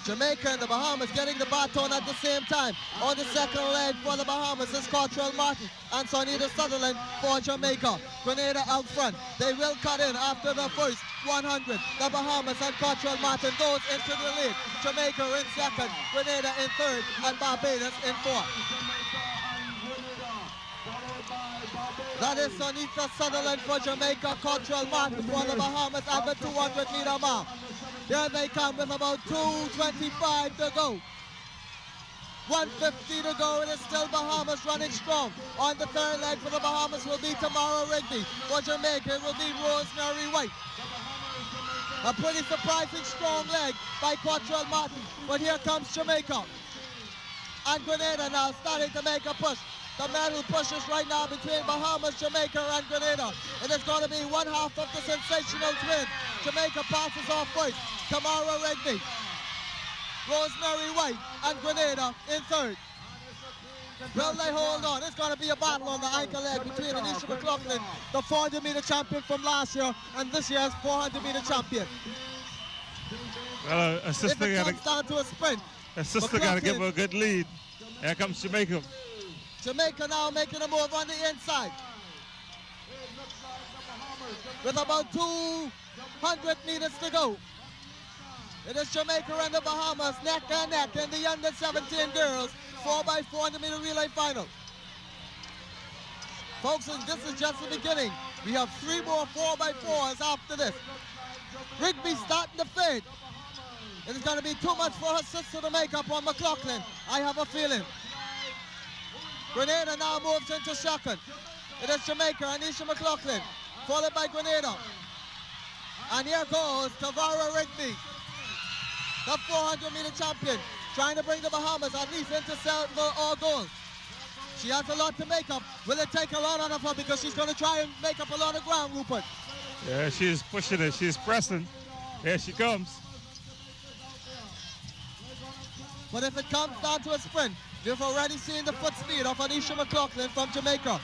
Jamaica and the Bahamas getting the baton at the same time. On the second leg for the Bahamas is Cottrell Martin and Sonita Sutherland for Jamaica. Grenada out front. They will cut in after the first 100. The Bahamas and Cottrell Martin goes into the lead. Jamaica in second, Grenada in third, and Barbados in fourth. That is Sonita Sutherland for Jamaica, Cottrell Martin for the Bahamas at the 200-meter mark. There they come with about 2:25 to go. 1:50 to go. It is still Bahamas running strong. On the third leg for the Bahamas will be Tamara Rigby. For Jamaica it will be Rosemary White. A pretty surprising strong leg by Cottrell Martin. But here comes Jamaica. And Grenada now starting to make a push. The medal pushes right now between Bahamas, Jamaica, and Grenada. It is going to be one half of the sensational twin. Jamaica passes off first. Tamara Rigby, Rosemary White, and Grenada in third. Will they hold on? It's going to be a battle on the ankle leg between Anisha McLaughlin, the 400-meter champion from last year, and this year's 400-meter champion. Well, If it comes down to a sprint, a sister got to give her a good lead. Here comes Jamaica. Jamaica now making a move on the inside. With about 200 meters to go. It is Jamaica and the Bahamas neck and neck in the under 17 girls 4x400 meter relay final. Folks, and this is just the beginning. We have 3 more 4x4s after this. Rigby starting to fade. It is going to be too much for her sister to make up on McLaughlin. I have a feeling. Grenada now moves into second. It is Jamaica, Anisha McLaughlin, followed by Grenada. And here goes Tavara Rigby, the 400-meter champion, trying to bring the Bahamas at least into silver or gold. She has a lot to make up. Will it take a lot out of her because she's going to try and make up a lot of ground, Rupert? Yeah, she's pushing it. She's pressing. Here she comes. But if it comes down to a sprint, we've already seen the foot speed of Anisha McLaughlin from Jamaica.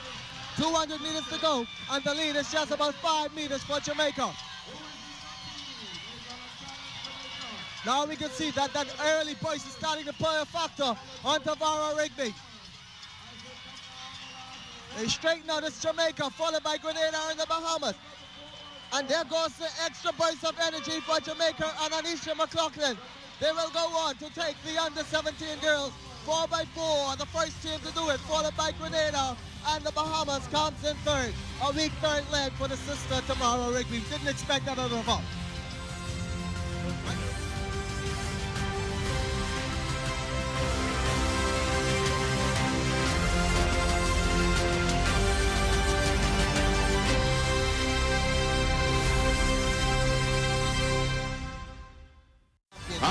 200 meters to go, and the lead is just about 5 meters for Jamaica. Now we can see that early push is starting to play a factor on Tavara Rigby. They straighten out as Jamaica, followed by Grenada and the Bahamas. And there goes the extra burst of energy for Jamaica and Anisha McLaughlin. They will go on to take the under 17 girls 4x4, the first team to do it, followed by Grenada, and the Bahamas comes in third. A weak third leg for the sister Tamara Rigby. Didn't expect that out of her.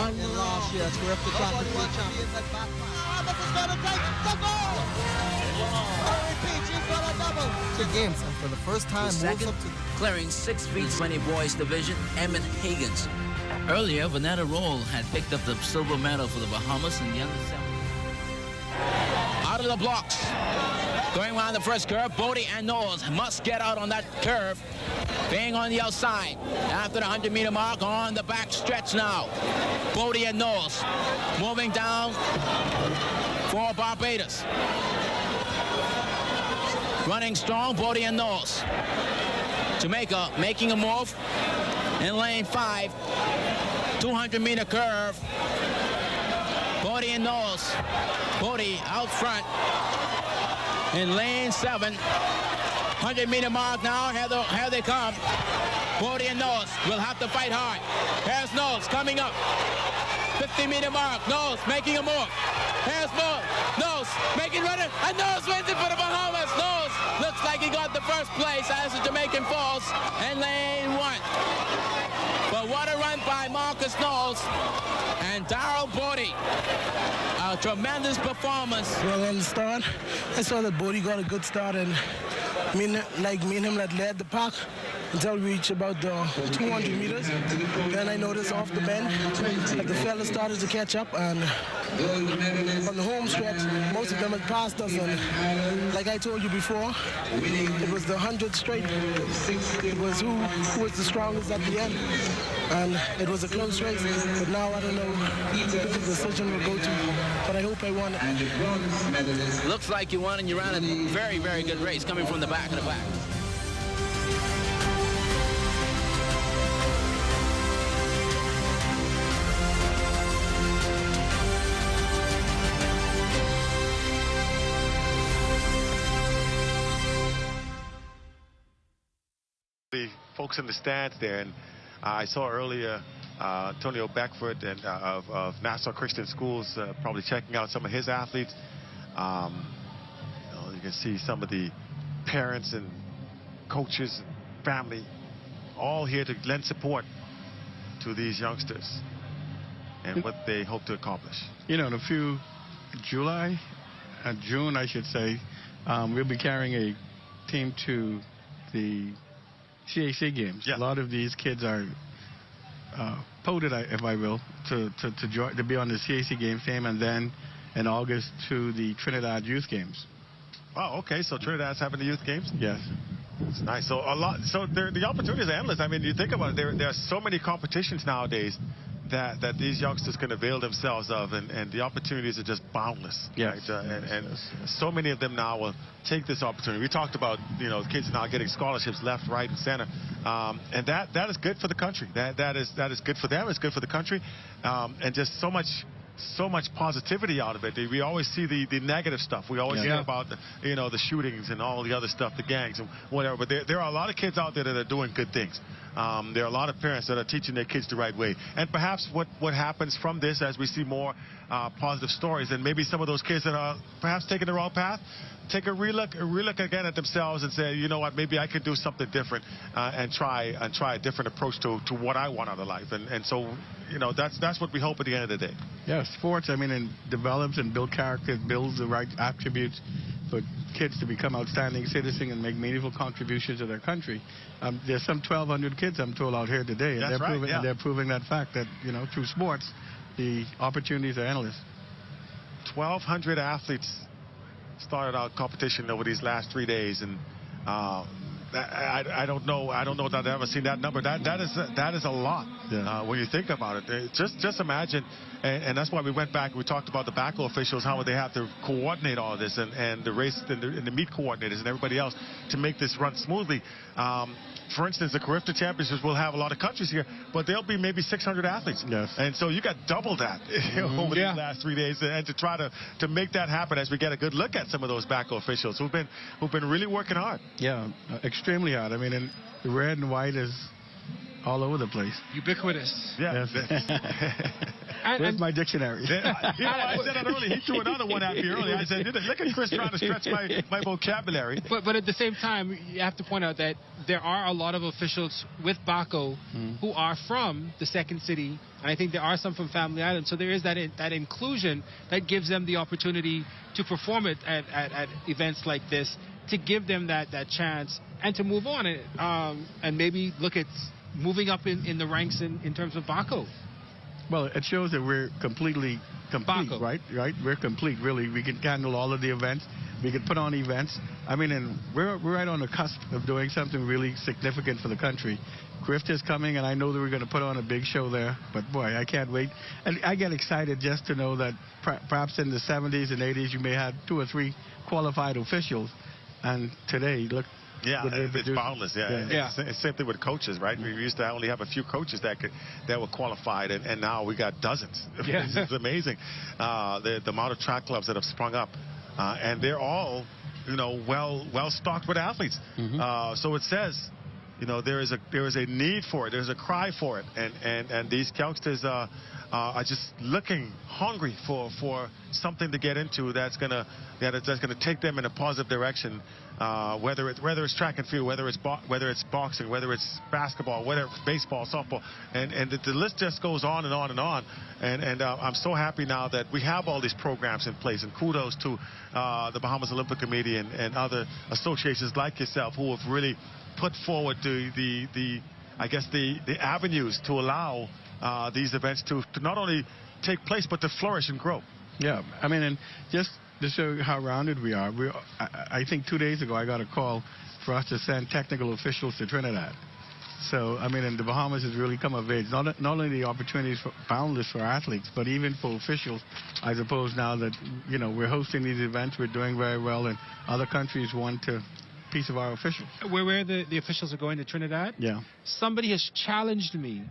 In last year's CARIFTA Championship. Bahamas is going to take the goal! Repeat, she's going to double. 2 games, and for the first time, moves second, up to clearing 6 feet 20 boys division, Emmett Higgins. Earlier, Vanetta Roll had picked up the silver medal for the Bahamas in the under 17. Out of the blocks. Going around the first curve, Bodie and Knowles must get out on that curve. Being on the outside. After the 100-meter mark, on the back stretch now. Bodie and Knowles moving down for Barbados. Running strong, Bodie and Knowles. Jamaica making a move in lane 5. 200-meter curve. Bodie and Knowles. Bodie out front in lane 7. 100-meter mark now. Here they come. Bodie and Knowles will have to fight hard. Here's Knowles coming up. 50-meter mark. Knowles making a move. Here's Knowles making running, and Knowles wins it for the Bahamas. Knowles looks like he got the first place as the Jamaican falls in lane 1. But what a run by Marcus Knowles and Darrell Bodie. A tremendous performance. Well, on the start, I saw that Bodie got a good start, and me and him led the pack until we reached about the 200 meters. Then I noticed off the bend that the fellas started to catch up, and on the home stretch, most of them had passed us, and like I told you before, it was the 100 straight. It was who was the strongest at the end, and it was a close race, but now I don't know who the decision will go to, but I hope I won it. Looks like you won, and you ran a very, very good race coming from the back of the pack. The folks in the stands there, and I saw earlier Antonio Beckford and of Nassau Christian Schools probably checking out some of his athletes. You can see some of the parents and coaches and family all here to lend support to these youngsters and what they hope to accomplish. You know, in a few June, I should say, we'll be carrying a team to the CAC games. Yeah. A lot of these kids are voted, if I will, to be on the CAC games team, and then in August to the Trinidad Youth Games. Oh, okay. So Trinidad's having the youth games? Yes. It's nice. So the opportunities are endless. I mean, you think about it, there are so many competitions nowadays that these youngsters can avail themselves of, and the opportunities are just boundless. Yes. Right? And so many of them now will take this opportunity. We talked about, kids now getting scholarships left, right, and center, and that is good for the country. That is good for them. It's good for the country, and just so much positivity out of it. We always see the negative stuff. We always hear about the shootings and all the other stuff, the gangs and whatever. But there are a lot of kids out there that are doing good things. There are a lot of parents that are teaching their kids the right way. And perhaps what happens from this, as we see more positive stories, and maybe some of those kids that are perhaps taking the wrong path, take a relook again at themselves and say, you know what, maybe I could do something different and try a different approach to what I want out of life. And so, that's what we hope at the end of the day. Yeah, sports, it develops and builds character, builds the right attributes for kids to become outstanding citizens and make meaningful contributions to their country. There's some 1,200 kids, I'm told, out here today. And they're proving that fact that, through sports, the opportunities are endless. 1,200 athletes started out competition over these last 3 days, and I don't know that I've ever seen that number. That is a lot when you think about it. Just imagine, and that's why we went back. We talked about the backhoe officials, how they have to coordinate all of this, and the race and the meet coordinators and everybody else to make this run smoothly. For instance, the CARIFTA championships will have a lot of countries here, but there'll be maybe 600 athletes. Yes. And so you got double that over these last 3 days, and to try to make that happen as we get a good look at some of those backhoe officials who've been really working hard. Yeah, extremely hard. And the red and white is all over the place. Ubiquitous. Yeah. Yes. Where's my dictionary? I said that earlier. He threw another one at me earlier. I said, look at Chris trying to stretch my vocabulary. But at the same time, you have to point out that there are a lot of officials with Baco who are from the second city, and I think there are some from Family Island. So there is that inclusion that gives them the opportunity to perform it at events like this, to give them that chance and to move on and maybe look at moving up in the ranks in terms of Baco. Well, it shows that we're completely complete, Baco. right? We're complete, really. We can handle all of the events. We can put on events. And we're right on the cusp of doing something really significant for the country. CARIFTA is coming, and I know that we're going to put on a big show there. But, boy, I can't wait. And I get excited just to know that perhaps in the 70s and 80s you may have 2 or 3 qualified officials. And today, look. Yeah, it's boundless. Yeah. It's same thing with coaches, right? We used to only have a few coaches that were qualified, and now we got dozens. Yeah. It's amazing the amount of track clubs that have sprung up, and they're all well stocked with athletes. So it says, there is a need for it. There's a cry for it, and these youngsters are just looking hungry for something to get into that's gonna take them in a positive direction. Whether it's track and field, whether it's boxing, whether it's basketball, whether it's baseball, softball, and the list just goes on and on and on. And I'm so happy now that we have all these programs in place. And kudos to the Bahamas Olympic Committee and other associations like yourself who have really put forward the avenues to allow these events to not only take place but to flourish and grow. Yeah, I mean, and just to show how rounded we are, I think 2 days ago I got a call for us to send technical officials to Trinidad. So, I mean, and the Bahamas has really come of age. Not only the opportunities boundless for athletes, but even for officials. I suppose now that, you know, we're hosting these events, we're doing very well, and other countries want a piece of our officials. Where the officials are going to Trinidad? Yeah. Somebody has challenged me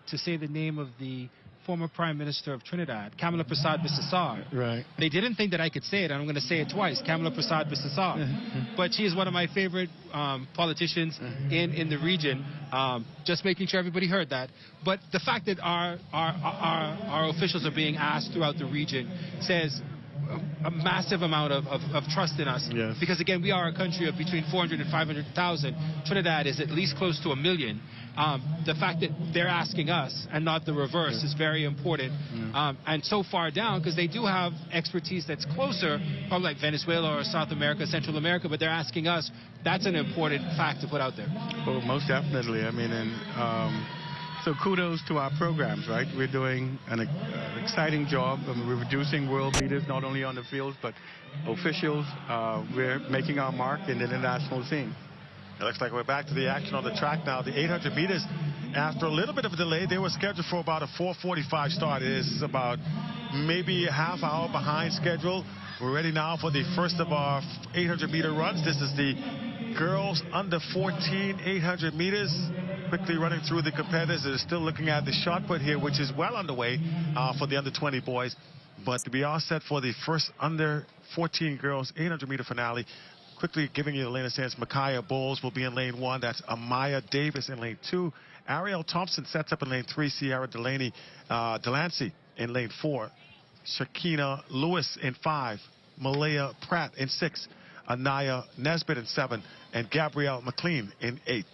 to say the name of the former Prime Minister of Trinidad, Kamala Prasad Bisesar. Right. They didn't think that I could say it, and I'm going to say it twice, Kamala Prasad Bisesar. But she is one of my favorite politicians in the region. Just making sure everybody heard that. But the fact that our officials are being asked throughout the region says a massive amount of trust in us. Yes. Because, again, we are a country of between 400 and 500,000. Trinidad is at least close to 1 million. The fact that they're asking us and not the reverse is very important. And so far down, because they do have expertise that's closer, probably like Venezuela or South America, Central America, but they're asking us. That's an important fact to put out there. Well, most definitely. I mean, and so kudos to our programs, right? We're doing an exciting job. I mean, we're reducing world leaders, not only on the fields, but officials. We're making our mark in the international scene. It looks like we're back to the action on the track now. The 800 meters, after a little bit of a delay, they were scheduled for about a 4:45 start. It is about maybe a half hour behind schedule. We're ready now for the first of our 800-meter runs. This is the girls under 14 800 meters. Quickly running through the competitors. They're still looking at the shot put here, which is well underway for the under 20 boys. But to be all set for the first under 14 girls 800-meter finale. Quickly giving you the lane of stance. Micaiah Bowles will be in lane 1. That's Amaya Davis in lane 2. Ariel Thompson sets up in lane 3. Sierra Delancey in lane 4. Shakina Lewis in 5. Malaya Pratt in 6. Anaya Nesbitt in 7. And Gabrielle McLean in 8.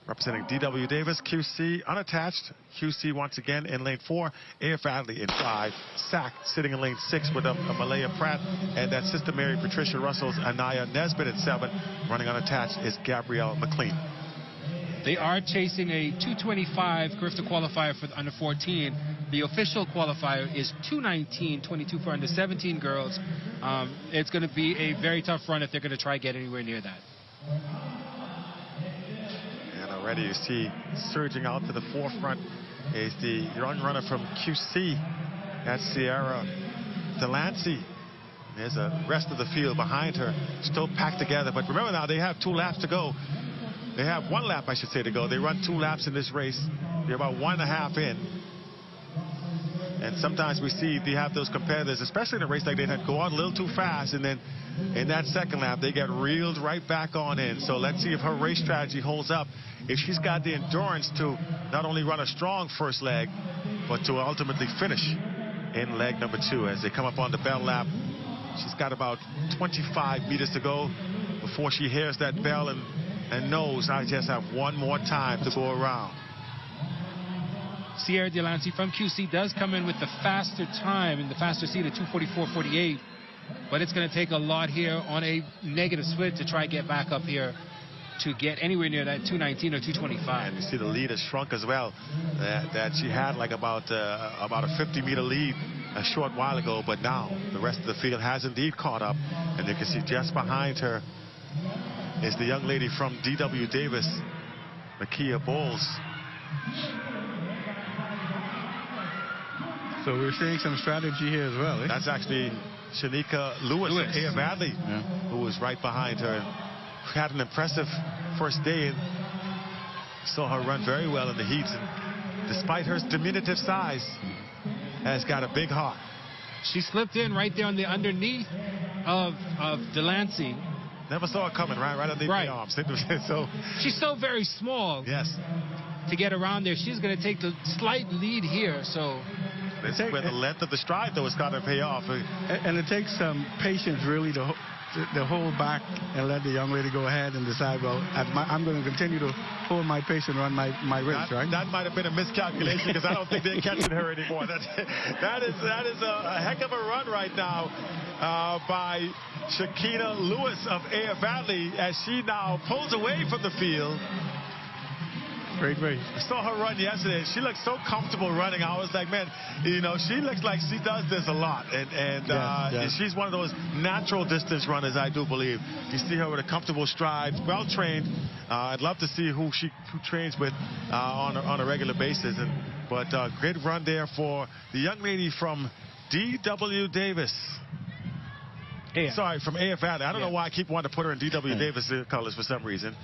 Representing D.W. Davis, QC unattached. QC once again in lane 4. A.F. Adley in 5. Sack sitting in lane 6 with a Malaya Pratt. And that Sister Mary Patricia Russell's Anaya Nesbitt at 7. Running unattached is Gabrielle McLean. They are chasing a 2:25 CARIFTA qualifier for the under 14. The official qualifier is 2:19.22 for under 17 girls. It's going to be a very tough run if they're going to try to get anywhere near that. Already you see surging out to the forefront is the young runner from QC. That's Sierra Delancey. There's the rest of the field behind her, still packed together. But remember now, they have 2 laps to go. They have 1 lap, I should say, to go. They run 2 laps in this race. They're about 1.5 in. And sometimes we see they have those competitors, especially in a race like that, go on a little too fast, and then in that second lap, they get reeled right back on in. So let's see if her race strategy holds up. If she's got the endurance to not only run a strong first leg, but to ultimately finish in leg number 2 as they come up on the bell lap. She's got about 25 meters to go before she hears that bell and knows I just have 1 more time to go around. Sierra Delancey from QC does come in with the faster time in the faster seat at 2:44.48, but it's going to take a lot here on a negative split to try to get back up here to get anywhere near that 2:19 or 2:25. And you see the lead has shrunk as well. That she had like about a 50-meter lead a short while ago, but now the rest of the field has indeed caught up, and you can see just behind her is the young lady from D.W. Davis, Micaiah Bowles. So we're seeing some strategy here as well. That's actually Shanika Lewis. A.F. Adley, who was right behind her. Had an impressive first day and saw her run very well in the heats. And despite her diminutive size, has got a big heart. She slipped in right there on the underneath of Delancey. Never saw her coming, right underneath the arms. So she's so very small. Yes. To get around there, she's going to take the slight lead here. So this is where the length of the stride, though, is going to pay off. And it takes some patience, really, to hold back and let the young lady go ahead and decide, well, I'm going to continue to hold my pace and run my race, right? That might have been a miscalculation because I don't think they're catching her anymore. That is a heck of a run right now by Shakina Lewis of AF Valley as she now pulls away from the field. Great race. I saw her run yesterday. She looked so comfortable running. I was like, man, you know, she looks like she does this a lot. And she's one of those natural distance runners, I do believe. You see her with a comfortable stride, well-trained. I'd love to see who trains with on a regular basis. But great run there for the young lady from D.W. Davis. Sorry, from AF Valley. I don't know why I keep wanting to put her in D.W. Davis colors for some reason.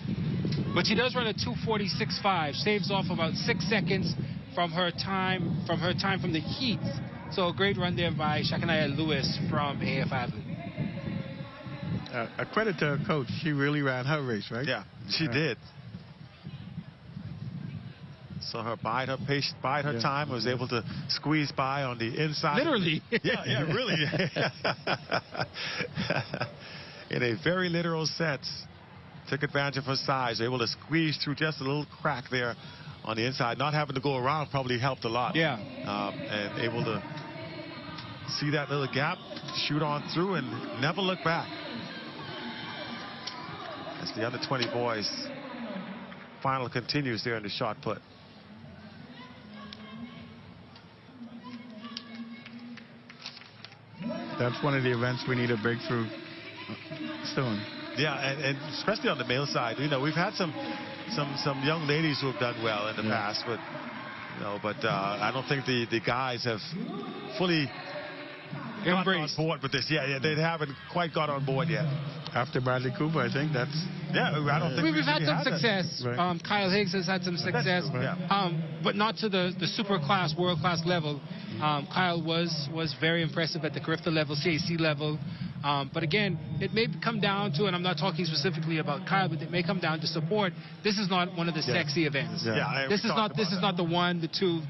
But she does run a 2:46.5, saves off about 6 seconds from her time from the heats. So a great run there by Shakanaya Lewis from AF Valley. A credit to her coach. She really ran her race, right? Yeah, she did. So her bide her time, was able to squeeze by on the inside. Literally. Yeah, really. In a very literal sense. Took advantage of her size, able to squeeze through just a little crack there on the inside. Not having to go around probably helped a lot. Yeah. And able to see that little gap, shoot on through, and never look back. As the under 20 boys final continues there in the shot put. That's one of the events we need a breakthrough soon. Yeah, and especially on the male side, you know, we've had some young ladies who have done well in the past, but I don't think the guys have fully got on board with this. Yeah, they haven't quite got on board yet. After Bradley Cooper, I think that's. Yeah, I don't think we've had some success. Right. Kyle Higgs has had some success, but not to the super class, world class level. Kyle was very impressive at the CARIFTA level, CAC level. But again, it may come down to, and I'm not talking specifically about Kyle, but it may come down to support. This is not one of the sexy events. This is not the one, the two,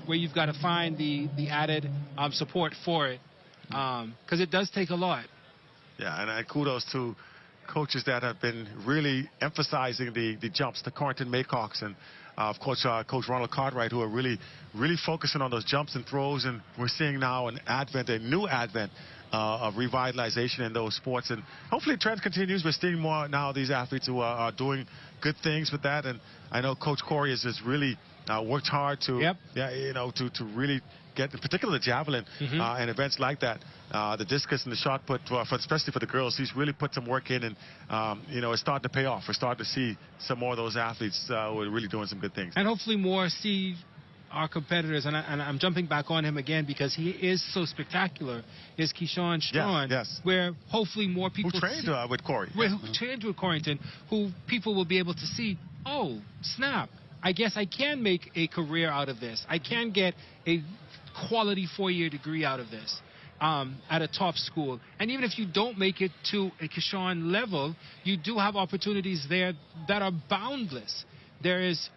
where you've got to find the added support for it, because it does take a lot. Yeah, and kudos to coaches that have been really emphasizing the jumps, the Corrington Maycocks, and of course Coach Ronald Cartwright, who are really focusing on those jumps and throws. And we're seeing now a new advent of revitalization in those sports, and hopefully the trend continues. We're seeing more now of these athletes who are doing good things with that. And I know Coach Corey has really worked hard to to really get, in particular, the javelin and events like that, the discus and the shot put, especially for the girls. He's really put some work in, and it's starting to pay off. We're starting to see some more of those athletes who are really doing some good things. And hopefully more see our competitors, and I'm jumping back on him again because he is so spectacular, is Keyshawn Strawn, where hopefully more people who trained with Corey. Who trained with Corrington, who people will be able to see, oh, snap, I guess I can make a career out of this. I can get a quality 4-year degree out of this at a top school. And even if you don't make it to a Keyshawn level, you do have opportunities there that are boundless. There is,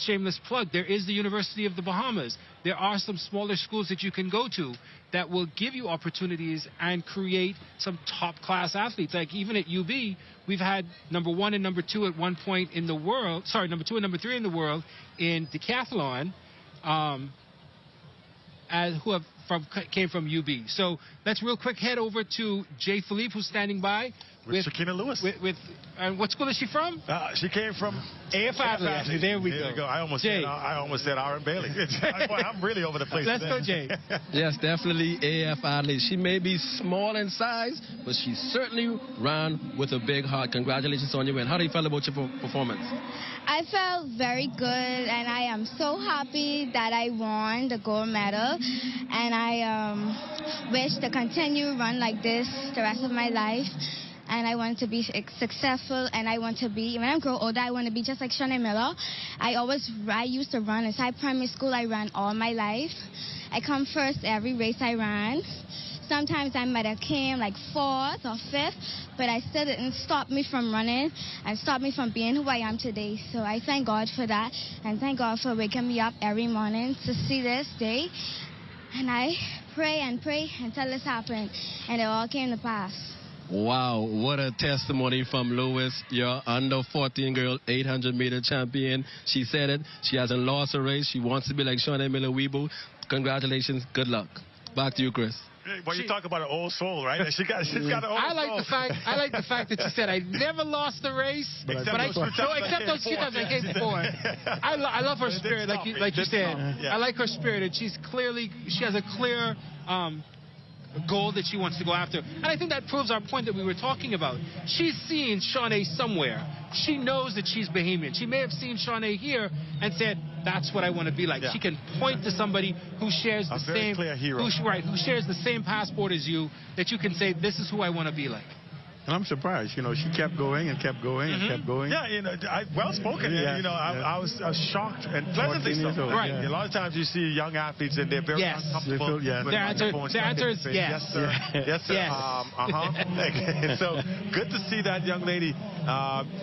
shameless plug, there is the University of the Bahamas. There are some smaller schools that you can go to that will give you opportunities and create some top-class athletes. Like even at UB, we've had number 1 and number 2 at one point in the world, number 2 and number 3 in the world in decathlon, who came from UB. So let's real quick head over to Jay Philippe, who's standing by. With Shakina Lewis. What school is she from? She came from AF Valley. There we go. I almost said R.M. Bailey. I'm really over the place. Let's go, Jay. Yes, definitely AF Valley. She may be small in size, but she certainly ran with a big heart. Congratulations on your win. How do you feel about your performance? I felt very good, and I am so happy that I won the gold medal. And I wish to continue run like this the rest of my life. And I want to be successful, and I want to be, when I grow older, I want to be just like Shanae Miller. I used to run inside primary school. I ran all my life. I come first every race I ran. Sometimes I might have came like 4th or 5th, but I still didn't stop me from running and stop me from being who I am today. So I thank God for that, and thank God for waking me up every morning to see this day. And I pray until this happened, and it all came to pass. Wow, what a testimony from Lewis, your under 14 girl 800-meter champion. She said it. She hasn't lost a race. She wants to be like Shawnee Miller-Weeble. Congratulations. Good luck. Back to you, Chris. Well, you talk about an old soul, right? She's got an old soul. I like the fact that you said I never lost a race, except those few times I came before. I love her spirit, like you said. Yeah. I like her spirit, and she has a clear goal that she wants to go after. And I think that proves our point that we were talking about. She's seen Shawnee somewhere. She knows that she's Bahamian. She may have seen Shawnee here and said, that's what I want to be like. Yeah. She can point to somebody who shares the same clear hero. Who shares the same passport as you, that you can say, this is who I want to be like. And I'm surprised, she kept going and kept going and kept going. Yeah, well spoken. Yeah, I was shocked and pleasantly so. Right. Yeah. A lot of times you see young athletes and they're very uncomfortable. With their answer is yes. Yes, sir. Yes, sir. Yes. So good to see that young lady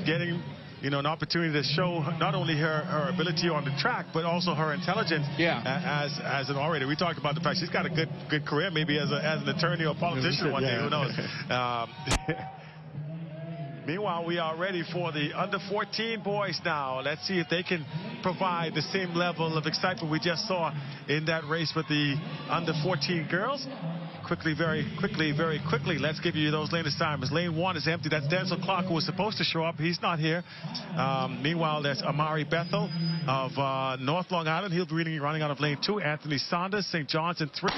getting an opportunity to show not only her ability on the track, but also her intelligence as an orator. We talked about the fact she's got a good career, maybe as an attorney or politician one day. Who knows? Meanwhile, we are ready for the under 14 boys now. Let's see if they can provide the same level of excitement we just saw in that race with the under 14 girls. Very quickly, let's give you those lane assignments. Lane 1 is empty. That's Denzel Clark, who was supposed to show up. He's not here. Meanwhile, there's Amari Bethel of North Long Island. He'll be running out of lane 2. Anthony Saunders, St. John's in 3.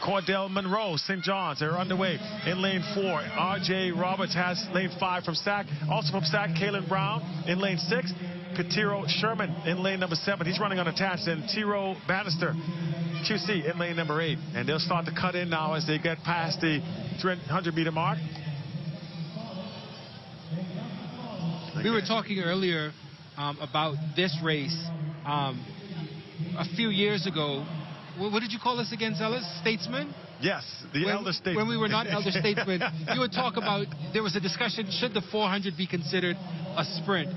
Cordell Monroe, St. John's, they're underway in lane 4. R.J. Roberts has lane 5 from SAC. Also from SAC, Kalen Brown in lane 6. Katiro Sherman in lane number 7. He's running unattached. And Tiro Bannister, QC, in lane number 8. And they'll start to cut in now as they get past the 300-meter mark. We were talking earlier about this race a few years ago. What did you call us again, Zealous? Statesmen? Yes, elder statesmen. When we were not elder statesmen, you would talk about, there was a discussion, should the 400 be considered a sprint?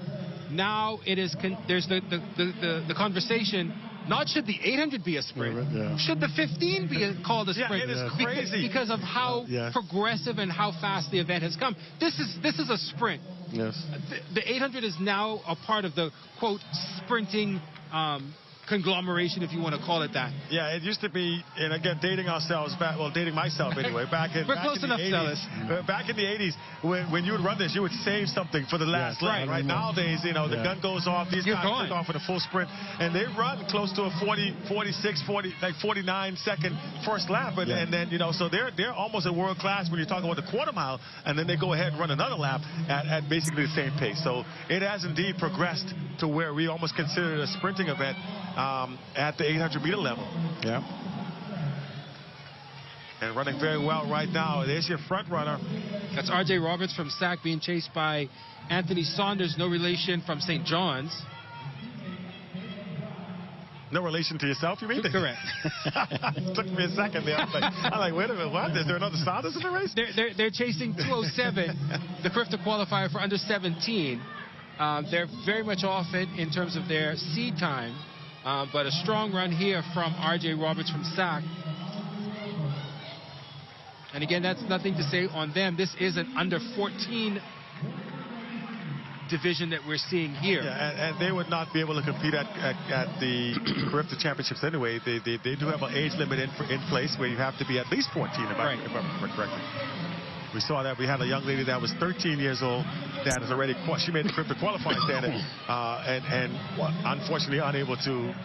Now it is, there's the conversation, not should the 800 be a sprint, should the 15 be called a sprint? Yeah, it is crazy. Because of how progressive and how fast the event has come. This is a sprint. Yes. The 800 is now a part of the, quote, sprinting conglomeration, if you want to call it that. Yeah, it used to be, and again, dating myself anyway, back in, We're close enough, the 80s. Back in the 80s, when you would run this, you would save something for the last lap. Right. Nowadays, the gun goes off, these guys take off in a full sprint, and they run close to a 49-second first lap, and then, so they're almost at world class when you're talking about the quarter mile, and then they go ahead and run another lap at basically the same pace. So it has indeed progressed to where we almost consider it a sprinting event at the 800-meter level. Yeah. And running very well right now. There's your front runner. That's R.J. Roberts from SAC being chased by Anthony Saunders, no relation, from St. John's. No relation to yourself, you mean? Correct. Took me a second there. I'm like, wait a minute, what? Is there another Saunders in the race? They're chasing 207, the CARIFTA qualifier for under 17. They're very much off it in terms of their seed time. But a strong run here from R.J. Roberts from SAC. And again, that's nothing to say on them. This is an under 14 division that we're seeing here. Yeah, and they would not be able to compete at the CARIFTA championships anyway. They do have an age limit in place where you have to be at least 14, if I remember correctly. We saw that we had a young lady that was 13 years old that is already, she made the CARIFTA qualifying standard, and unfortunately unable to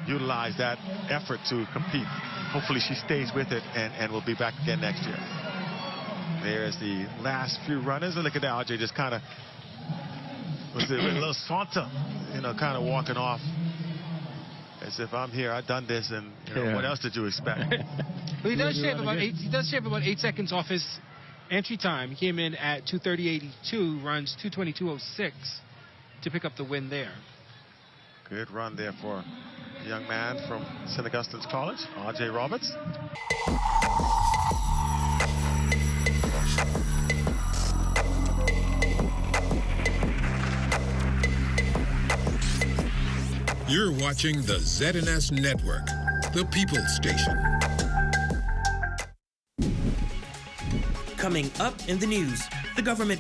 utilize that effort to compete. Hopefully she stays with it and will be back again next year. There's the last few runners, and look at that, RJ just kind of was a little saunter, kind of walking off as if I'm here, I've done this, and what else did you expect? Well, he does shave about 8 seconds off his entry time. He came in at 2:30.82, runs 2:22.06 to pick up the win there. Good run there for a young man from St. Augustine's College, R.J. Roberts. You're watching the ZNS Network, the People's Station. Coming up in the news, the government